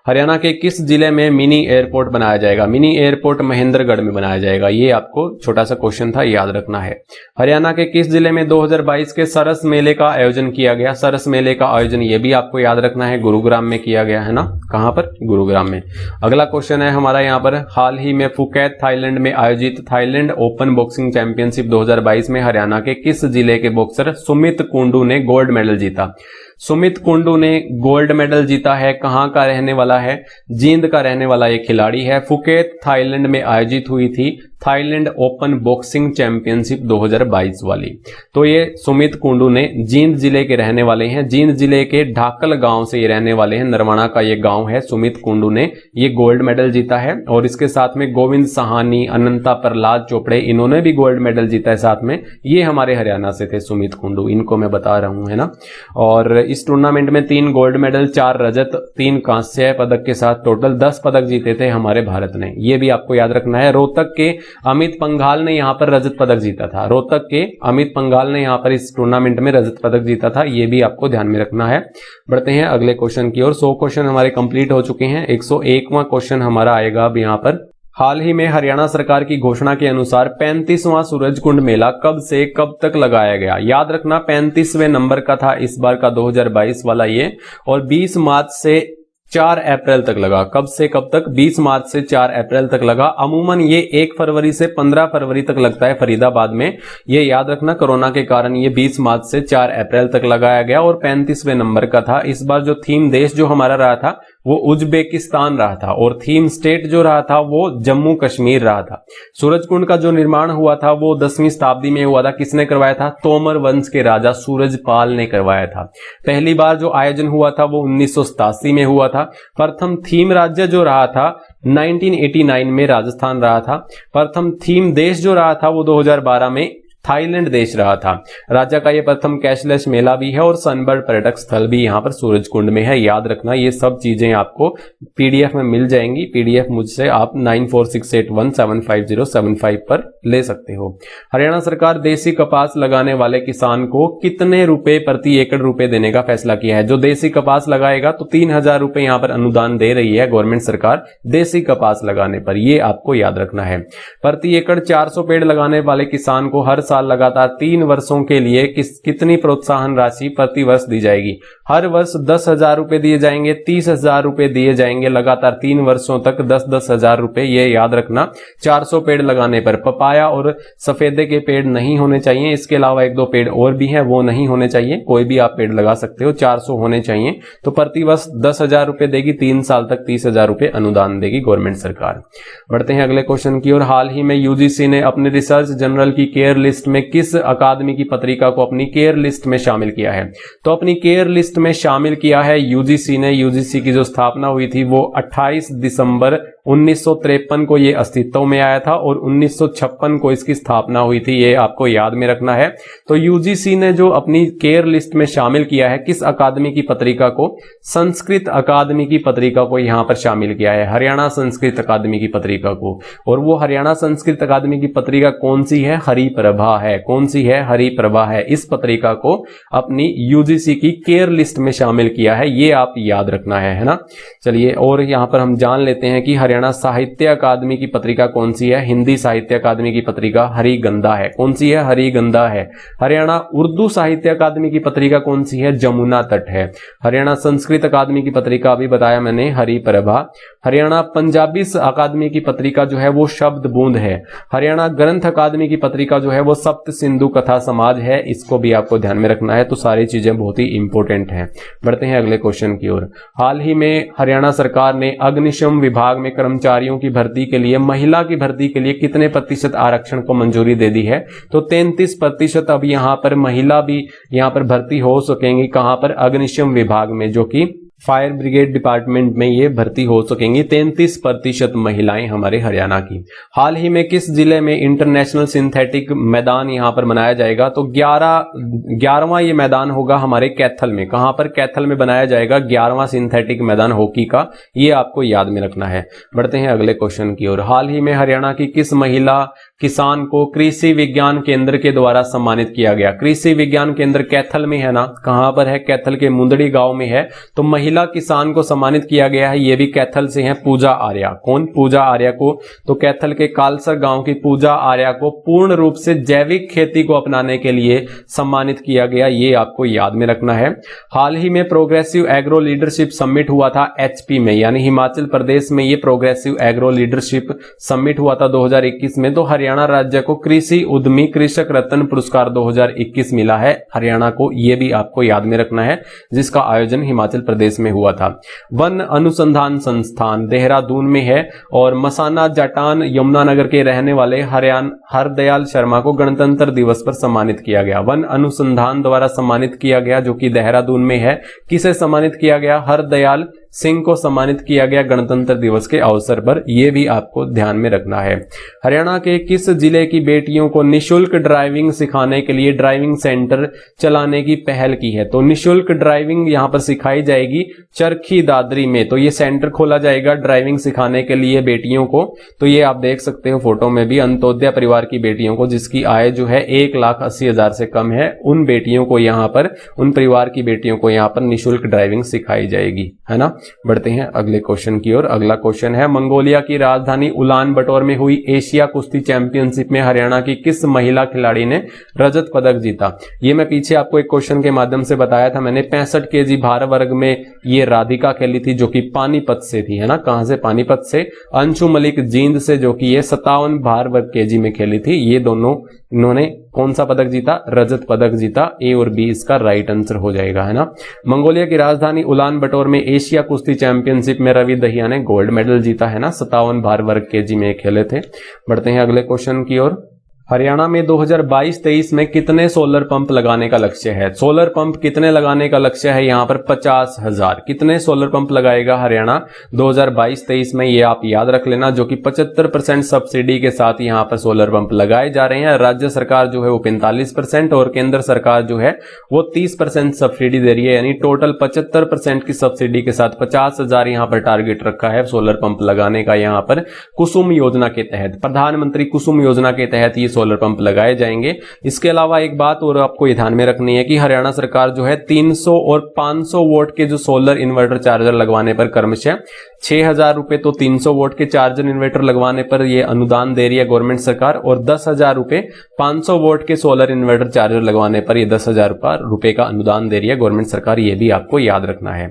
हरियाणा के किस जिले में मिनी एयरपोर्ट बनाया जाएगा? मिनी एयरपोर्ट महेंद्रगढ़ में बनाया जाएगा। ये आपको छोटा सा क्वेश्चन था, याद रखना है। हरियाणा के किस जिले में 2022 के सरस मेले का आयोजन किया गया? सरस मेले का आयोजन ये भी आपको याद रखना है, गुरुग्राम में किया गया है ना। कहां पर? गुरुग्राम में। अगला क्वेश्चन है हमारा यहाँ पर, हाल ही में फुकेत थाईलैंड में आयोजित थाईलैंड ओपन बॉक्सिंग चैंपियनशिप 2022 में हरियाणा के किस जिले के बॉक्सर सुमित कुंडू ने गोल्ड मेडल जीता? सुमित कुंडू ने गोल्ड मेडल जीता है, कहां का रहने वाला है, जींद का रहने वाला ये खिलाड़ी है। फुकेत थाईलैंड में आयोजित हुई थी थाईलैंड ओपन बॉक्सिंग चैंपियनशिप 2022 वाली। तो ये सुमित कुंडू ने जींद जिले के रहने वाले हैं, जींद जिले के ढाकल गांव से ये रहने वाले हैं, नरवाना का ये गांव है। सुमित कुंडू ने ये गोल्ड मेडल जीता है और इसके साथ में गोविंद साहानी, अनंता प्रहलाद चोपड़े, इन्होंने भी गोल्ड मेडल जीता है साथ में। ये हमारे हरियाणा से थे सुमित कुंडू, इनको मैं बता रहा हूं, है ना। और इस टूर्नामेंट में 3 गोल्ड मेडल, 4 रजत, 3 कांस्य पदक के साथ टोटल 10 पदक जीते थे हमारे भारत ने। ये भी आपको याद रखना है। रोहतक के अमित पंघाल ने यहां पर रजत पदक जीता था। रोहतक के अमित पंघाल ने यहां पर इस टूर्नामेंट में रजत पदक जीता था। ये भी आपको ध्यान में रखना है। बढ़ते हैं अगले क्वेश्चन की ओर। 100 क्वेश्चन हमारे कंप्लीट हो चुके हैं। 101वां क्वेश्चन हमारा आएगा अब यहां पर। हाल ही में हरियाणा सरकार की घोषणा के अनुसार 35वां सूरजकुंड मेला कब से कब तक लगाया गया। याद रखना 35वें नंबर का था इस बार का 2022 वाला ये, और 20 मार्च से 4 अप्रैल तक लगा। कब से कब तक? 20 मार्च से 4 अप्रैल तक लगा। अमूमन ये 1 फरवरी से 15 फरवरी तक लगता है फरीदाबाद में। ये याद रखना, कोरोना के कारण ये 20 मार्च से 4 अप्रैल तक लगाया गया और 35वें नंबर का था। इस बार जो थीम देश जो हमारा रहा था वो उज्बेकिस्तान रहा था और थीम स्टेट जो रहा था वो जम्मू कश्मीर रहा था। सूरजकुंड का जो निर्माण हुआ था वो 10वीं शताब्दी में हुआ था। किसने करवाया था? तोमर वंश के राजा सूरजपाल ने करवाया था। पहली बार जो आयोजन हुआ था वो 1987 में हुआ था। प्रथम थीम राज्य जो रहा था 1989 में राजस्थान रहा था। प्रथम थीम देश जो रहा था वो 2012 में थाईलैंड देश रहा था। राज्य का ये प्रथम कैशलेस मेला भी है और सनबर्ड पर्यटक स्थल भी यहाँ पर सूरजकुंड में है। याद रखना ये सब चीजें आपको पीडीएफ में मिल जाएंगी। पीडीएफ मुझसे आप 9468175075 पर ले सकते हो। हरियाणा सरकार देसी कपास लगाने वाले किसान को कितने रुपए प्रति एकड़ रुपए देने का फैसला किया है। जो देसी कपास लगाएगा तो 3000 रुपए यहाँ पर अनुदान दे रही है गवर्नमेंट सरकार देसी कपास लगाने पर। ये आपको याद रखना है। प्रति एकड़ 400 पेड़ लगाने वाले किसान को हर साल लगातार 3 वर्षों के लिए कितनी प्रोत्साहन राशि प्रति वर्ष दी जाएगी। हर वर्ष 10,000 रुपए दिए जाएंगे, 30,000 रुपए दिए जाएंगे लगातार 3 वर्षों तक 10,000 रुपए। ये याद रखना 400 पेड़ लगाने पर। पपाया और सफेदे के पेड़ नहीं होने चाहिए। इसके अलावा 1-2 पेड़ और भी हैं, वो नहीं होने चाहिए। कोई भी आप पेड़ लगा सकते हो। 400 होने चाहिए। तो प्रति वर्ष 10,000 रुपए देगी, 3 साल तक 30,000 रुपए अनुदान देगी गवर्नमेंट सरकार। बढ़ते हैं अगले क्वेश्चन की ओर। हाल ही में यूजीसी ने अपने रिसर्च जनरल की केयर लिस्ट में किस अकादमी की पत्रिका को अपनी केयर लिस्ट में शामिल किया है। तो अपनी केयर लिस्ट में शामिल किया है यूजीसी ने। यूजीसी की जो स्थापना हुई थी वो 28 दिसंबर 1953 को ये अस्तित्व में आया था और 1956 को इसकी स्थापना हुई थी। ये आपको याद में रखना है। तो यूजीसी ने जो अपनी केयर लिस्ट में शामिल किया है किस अकादमी की पत्रिका को? संस्कृत अकादमी की पत्रिका को यहां पर शामिल किया है, हरियाणा संस्कृत अकादमी की पत्रिका को। और वो हरियाणा संस्कृत अकादमी की पत्रिका कौन सी है? हरिप्रभा है। कौन सी है? हरिप्रभा है। इस पत्रिका को अपनी यूजीसी की केयर लिस्ट में शामिल किया है। ये आप याद रखना है ना। चलिए और यहां पर हम जान लेते हैं कि हरियाणा साहित्य अकादमी की पत्रिका कौन सी है। हिंदी साहित्य अकादमी की पत्रिका हरिगंधा है। कौन सी है? हरिगंधा है। हरियाणा उर्दू साहित्य अकादमी की पत्रिका कौन सी है? जमुना तट है। हरियाणा संस्कृत अकादमी की पत्रिका अभी बताया मैंने, हरिप्रभा। हरियाणा पंजाबी अकादमी की पत्रिका जो है वो शब्द बूंद है। हरियाणा ग्रंथ अकादमी की पत्रिका जो है वो सप्त सिंधु कथा समाज है। इसको भी आपको ध्यान में रखना है। तो सारी चीजें बहुत ही इंपॉर्टेंट हैं। बढ़ते हैं अगले क्वेश्चन की ओर। हाल ही में हरियाणा सरकार ने अग्निशम विभाग में कर्मचारियों की भर्ती के लिए, महिला की भर्ती के लिए कितने प्रतिशत आरक्षण को मंजूरी दे दी है? तो 33% अब यहां पर महिला भी यहां पर भर्ती हो सकेंगी। कहां पर? अग्निशम विभाग में, जो कि फायर ब्रिगेड डिपार्टमेंट में ये भर्ती हो सकेंगी। 33% महिलाएं हमारे हरियाणा की। हाल ही में किस जिले में इंटरनेशनल सिंथेटिक मैदान यहां पर बनाया जाएगा? तो 11वां ये मैदान होगा हमारे कैथल में। कहां पर? कैथल में बनाया जाएगा 11वां सिंथेटिक मैदान हॉकी का। ये आपको याद में रखना है। बढ़ते हैं अगले क्वेश्चन की ओर। हाल ही में हरियाणा की किस महिला किसान को कृषि विज्ञान केंद्र के द्वारा सम्मानित किया गया? कृषि विज्ञान केंद्र कैथल में है ना। कहां पर है? कैथल के मुंदड़ी गांव में है। तो महिला किसान को सम्मानित किया गया है, ये भी कैथल से है, पूजा आर्या। कौन? पूजा आर्या को। तो कैथल के कालसर गांव की पूजा आर्या को पूर्ण रूप से जैविक खेती को अपनाने के लिए सम्मानित किया गया, ये आपको याद में रखना है। हाल ही में प्रोग्रेसिव एग्रो लीडरशिप समिट हुआ था एचपी में, यानी हिमाचल प्रदेश में ये प्रोग्रेसिव एग्रो लीडरशिप समिट हुआ था 2021 में। तो हरियाणा राज्य को कृषि उद्यमी कृषक रत्न पुरस्कार 2021 मिला है हरियाणा को, ये भी आपको याद में रखना है, जिसका आयोजन हिमाचल प्रदेश में हुआ था। वन अनुसंधान संस्थान देहरादून में है और मसाना जाटान यमुनानगर के रहने वाले हरदयाल शर्मा को गणतंत्र दिवस पर सम्मानित किया गया। वन अनुसंधान द्वारा सम्मानित किया गया, जो कि देहरादून में है। किसे सम्मानित किया गया? हरदयाल सिंह को सम्मानित किया गया गणतंत्र दिवस के अवसर पर, यह भी आपको ध्यान में रखना है। हरियाणा के किस जिले की बेटियों को निशुल्क ड्राइविंग सिखाने के लिए ड्राइविंग सेंटर चलाने की पहल की है? तो निशुल्क ड्राइविंग यहां पर सिखाई जाएगी चरखी दादरी में। तो ये सेंटर खोला जाएगा ड्राइविंग सिखाने के लिए बेटियों को। तो ये आप देख सकते हो फोटो में भी, अंत्योदय परिवार की बेटियों को जिसकी आय जो है 1,80,000 से कम है, उन बेटियों को यहाँ पर, उन परिवार की बेटियों को यहाँ पर निशुल्क ड्राइविंग सिखाई जाएगी, है ना। बढ़ते हैं अगले क्वेश्चन की ओर। अगला क्वेश्चन है, मंगोलिया की राजधानी उलान बटोर में हुई एशिया कुश्ती चैंपियनशिप में हरियाणा की किस महिला खिलाड़ी ने रजत पदक जीता? ये मैं पीछे आपको एक क्वेश्चन के माध्यम से बताया था मैंने। 65 केजी भार वर्ग में ये राधिका खेली थी, जो कि पानीपत से थी, है ना। कहां से? पानीपत से। अंशु मलिक जींद से, जो कि ये 57 भार वर्ग केजी में खेली थी। ये दोनों, इन्होंने कौन सा पदक जीता? रजत पदक जीता। ए और बी इसका राइट आंसर हो जाएगा, है ना। मंगोलिया की राजधानी उलान बटोर में एशिया कुश्ती चैंपियनशिप में रवि दहिया ने गोल्ड मेडल जीता, है ना। 57 भार वर्ग केजी में खेले थे। बढ़ते हैं अगले क्वेश्चन की ओर। हरियाणा में 2022-23 में कितने सोलर पंप लगाने का लक्ष्य है? सोलर पंप कितने लगाने का लक्ष्य है? यहां पर 50,000। कितने सोलर पंप लगाएगा हरियाणा 2022-23 में? ये आप याद रख लेना, जो कि 75% सब्सिडी के साथ यहां पर सोलर पंप लगाए जा रहे हैं। राज्य सरकार जो है वो 45% और केंद्र सरकार जो है वो 30% सब्सिडी दे रही है, यानी टोटल 75% की सब्सिडी के साथ 50,000 यहां पर टारगेट रखा है सोलर पंप लगाने का। यहां पर कुसुम योजना के तहत, प्रधानमंत्री कुसुम योजना के तहत ये सोलर पंप लगाए जाएंगे। इसके अलावा एक बात और आपको ध्यान में रखनी है कि हरियाणा सरकार जो है 300 और 500 वोल्ट के जो सोलर इन्वर्टर चार्जर लगवाने पर क्रमशः 6,000 रुपए तो 300 वोल्ट के चार्जर इन्वर्टर लगवाने पर यह अनुदान दे रही है गवर्नमेंट सरकार, और 10,000 रुपए 500 वोल्ट के सोलर इन्वर्टर चार्जर लगवाने पर यह 10,000 रुपए का अनुदान दे रही है गवर्नमेंट सरकार। यह भी आपको याद रखना है।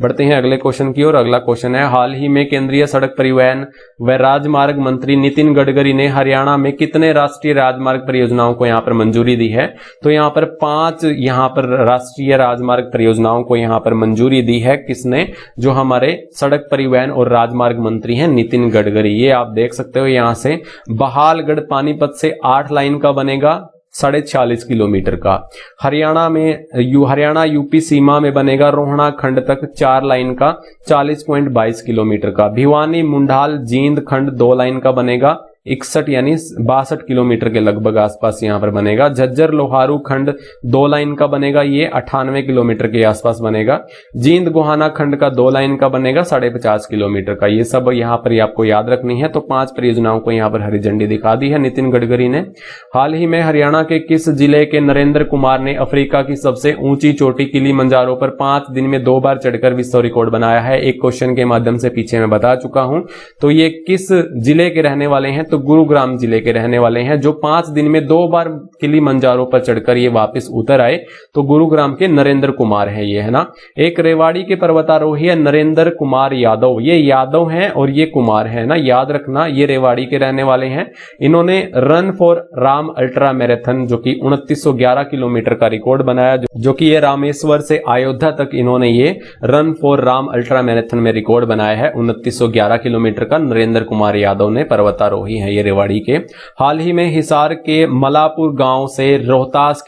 बढ़ते हैं अगले क्वेश्चन की ओर। अगला क्वेश्चन है, हाल ही में केंद्रीय सड़क परिवहन व राजमार्ग मंत्री नितिन गडकरी ने हरियाणा में कितने राष्ट्रीय राजमार्ग परियोजनाओं को यहां पर मंजूरी दी है? तो यहां पर 5 यहां पर राष्ट्रीय राजमार्ग परियोजनाओं को यहां पर मंजूरी दी है। किसने? जो हमारे सड़क परिवहन और राजमार्ग मंत्री हैं नितिन गडकरी। ये आप देख सकते हो, यहां से बहालगढ़ पानीपत से 8 लाइन का बनेगा 46.5 किलोमीटर का। हरियाणा यूपी सीमा में बनेगा रोहना खंड तक 4 लाइन का 40.22 किलोमीटर का। भिवानी मुंडाल जींद खंड 2 लाइन का बनेगा 61 यानी 62 किलोमीटर के लगभग आसपास यहां पर बनेगा। झज्जर लोहारू खंड 2 लाइन का बनेगा, ये 98 किलोमीटर के आसपास बनेगा। जींद गोहाना खंड का 2 लाइन का बनेगा 50.5 किलोमीटर का। ये सब यहां पर आपको याद रखनी है। तो 5 परियोजनाओं को यहां पर हरी झंडी दिखा दी है नितिन गडकरी ने। हाल ही में हरियाणा के किस जिले के नरेंद्र कुमार ने अफ्रीका की सबसे ऊंची चोटी किलिमंजारो पर 5 दिन में 2 बार चढ़कर विश्व रिकॉर्ड बनाया है? एक क्वेश्चन के माध्यम से पीछे मैं बता चुका हूं। तो ये किस जिले के रहने वाले हैं? तो गुरुग्राम जिले के रहने वाले हैं, जो 5 दिन में 2 बार किलिमंजारो पर चढ़कर ये वापस उतर आए। तो गुरुग्राम के नरेंद्र कुमार है ये, है ना। एक रेवाड़ी के पर्वतारोही है नरेंद्र कुमार यादव। ये यादव हैं और ये कुमार है ना, याद रखना। ये रेवाड़ी के रहने वाले हैं। इन्होंने run for Ram ultra marathon जो कि 2911 किलोमीटर का रिकॉर्ड बनाया, जो कि ये रामेश्वर से अयोध्या तक इन्होंने ये run for Ram ultra marathon में रिकॉर्ड बनाया है 2911 किलोमीटर का। नरेंद्र कुमार यादव ने पर्वतारोही है ये रेवाड़ी के। हाल ही में हिसार के मलापुर गांव से रोहतास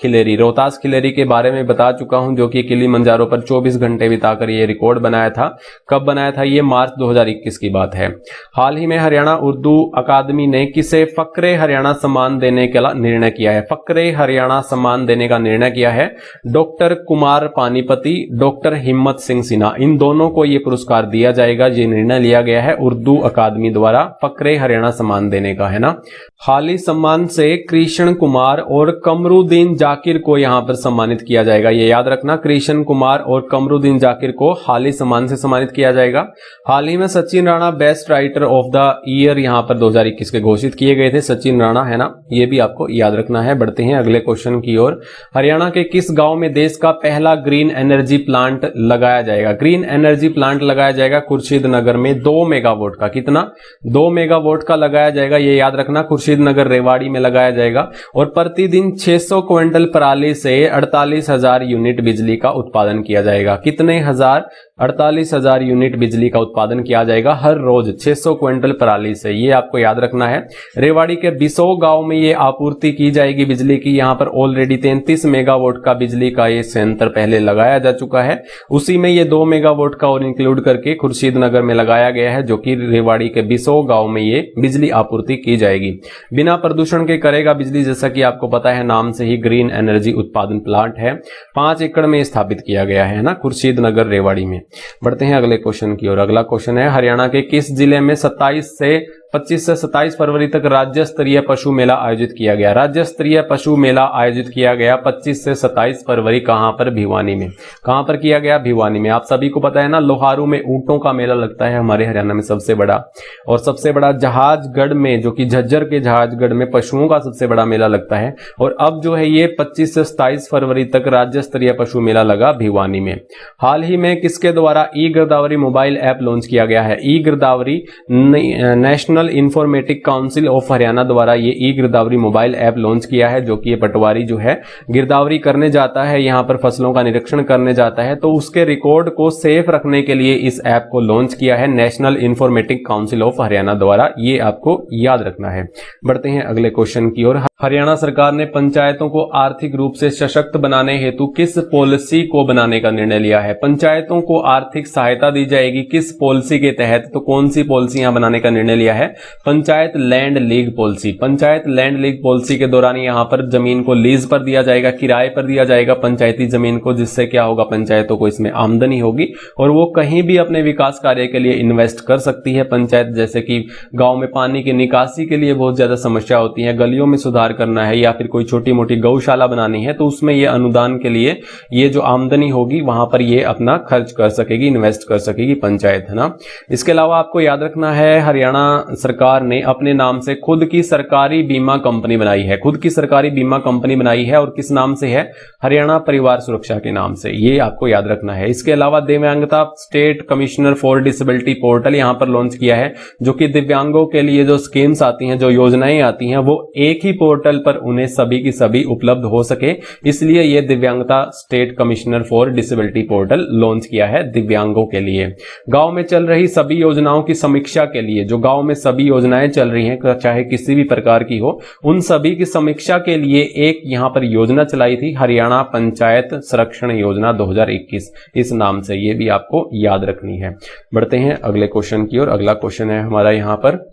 खिलेरी के बारे में बता चुका हूं, जो कि किलिमंजारो पर 24 घंटे बिताकर ये रिकॉर्ड बनाया था। कब बनाया था? ये मार्च 2021 की बात है। हाल ही में हरियाणा उर्दू अकादमी ने किसे फक्रे हरियाणा सम्मान देने का निर्णय किया है? फक्रे हरियाणा सम्मान देने का निर्णय किया है डॉक्टर कुमार पानीपति, डॉक्टर हिम्मत सिंह सिन्हा। इन दोनों को ये पुरस्कार दिया जाएगा। ये निर्णय लिया गया है उर्दू अकादमी द्वारा फक्रे हरियाणा सम्मान देने देने का, है ना। हाल ही सम्मान से कृष्ण कुमार और कमरुद्दीन जाकिर को यहां पर सम्मानित किया जाएगा, ये याद रखना, कृष्ण कुमार और कमरुद्दीन जाकिर को हाल ही सम्मान से सम्मानित किया जाएगा। हाल ही में Sachin Rana best writer of the year यहां पर 2021 के घोषित किए गए थे, सचिन राणा, है ना, ये भी आपको याद रखना है। बढ़ते हैं अगले क्वेश्चन की ओर। हरियाणा के किस गांव में देश का पहला ग्रीन एनर्जी प्लांट लगाया जाएगा? ग्रीन एनर्जी प्लांट लगाया जाएगा खुर्शीद नगर में 2 मेगावाट का, कितना? 2 मेगावाट का लगाया जाएगा, ये याद रखना, खुर्शीद नगर रेवाड़ी में लगाया जाएगा। और प्रतिदिन 600 क्विंटल पराली से 48,000 यूनिट बिजली का उत्पादन किया जाएगा। कितने हजार? 48,000 यूनिट बिजली का उत्पादन किया जाएगा हर रोज 600 क्विंटल पराली से, ये आपको याद रखना है। रेवाड़ी के बिसो गांव में ये आपूर्ति की जाएगी बिजली की। यहां पर ऑलरेडी 33 मेगावाट का बिजली का ये संयंत्र पहले लगाया जा चुका है, उसी में ये 2 मेगावाट का और इंक्लूड करके खुर्शीद नगर में लगाया गया है, जो कि रेवाड़ी के बिसो गांव में ये बिजली आपूर्ति की जाएगी। बिना प्रदूषण के करेगा बिजली, जैसा कि आपको पता है, नाम से ही ग्रीन एनर्जी उत्पादन प्लांट है। 5 एकड़ में स्थापित किया गया है ना, खुर्शीद नगर रेवाड़ी में। बढ़ते हैं अगले क्वेश्चन की ओर। अगला क्वेश्चन है, हरियाणा के किस जिले में 25 से 27 फरवरी तक राज्य स्तरीय पशु मेला आयोजित किया गया? राज्य स्तरीय पशु मेला आयोजित किया गया 25 से 27 फरवरी, कहां पर? भिवानी में। कहां पर किया गया? भिवानी में। आप सभी को पता है ना, लोहारू में ऊंटों का मेला लगता है हमारे हरियाणा में सबसे बड़ा, और सबसे बड़ा जहाजगढ़ में, जो कि झज्जर के जहाजगढ़ में पशुओं का सबसे बड़ा मेला लगता है। और अब जो है ये 25 से 27 फरवरी तक राज्य स्तरीय पशु मेला लगा भिवानी में। हाल ही में किसके द्वारा ई गिरदावरी मोबाइल ऐप लॉन्च किया गया है? ई गिरदावरी national informatic council of Haryana द्वारा ये ई गिरदावरी मोबाइल ऐप लॉन्च किया है, जो कि ये पटवारी जो है गिरदावरी करने जाता है, यहां पर फसलों का निरीक्षण करने जाता है, तो उसके रिकॉर्ड को सेफ रखने के लिए इस ऐप को लॉन्च किया है national informatic council of Haryana द्वारा, ये आपको याद रखना है। बढ़ते हैं अगले क्वेश्चन की ओर। हरियाणा सरकार ने पंचायतों को आर्थिक रूप से सशक्त बनाने हेतु किस पॉलिसी को बनाने का निर्णय लिया है? पंचायतों को आर्थिक सहायता दी जाएगी किस पॉलिसी के तहत? तो कौन सी पॉलिसियां बनाने का निर्णय लिया है? Panchayat land league policy. Panchayat land league policy के दौरान यहां पर जमीन को लीज पर दिया जाएगा, किराए पर दिया जाएगा पंचायती जमीन को, जिससे क्या होगा, पंचायतों को इसमें आमदनी होगी और वो कहीं भी अपने विकास कार्य के लिए इन्वेस्ट कर सकती है पंचायत। जैसे कि गांव में पानी की निकासी के लिए बहुत ज्यादा समस्या होती है, गलियों में सुधार करना है, या फिर कोई छोटी मोटी गौशाला बनानी है, तो उसमें ये अनुदान के लिए ये जो आमदनी होगी वहां पर ये अपना खर्च कर सकेगी, इन्वेस्ट कर सकेगी पंचायत, है ना। इसके अलावा आपको याद रखना है, हरियाणा सरकार ने अपने नाम से खुद की सरकारी बीमा कंपनी बनाई है। खुद की सरकारी बीमा कंपनी बनाई है, और किस नाम से है? हरियाणा परिवार सुरक्षा के नाम से, ये आपको याद रखना है। इसके अलावा दिव्यांगता state commissioner for disability portal यहां पर लॉन्च किया है, जो कि दिव्यांगों के लिए जो स्कीम्स आती हैं, जो योजनाएं आती हैं, वो एक ही पोर्टल पर उन्हें सभी की सभी उपलब्ध हो सके, इसलिए ये दिव्यांगता state commissioner for disability portal launch किया है दिव्यांगों के लिए। गांव में चल रही सभी योजनाओं की समीक्षा के लिए, जो गांव में सभी योजनाएं चल रही हैं, चाहे किसी भी प्रकार की हो, उन सभी की समीक्षा के लिए एक यहां पर योजना चलाई थी, हरियाणा पंचायत संरक्षण योजना 2021, इस नाम से, ये भी आपको याद रखनी है। बढ़ते हैं अगले क्वेश्चन की ओर। अगला क्वेश्चन है हमारा यहां पर,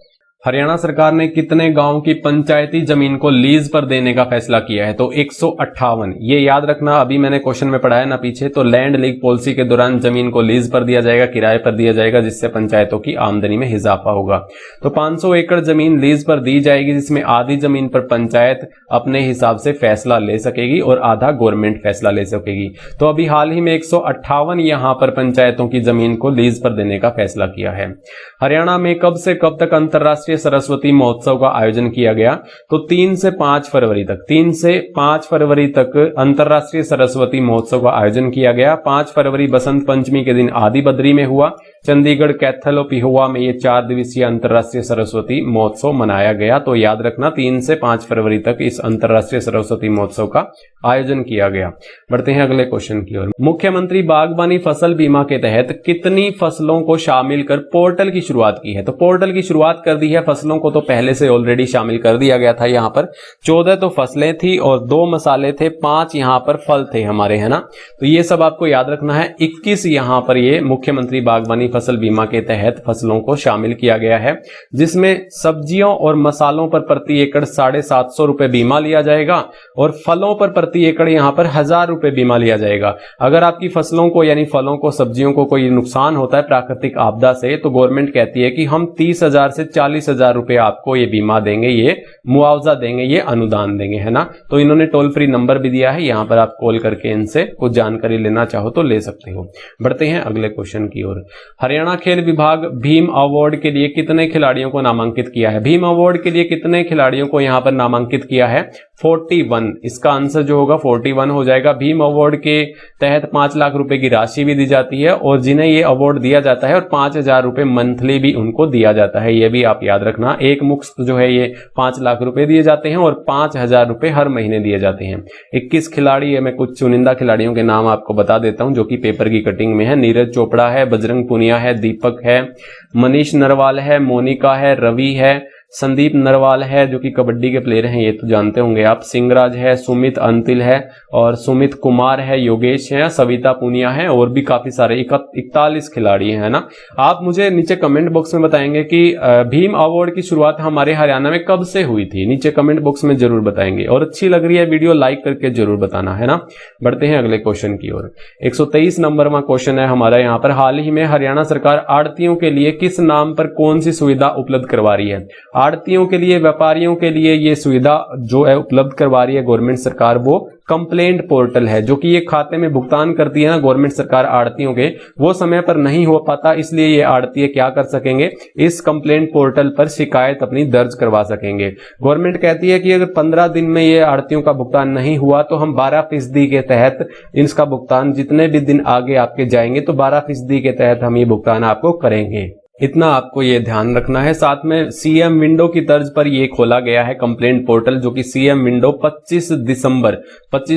हरियाणा सरकार ने कितने गांव की पंचायती जमीन को लीज पर देने का फैसला किया है? तो 158, ये याद रखना, अभी मैंने क्वेश्चन में पढ़ाया ना पीछे, तो लैंड लीग पॉलिसी के दौरान जमीन को लीज पर दिया जाएगा, किराए पर दिया जाएगा, जिससे पंचायतों की आमदनी में इजाफा होगा। तो 500 एकड़ जमीन लीज पर दी जाएगी, जिसमें आधी जमीन पर पंचायत अपने हिसाब से फैसला ले सकेगी और आधा गवर्नमेंट फैसला ले सकेगी। तो अभी हाल ही में 158 यहां पर पंचायतों की जमीन को लीज पर देने का फैसला किया है। हरियाणा में कब से कब तक अंतरराष्ट्रीय सरस्वती महोत्सव का आयोजन किया गया? तो 3 से 5 फरवरी तक, 3 से 5 फरवरी तक अंतरराष्ट्रीय सरस्वती महोत्सव का आयोजन किया गया। 5 फरवरी बसंत पंचमी के दिन आदि बद्री में हुआ। चंडीगढ़ कैथल पिहुआ में ये 4 दिवसीय अंतरराष्ट्रीय सरस्वती महोत्सव मनाया गया। तो याद रखना, 3 से 5 फरवरी तक इस अंतरराष्ट्रीय सरस्वती महोत्सव का आयोजन किया गया। बढ़ते हैं अगले क्वेश्चन की ओर। मुख्यमंत्री बागवानी फसल बीमा के तहत कितनी फसलों को शामिल कर पोर्टल की शुरुआत की है? तो पोर्टल की शुरुआत कर दी है, फसलों को तो पहले से ऑलरेडी शामिल कर दिया गया था। यहाँ पर 14 तो फसलें थी और 2 मसाले थे, 5 यहाँ पर फल थे हमारे, है ना। तो ये सब आपको याद रखना है। 21 यहाँ पर ये मुख्यमंत्री बागवानी फसल बीमा के तहत फसलों को शामिल किया गया है, जिसमें सब्जियों और मसालों पर प्रति एकड़ 750 रुपए बीमा लिया जाएगा और फलों पर प्रति एकड़ यहाँ पर 1000 रुपए बीमा लिया जाएगा। अगर आपकी फसलों को यानी फलों को, सब्जियों को कोई नुकसान होता है प्राकृतिक आपदा से, तो गवर्नमेंट कहती है कि हम 30,000 से 40,000 रुपए आपको ये बीमा देंगे, ये मुआवजा देंगे, ये अनुदान देंगे, है ना। तो इन्होंने टोल फ्री नंबर भी दिया है, यहां पर आप कॉल करके इनसे कुछ जानकारी लेना चाहो तो ले सकते हो। बढ़ते हैं अगले क्वेश्चन की ओर। हरियाणा खेल विभाग भीम अवार्ड के लिए कितने खिलाड़ियों को नामांकित किया है? भीम अवार्ड के लिए कितने खिलाड़ियों को यहां पर नामांकित किया है? 41। इसका आंसर जो होगा 41 हो जाएगा। भीम अवार्ड के तहत 5 लाख रुपए की राशि भी दी जाती है और जिन्हें ये अवार्ड दिया जाता है और 5,000 रुपए मंथली भी उनको दिया जाता है, ये भी आप याद रखना। एक मुश्त जो है ये 5 लाख रुपए दिए जाते हैं और 5,000 रुपए हर महीने दिए जाते हैं। 21 खिलाड़ी है, मैं कुछ चुनिंदा खिलाड़ियों के नाम आपको बता देता हूं जो कि पेपर की कटिंग में है। नीरज चोपड़ा है, बजरंग पुनिया है, दीपक है, मनीष नरवाल है, मोनिका है, रवि है, संदीप नरवाल है जो कि कबड्डी के प्लेयर हैं, ये तो जानते होंगे आप, सिंगराज है, सुमित अंतिल है और सुमित कुमार है, योगेश है, सविता पुनिया है और भी काफी सारे 41 खिलाड़ी हैं, है ना। आप मुझे नीचे कमेंट बॉक्स में बताएंगे कि भीम अवार्ड की शुरुआत हमारे हरियाणा में कब से हुई थी, नीचे कमेंट बॉक्स में जरूर बताएंगे। और अच्छी लग रही है वीडियो लाइक करके जरूर बताना, है ना। बढ़ते हैं अगले क्वेश्चन की ओर। 123 नंबर में क्वेश्चन है हमारा यहाँ पर। हाल ही में हरियाणा सरकार आड़तियों के लिए किस नाम पर कौन सी सुविधा उपलब्ध करवा रही है? आड़तियों के लिए, व्यापारियों के लिए ये सुविधा जो है उपलब्ध करवा रही है गवर्नमेंट सरकार, वो कंप्लेंट पोर्टल है। जो कि ये खाते में भुगतान करती है ना गवर्नमेंट सरकार आड़तियों के, वो समय पर नहीं हो पाता, इसलिए ये आड़ती क्या कर सकेंगे, इस कंप्लेंट पोर्टल पर शिकायत अपनी दर्ज करवा सकेंगे। गवर्नमेंट कहती है कि अगर 15 दिन में ये आड़तियों का भुगतान नहीं हुआ तो हम 12% के तहत इसका भुगतान, जितने भी दिन आगे आपके जाएंगे तो 12% के तहत हम ये भुगतान आपको करेंगे। इतना आपको ये ध्यान रखना है। साथ में सीएम विंडो की तर्ज पर ये खोला गया है कंप्लेंट पोर्टल, जो कि सीएम विंडो 25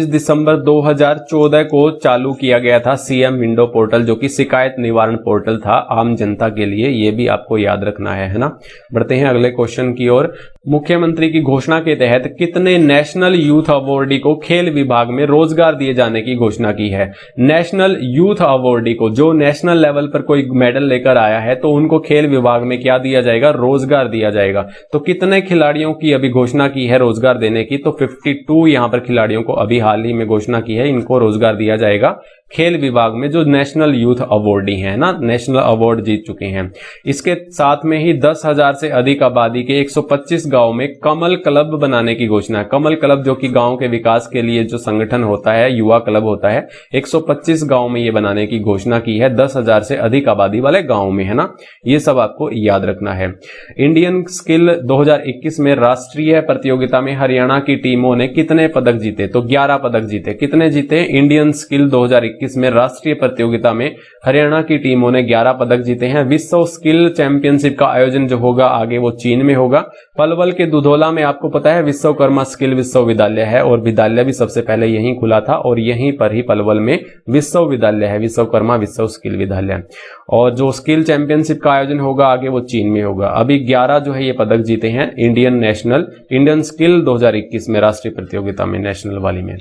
दिसंबर 2014 को चालू किया गया था। सीएम विंडो पोर्टल जो कि शिकायत निवारण पोर्टल था आम जनता के लिए, ये भी आपको याद रखना है ना। बढ़ते हैं अगले क्वेश्चन की ओर। मुख्यमंत्री की घोषणा के तहत कितने नेशनल यूथ अवार्डी को खेल विभाग में रोजगार दिए जाने की घोषणा की है? नेशनल यूथ अवार्डी को, जो नेशनल लेवल पर कोई मेडल लेकर आया है, तो उनको खेल विभाग में क्या दिया जाएगा? रोजगार दिया जाएगा। तो कितने खिलाड़ियों की अभी घोषणा की है रोजगार देने की? तो 52 यहां पर खिलाड़ियों को अभी हाल ही में घोषणा की है, इनको रोजगार दिया जाएगा खेल विभाग में, जो नेशनल यूथ अवार्डी हैं ना, नेशनल अवार्ड जीत चुके हैं। इसके साथ में ही 10,000 से अधिक आबादी के 125 गांव में कमल क्लब बनाने की घोषणा है। कमल क्लब जो कि गांव के विकास के लिए जो संगठन होता है, युवा क्लब होता है, 125 गांव में ये बनाने की घोषणा की है, 10,000 से अधिक आबादी वाले गांव में, है ना। ये सब आपको याद रखना है। इंडियन स्किल 2021 में राष्ट्रीय प्रतियोगिता में हरियाणा की टीमों ने कितने पदक जीते? तो 11 पदक जीते। कितने जीते? इंडियन स्किल 2021 में राष्ट्रीय प्रतियोगिता में हरियाणा की टीमों ने 11 पदक जीते हैं। विश्व स्किल चैंपियनशिप का आयोजन जो होगा आगे वो चीन में होगा। पलवल के दुधौला में आपको पता है विश्वकर्मा स्किल विश्वविद्यालय है और विद्यालय भी सबसे पहले यहीं खुला था और यहीं पर ही पलवल में विश्वविद्यालय है, विश्वकर्मा विश्व स्किल विद्यालय। और जो स्किल चैंपियनशिप का आयोजन होगा आगे वो चीन में होगा। अभी 11 जो है ये पदक जीते हैं इंडियन स्किल 2021 में राष्ट्रीय प्रतियोगिता में, नेशनल वाली में।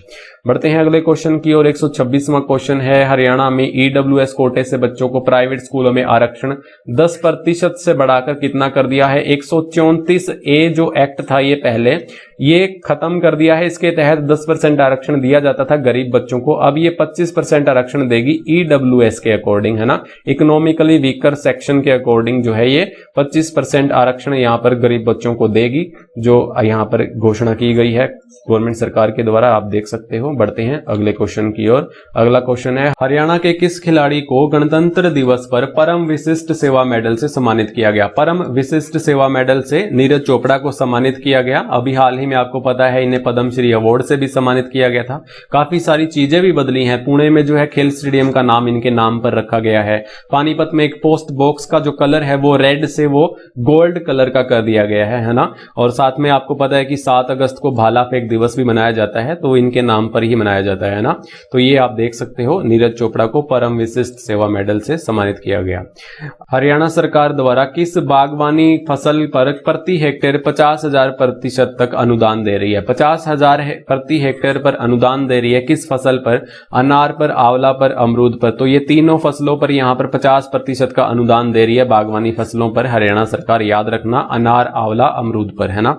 बढ़ते हैं अगले क्वेश्चन की ओर। 126वां क्वेश्चन है, हरियाणा में ईडब्ल्यूएस कोटे से बच्चों को प्राइवेट स्कूलों में आरक्षण 10% से बढ़ाकर कितना कर दिया है? 134A जो एक्ट था ये पहले, ये खत्म कर दिया है। इसके तहत 10% आरक्षण दिया जाता था गरीब बच्चों को, अब ये 25% आरक्षण देगी ईडब्ल्यूएस के अकॉर्डिंग, है ना। इकोनॉमिकली वीकर सेक्शन के अकॉर्डिंग जो है ये 25% आरक्षण यहाँ पर गरीब बच्चों को देगी, जो यहाँ पर घोषणा की गई है गवर्नमेंट सरकार के द्वारा, आप देख सकते हो। बढ़ते हैं अगले क्वेश्चन की ओर। अगला क्वेश्चन है, हरियाणा के किस खिलाड़ी को गणतंत्र दिवस पर परम विशिष्ट सेवा मेडल से सम्मानित किया गया? परम विशिष्ट सेवा मेडल से नीरज चोपड़ा को सम्मानित किया गया। अभी हाल ही में आपको पता है इन्हें पद्मश्री अवार्ड से भी सम्मानित किया गया था। काफी सारी चीजें भी बदली हैं। पुणे में जो है खेल स्टेडियम का नाम इनके नाम पर रखा गया है। पानीपत में एक पोस्ट बॉक्स का जो कलर है वो रेड से वो गोल्ड कलर का कर दिया गया है ना। और साथ में आपको पता है कि 7 अगस्त को भाला फेंक दिवस भी मनाया जाता है, तो इनके नाम पर ही मनाया जाता है ना। तो ये आप देख सकते हो, नीरज चोपड़ा को परम विशिष्ट सेवा मेडल से सम्मानित किया गया। हरियाणा सरकार द्वारा किस बागवानी फसल पर प्रति हेक्टेयर 50,000% तक अनुदान अनुदान दे रही है। 50,000 प्रति हेक्टेयर पर अनुदान दे रही है किस फसल पर? अनार पर, आंवला पर, अमरूद पर। तो ये तीनों फसलों पर यहाँ पर 50% का अनुदान दे रही है बागवानी फसलों पर हरियाणा सरकार, याद रखना, अनार, आंवला, अमरूद पर, है ना।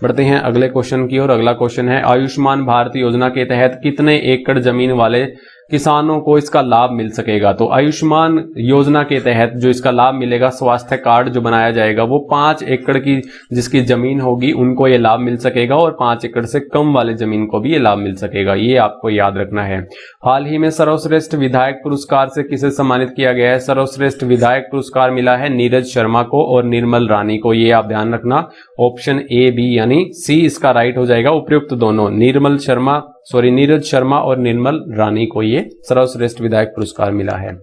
बढ़ते हैं अगले क्वेश्चन की ओर। अगला क्वेश्चन है आयुष्मान भारत योजना के तहत कितने एकड़ जमीन वाले किसानों को इसका लाभ मिल सकेगा? तो आयुष्मान योजना के तहत जो इसका लाभ मिलेगा, स्वास्थ्य कार्ड जो बनाया जाएगा, वो 5 एकड़ की जिसकी जमीन होगी उनको ये लाभ मिल सकेगा और 5 एकड़ से कम वाले जमीन को भी ये लाभ मिल सकेगा, ये आपको याद रखना है। हाल ही में सर्वश्रेष्ठ विधायक पुरस्कार से किसे सम्मानित किया गया है? सर्वश्रेष्ठ विधायक पुरस्कार मिला है नीरज शर्मा को और निर्मल रानी को, ये आप ध्यान रखना। ऑप्शन ए, बी यानी सी इसका राइट हो जाएगा, उपयुक्त दोनों, नीरज शर्मा और निर्मल रानी को ये सर्वश्रेष्ठ विधायक पुरस्कार मिला है।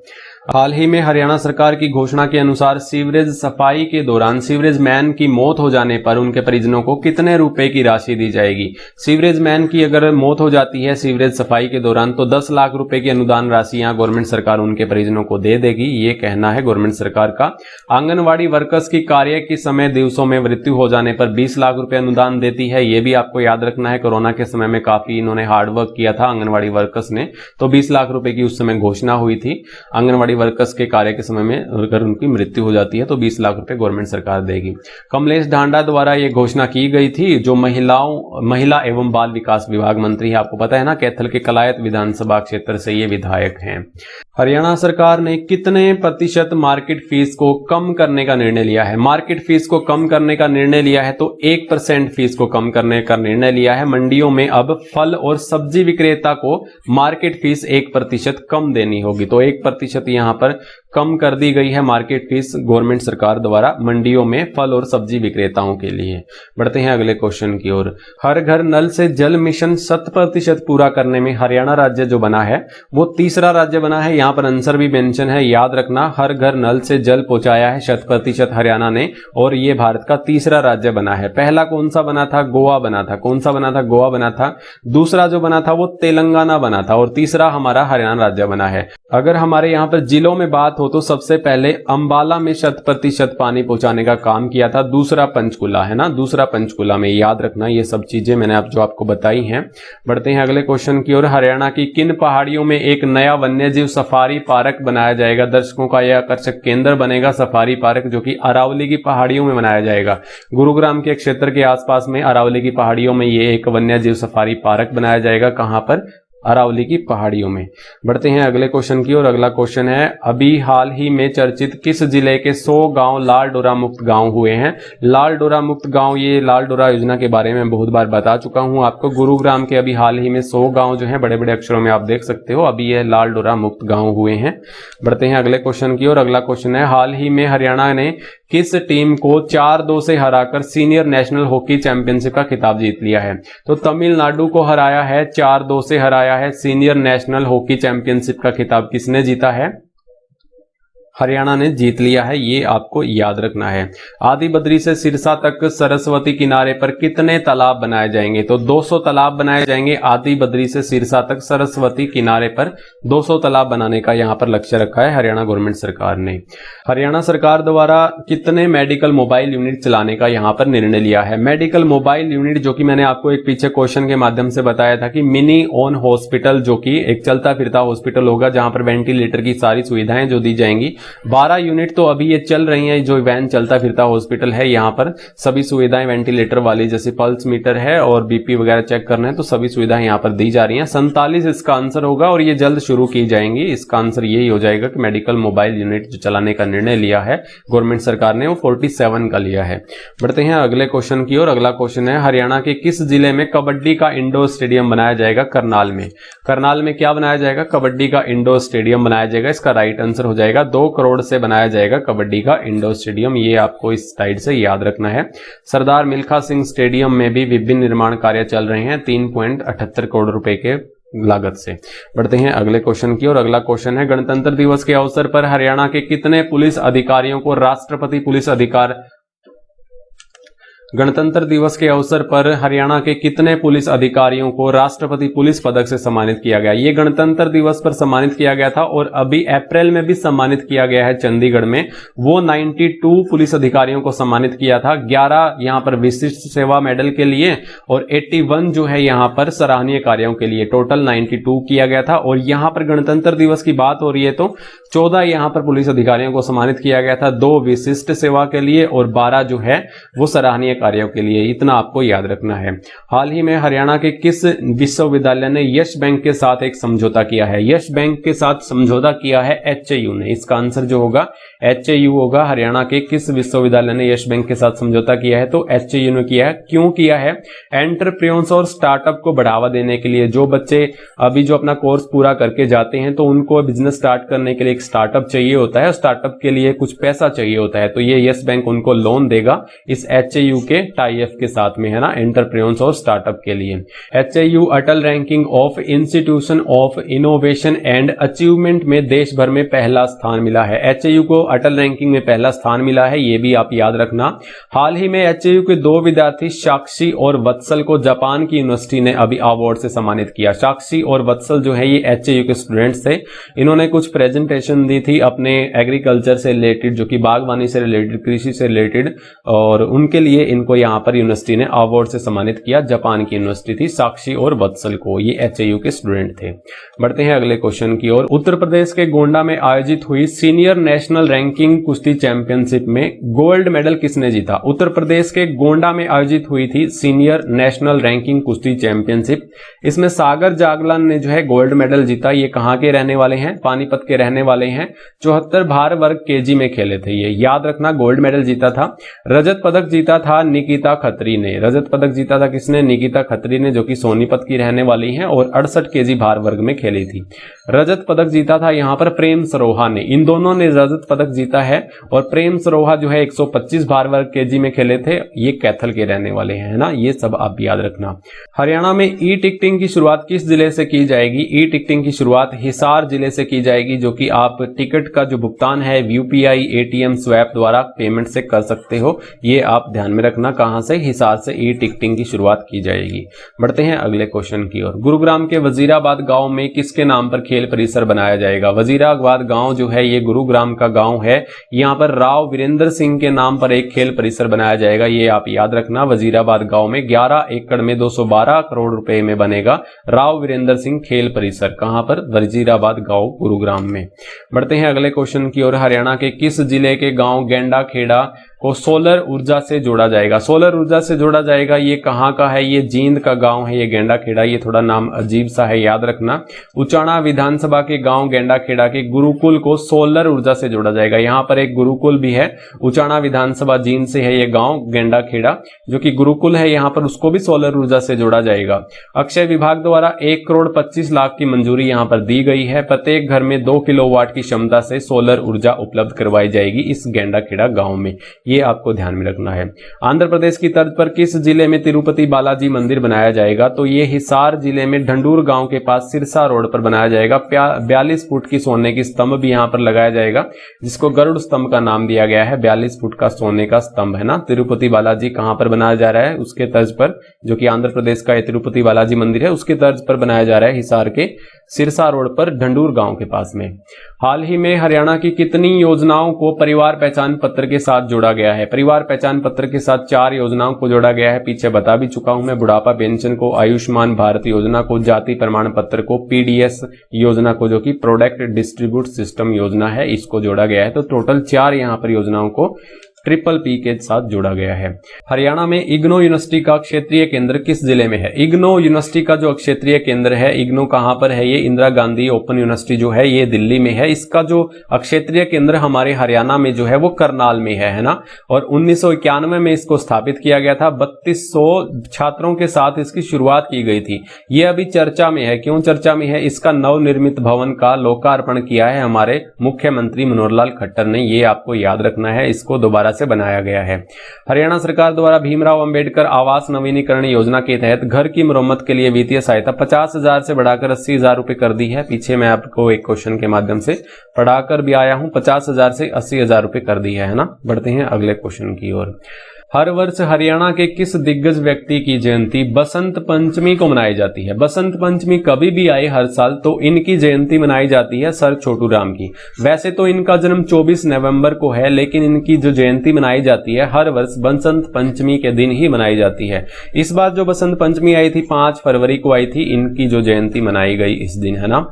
हाल ही में हरियाणा सरकार की घोषणा के अनुसार सीवरेज सफाई के दौरान सीवरेज मैन की मौत हो जाने पर उनके परिजनों को कितने रुपए की राशि दी जाएगी? सीवरेज मैन की अगर मौत हो जाती है सीवरेज सफाई के दौरान तो 10 लाख रुपए की अनुदान राशि यहां गवर्नमेंट सरकार उनके परिजनों को दे देगी, ये कहना है गवर्नमेंट सरकार का। आंगनबाड़ी वर्कर्स की कार्य के समय दिवसों में मृत्यु हो जाने पर 20 लाख रुपए अनुदान देती है, ये भी आपको याद रखना है। कोरोना के समय में काफी इन्होंने हार्डवर्क किया था आंगनबाड़ी वर्कर्स ने, तो 20 लाख रुपए की उस समय घोषणा हुई थी। आंगनबाड़ी वर्कर्स के कार्य के समय में अगर उनकी मृत्यु हो जाती है तो 20 लाख रुपए गवर्नमेंट सरकार देगी। कमलेश ढांडा द्वारा यह घोषणा की गई थी, जो महिला एवं बाल विकास विभाग मंत्री है, आपको पता है ना, कैथल के कलायत विधानसभा क्षेत्र से ये विधायक हैं। हरियाणा सरकार ने कितने प्रतिशत मार्केट फीस को कम करने का निर्णय लिया है? मार्केट फीस को कम करने का निर्णय लिया है तो 1% फीस को कम करने का निर्णय लिया है। मंडियों में अब फल और सब्जी विक्रेता को मार्केट फीस 1% कम देनी होगी, तो 1% यहां पर कम कर दी गई है मार्केट फीस गवर्नमेंट सरकार द्वारा मंडियों में फल और सब्जी विक्रेताओं के लिए। बढ़ते हैं अगले क्वेश्चन की ओर। हर घर नल से जल मिशन 100% पूरा करने में हरियाणा राज्य जो बना है वो तीसरा राज्य बना है। यहां पर आंसर भी मेंशन है, याद रखना, हर घर नल से जल पहुंचाया है 100% हरियाणा ने, और ये भारत का तीसरा राज्य बना है। पहला कौन सा बना था? गोवा बना था। कौन सा बना था? गोवा बना था। दूसरा जो बना था वो तेलंगाना बना था और तीसरा हमारा हरियाणा राज्य बना है। अगर हमारे यहाँ पर जिलों में बात हो तो सबसे पहले अंबाला में 100% पानी पहुंचाने का काम किया था, दूसरा पंचकुला, है ना, दूसरा पंचकुला में, याद रखना ये सब चीजें मैंने आपको बताई हैं। बढ़ते हैं अगले क्वेश्चन की ओर। हरियाणा की किन पहाड़ियों में एक नया वन्यजीव सफारी पार्क बनाया जाएगा? दर्शकों का यह आकर्षक केंद्र बनेगा सफारी पार्क, जो कि अरावली की पहाड़ियों में बनाया जाएगा। गुरुग्राम के क्षेत्र के आसपास में अरावली की पहाड़ियों में ये एक वन्यजीव सफारी पार्क बनाया जाएगा। कहां पर? अरावली की पहाड़ियों में। बढ़ते हैं अगले क्वेश्चन की ओर। अगला क्वेश्चन है, अभी हाल ही में चर्चित किस जिले के 100 गांव लाल डोरा मुक्त गांव हुए हैं? लाल डोरा मुक्त गांव, ये लाल डोरा योजना के बारे में बहुत बार बता चुका हूं आपको। गुरुग्राम के अभी हाल ही में 100 गांव जो हैं, बड़े बड़े अक्षरों में आप देख सकते हो, अभी ये लाल डोरा मुक्त गांव हुए हैं। बढ़ते हैं अगले क्वेश्चन की ओर। अगला क्वेश्चन है, हाल ही में हरियाणा ने किस टीम को 4-2 से हराकर सीनियर नेशनल हॉकी चैंपियनशिप का खिताब जीत लिया है? तो तमिलनाडु को हराया है, 4-2 से हराया है। सीनियर नेशनल हॉकी चैंपियनशिप का खिताब किसने जीता है? हरियाणा ने जीत लिया है, ये आपको याद रखना है। आदि बद्री से सिरसा तक सरस्वती किनारे पर कितने तालाब बनाए जाएंगे? तो 200 तालाब बनाए जाएंगे। आदि बद्री से सिरसा तक सरस्वती किनारे पर 200 तालाब बनाने का यहां पर लक्ष्य रखा है हरियाणा गवर्नमेंट सरकार ने। हरियाणा सरकार द्वारा कितने मेडिकल मोबाइल यूनिट चलाने का यहां पर निर्णय लिया है? मेडिकल मोबाइल यूनिट, जो कि मैंने आपको एक पीछे क्वेश्चन के माध्यम से बताया था कि मिनी ऑन हॉस्पिटल, जो कि एक चलता फिरता हॉस्पिटल होगा जहां पर वेंटिलेटर की सारी सुविधाएं जो दी जाएंगी। 12 यूनिट तो अभी ये चल रही हैं, जो वैन चलता फिरता हॉस्पिटल है, यहाँ पर सभी सुविधाएं वेंटिलेटर वाली, जैसे पल्स मीटर है और बीपी वगैरह चेक करना है, तो सभी सुविधाएं यहाँ पर दी जा रही हैं। 47 इसका आंसर होगा और ये जल्द शुरू की जाएंगी। इसका आंसर यही हो जाएगा कि मेडिकल मोबाइल यूनिट जो चलाने का निर्णय लिया है गवर्नमेंट सरकार ने, वो 47 का लिया है। बढ़ते हैं अगले क्वेश्चन की ओर। अगला क्वेश्चन है, हरियाणा के किस जिले में कबड्डी का इंडोर स्टेडियम बनाया जाएगा? करनाल में। करनाल में क्या बनाया जाएगा? कबड्डी का इंडोर स्टेडियम बनाया जाएगा। इसका राइट आंसर हो जाएगा 2 करोड़ से बनाया जाएगा कबड्डी का इंडोर स्टेडियम, ये आपको इस साइड से याद रखना है। सरदार मिल्खा सिंह स्टेडियम में भी विभिन्न निर्माण कार्य चल रहे हैं 3.78 करोड़ रुपए के लागत से। बढ़ते हैं अगले क्वेश्चन की और। अगला क्वेश्चन है, गणतंत्र दिवस के अवसर पर हरियाणा के कितने पुलिस अधिकारियों को राष्ट्रपति पुलिस अधिकार गणतंत्र दिवस के अवसर पर हरियाणा के कितने पुलिस अधिकारियों को राष्ट्रपति पुलिस पदक से सम्मानित किया गया? ये गणतंत्र दिवस पर सम्मानित किया गया था और अभी अप्रैल में भी सम्मानित किया गया है चंडीगढ़ में। वो 92 पुलिस अधिकारियों को सम्मानित किया था, 11 यहाँ पर विशिष्ट सेवा मेडल के लिए और 81 जो है यहाँ पर सराहनीय कार्यों के लिए, टोटल 92 किया गया था। और यहाँ पर गणतंत्र दिवस की बात हो रही है तो 14 यहाँ पर पुलिस अधिकारियों को सम्मानित किया गया था, 2 विशिष्ट सेवा के लिए और 12 जो है वो सराहनीय कार्यों के लिए। इतना आपको याद रखना है। हाल ही में हरियाणा के किस विश्वविद्यालय ने यस बैंक के साथ एक समझौता किया है? यस बैंक के साथ समझौता किया है एचएयू ने। इसका आंसर जो होगा एचएयू होगा। हरियाणा के किस विश्वविद्यालय ने यस बैंक के साथ समझौता किया है? तो एचएयू ने किया है। क्यों किया है? एंटरप्रेन्योर्स और स्टार्टअप को बढ़ावा देने के लिए। जो बच्चे अभी जो अपना कोर्स पूरा करके जाते हैं तो उनको बिजनेस स्टार्ट करने के लिए एक स्टार्टअप चाहिए होता है, स्टार्टअप के लिए कुछ पैसा चाहिए होता है, तो ये यस बैंक उनको लोन देगा इस एचएयू के टाई अप के साथ में, है ना, एंटरप्रेन्योर्स और स्टार्टअप के लिए। HAU Atal ranking of institution of innovation and achievement में देश भर में पहला स्थान मिला है। एचएयू को अटल रैंकिंग में पहला स्थान मिला है, ये भी आप याद रखना। हाल ही में एचएयू के 2 विद्यार्थी साक्षी और वत्सल को जापान की यूनिवर्सिटी ने अभी अवार्ड से सम्मानित किया। साक्षी और वत्सल जो है ये एचएयू के स्टूडेंट्स थे। इन्होंने कुछ प्रेजेंटेशन दी थी अपने एग्रीकल्चर से रिलेटेड, जो कि बागवानी से रिलेटेड, कृषि से रिलेटेड, और उनके लिए इनको यहाँ पर यूनिवर्सिटी ने अवार्ड से सम्मानित किया। जापान की यूनिवर्सिटी थी साक्षी और वत्सल को, ये एचएयू के स्टूडेंट थे। बढ़ते हैं अगले क्वेश्चन की ओर। उत्तर प्रदेश के गोंडा में आयोजित हुई सीनियर नेशनल रैंकिंग कुश्ती चैंपियनशिप में गोल्ड मेडल किसने जीता? उत्तर प्रदेश के गोंडा में आयोजित हुई थी सीनियर नेशनल रैंकिंग कुश्ती चैंपियनशिप। इसमें सागर जागलान ने जो है गोल्ड मेडल जीता। ये कहाँ के रहने वाले हैं? पानीपत के रहने वाले हैं। 74 भार वर्ग केजी में खेले थे, ये याद रखना। गोल्ड मेडल जीता था। रजत पदक जीता था निकिता खत्री ने। रजत पदक जीता था किसने? निकिता खत्री ने, जो कि सोनीपत की रहने वाली हैं और 68 केजी भार वर्ग में खेली थी। रजत पदक जीता था यहाँ पर प्रेम सरोहा ने। इन दोनों ने रजत पदक जीता है और प्रेम सरोहा जो है 125 भार वर्ग केजी में खेले थे। ये कैथल के रहने वाले हैं, है ना। ये सब आप याद रखना। हरियाणा में ई टिकटिंग की शुरुआत किस जिले से की जाएगी? ई टिकटिंग की शुरुआत हिसार जिले से की जाएगी, जो कि आप टिकट का जो भुगतान है यूपीआई एटीएम स्वैप द्वारा पेमेंट से कर सकते हो। ये आप ध्यान में रखना। कहां से? हिसार से ई टिकटिंग की शुरुआत की जाएगी। बढ़ते हैं अगले क्वेश्चन की ओर। गुरुग्राम के वजीराबाद गांव में किसके नाम पर खेल परिसर बनाया जाएगा? वजीराबाद गांव जो है ये गुरुग्राम का गांव है। यहां पर राव वीरेंद्र सिंह के नाम पर एक खेल परिसर बनाया जाएगा। ये आप याद रखना। वजीराबाद गांव में 11 एकड़ में 212 करोड़ रुपए में बनेगा राव वीरेंद्र सिंह खेल परिसर। कहां पर? वजीराबाद गांव गुरुग्राम में। बढ़ते हैं अगले क्वेश्चन की ओर। हरियाणा के किस जिले के गांव गेंडा खेड़ा को सोलर ऊर्जा से जोड़ा जाएगा? सोलर ऊर्जा से जोड़ा जाएगा। ये कहां का है? ये जींद का गांव है, ये गेंडा खेड़ा। ये थोड़ा नाम अजीब सा है, याद रखना। उचाना विधानसभा के गांव गेंडा खेड़ा के गुरुकुल को सोलर ऊर्जा से जोड़ा जाएगा। यहां पर एक गुरुकुल भी है, उचाना विधानसभा जींद से है ये गांव गेंडा खेड़ा, जो कि गुरुकुल है यहां पर, उसको भी सोलर ऊर्जा से जोड़ा जाएगा। अक्षय विभाग द्वारा 1 करोड़ 25 लाख की मंजूरी यहां पर दी गई है। प्रत्येक घर में 2 किलोवाट की क्षमता से सोलर ऊर्जा उपलब्ध करवाई जाएगी इस गेंडा खेड़ा गांव में। ये आपको ध्यान में रखना है। आंध्र प्रदेश की तर्ज पर किस जिले में तिरुपति बालाजी मंदिर बनाया जाएगा? तो ये हिसार जिले में ढंडूर गांव के पास सिरसा रोड पर बनाया जाएगा। 42 फुट की सोने की स्तंभ भी यहां पर लगाया जाएगा, जिसको गरुड़ स्तंभ का नाम दिया गया है। 42 फुट का सोने का स्तंभ है ना। तिरुपति बालाजी कहां पर बनाया जा रहा है? उसके तर्ज पर, जो कि आंध्र प्रदेश का तिरुपति बालाजी मंदिर है, उसके तर्ज पर बनाया जा रहा है हिसार के सिरसा रोड पर ढंडूर गांव के पास में। हाल ही में हरियाणा की कितनी योजनाओं को परिवार पहचान पत्र के साथ जोड़ा गया है? परिवार पहचान पत्र के साथ 4 योजनाओं को जोड़ा गया है। पीछे बता भी चुका हूं मैं। बुढ़ापा पेंशन को, आयुष्मान भारत योजना को, जाति प्रमाण पत्र को, पीडीएस योजना को, जो कि प्रोडक्ट डिस्ट्रीब्यूट सिस्टम योजना है, इसको जोड़ा गया है। तो टोटल 4 यहां पर योजनाओं को ट्रिपल पी के साथ जोड़ा गया है। हरियाणा में इग्नो यूनिवर्सिटी का क्षेत्रीय केंद्र किस जिले में है? इग्नो यूनिवर्सिटी का जो क्षेत्रीय केंद्र है, इग्नो कहां पर है? ये इंदिरा गांधी ओपन यूनिवर्सिटी जो है ये दिल्ली में है। इसका जो क्षेत्रीय केंद्र हमारे हरियाणा में जो है वो करनाल में है ना। और 1991 में इसको स्थापित किया गया था। 3200 छात्रों के साथ इसकी शुरुआत की गई थी। ये अभी चर्चा में है। क्यों चर्चा में है? इसका नवनिर्मित भवन का लोकार्पण किया है हमारे मुख्यमंत्री मनोहर लाल खट्टर ने। ये आपको याद रखना है, इसको दोबारा से बनाया गया है। हरियाणा सरकार द्वारा भीमराव अंबेडकर आवास नवीनीकरण योजना के तहत घर की मरम्मत के लिए वित्तीय सहायता 50,000 से बढ़ाकर 80,000 रुपए कर दी है। पीछे मैं आपको एक क्वेश्चन के माध्यम से पढ़ाकर भी आया हूं। 50,000 से 80,000 रुपए कर दी है ना। बढ़ते हैं अगले क्वेश्चन की ओर। हर वर्ष हरियाणा के किस दिग्गज व्यक्ति की जयंती बसंत पंचमी को मनाई जाती है? बसंत पंचमी कभी भी आए हर साल तो इनकी जयंती मनाई जाती है सर छोटू राम की। वैसे तो इनका जन्म 24 नवंबर को है, लेकिन इनकी जो जयंती मनाई जाती है हर वर्ष बसंत पंचमी के दिन ही मनाई जाती है। इस बार जो बसंत पंचमी आई थी 5 फरवरी को आई थी, इनकी जो जयंती मनाई गई इस दिन, है ना।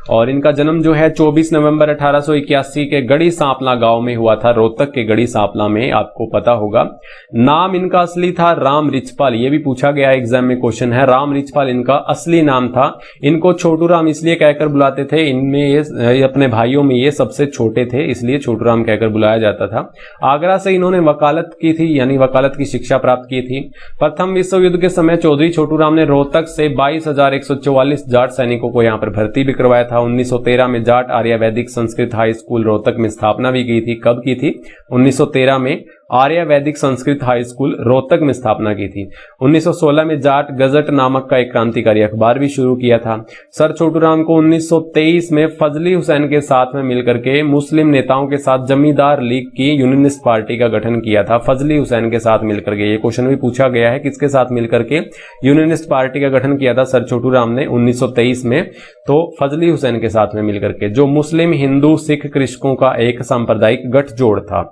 और इनका जन्म जो है 24 नवंबर 1881 के गढ़ी सांपला गांव में हुआ था, रोहतक के गढ़ी सांपला में, आपको पता होगा। नाम इनका असली था राम रिचपाल, ये भी पूछा गया एग्जाम में क्वेश्चन है। राम रिचपाल इनका असली नाम था। इनको छोटू राम इसलिए कहकर बुलाते थे, इनमें ये अपने भाइयों में ये सबसे छोटे थे, इसलिए छोटू राम कहकर बुलाया जाता था। आगरा से इन्होंने वकालत की थी, यानी वकालत की शिक्षा प्राप्त की थी। प्रथम विश्व युद्ध के समय चौधरी छोटू राम ने रोहतक से 22,144 जाट सैनिकों को यहां पर भर्ती भी करवाया था। 1913 में जाट आर्य वैदिक संस्कृत हाई स्कूल रोहतक में स्थापना भी की थी। कब की थी? 1913 में आर्य वैदिक संस्कृत हाई स्कूल रोहतक में स्थापना की थी। 1916 में जाट गजट नामक का एक क्रांतिकारी अखबार भी शुरू किया था। सर छोटू राम को 1923 में फजली हुसैन के साथ में मिलकर के मुस्लिम नेताओं के साथ जमींदार लीग की यूनियनिस्ट पार्टी का गठन किया था। फजली हुसैन के साथ मिलकर के, ये क्वेश्चन भी पूछा गया है, किसके साथ मिलकर के यूनियनिस्ट पार्टी का गठन किया था सर छोटू राम ने 1923 में? तो फजली हुसैन के साथ में मिलकर के, जो मुस्लिम हिंदू सिख कृषकों का एक सांप्रदायिक गठजोड़ था।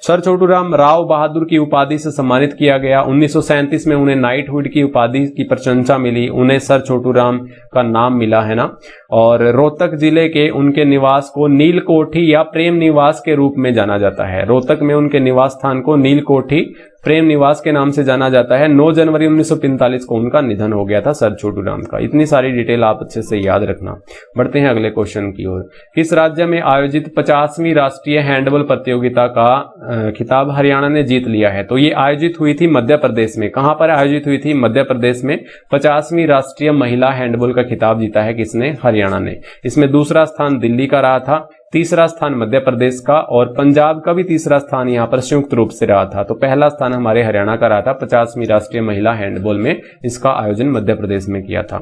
सर छोटू राम राव बहादुर की उपाधि से सम्मानित किया गया। 1937 में उन्हें नाइटहुड की उपाधि की प्रशंसा मिली, उन्हें सर छोटू राम का नाम मिला, है ना। और रोहतक जिले के उनके निवास को नीलकोठी या प्रेम निवास के रूप में जाना जाता है। रोहतक में उनके निवास स्थान को नीलकोठी प्रेम निवास के नाम से जाना जाता है। 9 जनवरी 1945 को उनका निधन हो गया था सर छोटू राम का। इतनी सारी डिटेल आप अच्छे से याद रखना। बढ़ते हैं अगले क्वेश्चन की ओर। किस राज्य में आयोजित 50वीं राष्ट्रीय हैंडबॉल प्रतियोगिता का खिताब हरियाणा ने जीत लिया है? तो ये आयोजित हुई थी मध्य प्रदेश में। कहां पर आयोजित हुई थी? मध्य प्रदेश में। 50वीं राष्ट्रीय महिला हैंडबॉल का खिताब जीता है किसने? हरियाणा ने। इसमें दूसरा स्थान दिल्ली का रहा था, तीसरा स्थान मध्य प्रदेश का, और पंजाब का भी तीसरा स्थान यहां पर संयुक्त रूप से रहा था। तो पहला स्थान हमारे हरियाणा का रहा था 50वीं राष्ट्रीय महिला हैंडबॉल में। इसका आयोजन मध्य प्रदेश में किया था।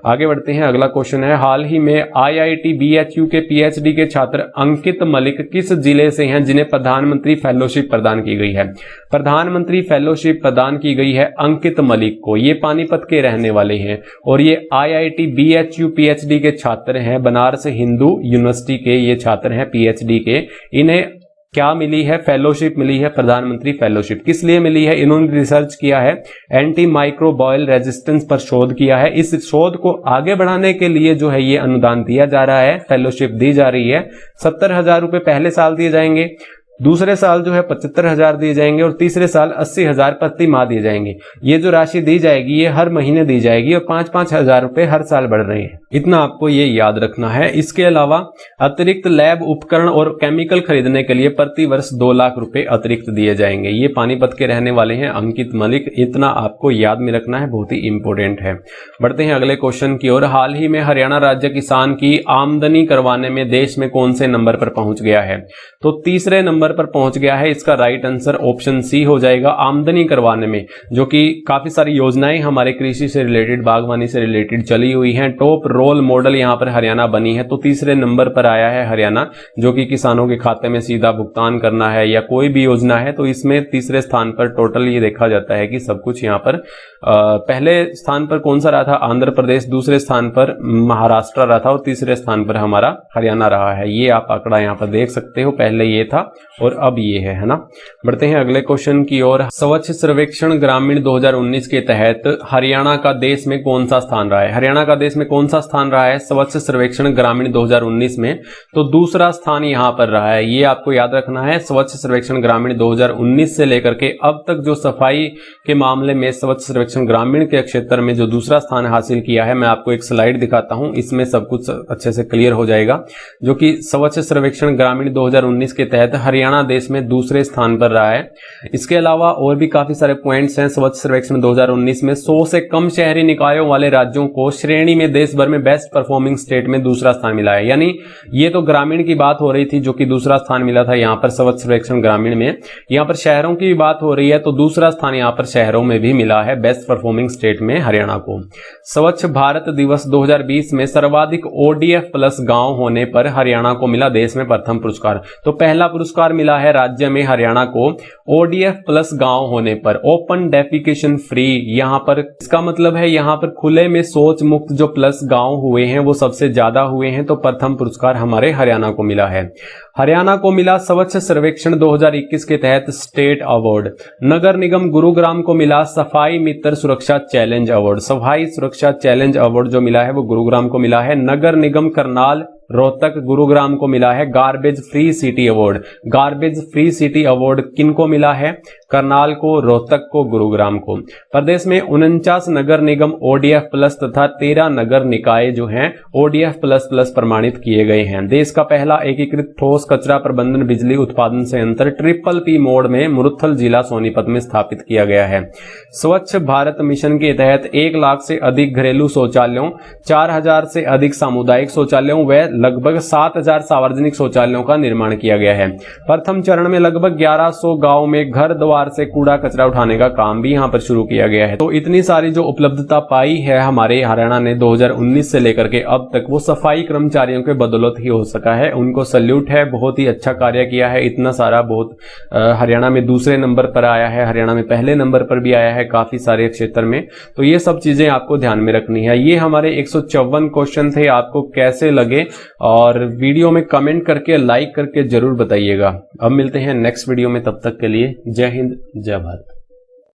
आगे बढ़ते हैं, अगला क्वेश्चन है, हाल ही में IIT BHU के PhD के छात्र अंकित मलिक किस जिले से हैं जिन्हें प्रधानमंत्री फेलोशिप प्रदान की गई है? प्रधानमंत्री फेलोशिप प्रदान की गई है अंकित मलिक को। ये पानीपत के रहने वाले हैं और ये IIT BHU PhD के छात्र हैं, बनारस हिंदू यूनिवर्सिटी के ये छात्र हैं PhD के। इन्हें क्या मिली है? फेलोशिप मिली है, प्रधानमंत्री फेलोशिप। किस लिए मिली है? इन्होंने रिसर्च किया है, एंटी माइक्रोबायल रेजिस्टेंस पर शोध किया है। इस शोध को आगे बढ़ाने के लिए जो है ये अनुदान दिया जा रहा है, फेलोशिप दी जा रही है। 70,000 रुपए पहले साल दिए जाएंगे, दूसरे साल जो है 75,000 दिए जाएंगे और तीसरे साल 80,000 प्रति माह दिए जाएंगे। ये जो राशि दी जाएगी ये हर महीने दी जाएगी और 5-5 हजार रुपए हर साल बढ़ रहे हैं। इतना आपको ये याद रखना है। इसके अलावा अतिरिक्त लैब उपकरण और केमिकल खरीदने के लिए प्रति वर्ष 2 लाख रुपए अतिरिक्त दिए जाएंगे। ये पानीपत के रहने वाले हैं अंकित मलिक। इतना आपको याद में रखना है, बहुत ही इंपॉर्टेंट है। बढ़ते हैं अगले क्वेश्चन की ओर। हाल ही में हरियाणा राज्य किसान की आमदनी करवाने में देश में कौन से नंबर पर पहुंच गया है? तो तीसरे नंबर पर पहुंच गया है। इसका राइट आंसर ऑप्शन सी हो जाएगा, आमदनी करवाने में, जो कि काफी सारी योजनाएं हमारे कृषि से रिलेटेड, बागवानी से रिलेटेड चली हुई हैं। टॉप रोल मॉडल यहां पर हरियाणा बनी है। तो तीसरे नंबर पर आया है हरियाणा, जो कि किसानों के खाते में सीधा भुगतान करना है या कोई भी योजना है तो इसमें तीसरे स्थान पर टोटल ये देखा जाता है कि सब कुछ यहां पर। पहले स्थान पर कौन सा रहा था? आंध्र प्रदेश, दूसरे स्थान पर महाराष्ट्र रहा था और तीसरे स्थान पर हमारा हरियाणा रहा है। ये आप आंकड़ा यहां पर देख सकते हो, पहले ये था और अब ये है ना। बढ़ते हैं अगले क्वेश्चन की ओर। स्वच्छ सर्वेक्षण ग्रामीण 2019 के तहत हरियाणा का देश में कौन सा स्थान रहा है? हरियाणा का देश में कौन सा स्थान रहा है स्वच्छ सर्वेक्षण ग्रामीण 2019 में? तो दूसरा स्थान यहां पर रहा है। ये आपको याद रखना है। स्वच्छ सर्वेक्षण ग्रामीण 2019 से लेकर के अब तक जो सफाई के मामले में स्वच्छ सर्वेक्षण ग्रामीण के क्षेत्र में जो दूसरा स्थान हासिल किया है, मैं आपको एक स्लाइड दिखाता हूं, इसमें सब कुछ अच्छे से क्लियर हो जाएगा। जो कि स्वच्छ सर्वेक्षण ग्रामीण 2019 के तहत हरियाणा देश में दूसरे स्थान पर रहा है। इसके अलावा और भी काफी सारे पॉइंट्स हैं स्वच्छ सर्वेक्षण 2019 में। 100 से कम शहरी निकायों वाले राज्यों को श्रेणी में देश भर में बेस्ट परफॉर्मिंग स्टेट में दूसरा स्थान मिला है। यानी ये तो ग्रामीण की बात हो रही थी, जो कि दूसरा स्थान मिला था यहाँ पर स्वच्छ सर्वेक्षण ग्रामीण में। यहाँ पर शहरों की बात हो रही है तो दूसरा स्थान यहाँ पर शहरों में भी मिला है बेस्ट परफॉर्मिंग स्टेट में हरियाणा को। स्वच्छ भारत दिवस 2020 में सर्वाधिक ODF+ गांव होने पर हरियाणा को मिला देश में प्रथम पुरस्कार। तो पहला पुरस्कार पुरस्कार मिला है राज्य में हरियाणा को ODF प्लस गांव होने पर, ओपन डेफिकेशन फ्री। यहां पर इसका मतलब है यहां पर खुले में शौच मुक्त जो प्लस गांव हुए हैं वो सबसे ज्यादा हुए हैं, तो प्रथम पुरस्कार हमारे हरियाणा को मिला है। हरियाणा को मिला स्वच्छ सर्वेक्षण 2021 के तहत स्टेट अवार्ड। नगर निगम गुरुग्राम को मिला सफाई मित्र सुरक्षा चैलेंज अवार्ड। सफाई सुरक्षा चैलेंज अवार्ड जो मिला है वो गुरुग्राम को मिला है। नगर निगम करनाल रोहतक गुरुग्राम को मिला है garbage free city award. Garbage free city award किनको मिला है? करनाल को, रोहतक को, गुरुग्राम को। प्रदेश में 49 नगर निगम ODF प्लस तथा 13 नगर निकाय जो हैं ODF प्लस प्लस प्रमाणित किए गए हैं। देश का पहला एकीकृत ठोस कचरा प्रबंधन बिजली उत्पादन संयंत्र ट्रिपल-P मोड में मुरथल जिला सोनीपत में स्थापित किया गया है। स्वच्छ भारत मिशन के तहत 1 लाख से अधिक घरेलू शौचालयों, 4000 से अधिक सामुदायिक शौचालयों व लगभग 7000 सार्वजनिक शौचालयों का निर्माण किया गया है। प्रथम चरण में लगभग 1100 गांव में घर द्वार से कूड़ा कचरा उठाने का काम भी यहां पर शुरू किया गया है। तो इतनी सारी जो उपलब्धता पाई है हमारे हरियाणा ने 2019 से लेकर के अब तक, वो सफाई कर्मचारियों के बदौलत ही हो सका है। उनको सल्यूट है, बहुत ही अच्छा कार्य किया है। इतना सारा बहुत हरियाणा में दूसरे नंबर पर आया है, हरियाणा में पहले नंबर पर भी आया है काफी सारे क्षेत्र में। तो ये सब चीजें आपको ध्यान में रखनी है। ये हमारे 154 क्वेश्चन थे, आपको कैसे लगे और वीडियो में कमेंट करके लाइक करके जरूर बताइएगा। अब मिलते हैं नेक्स्ट वीडियो में, तब तक के लिए जय हिंद जय भारत।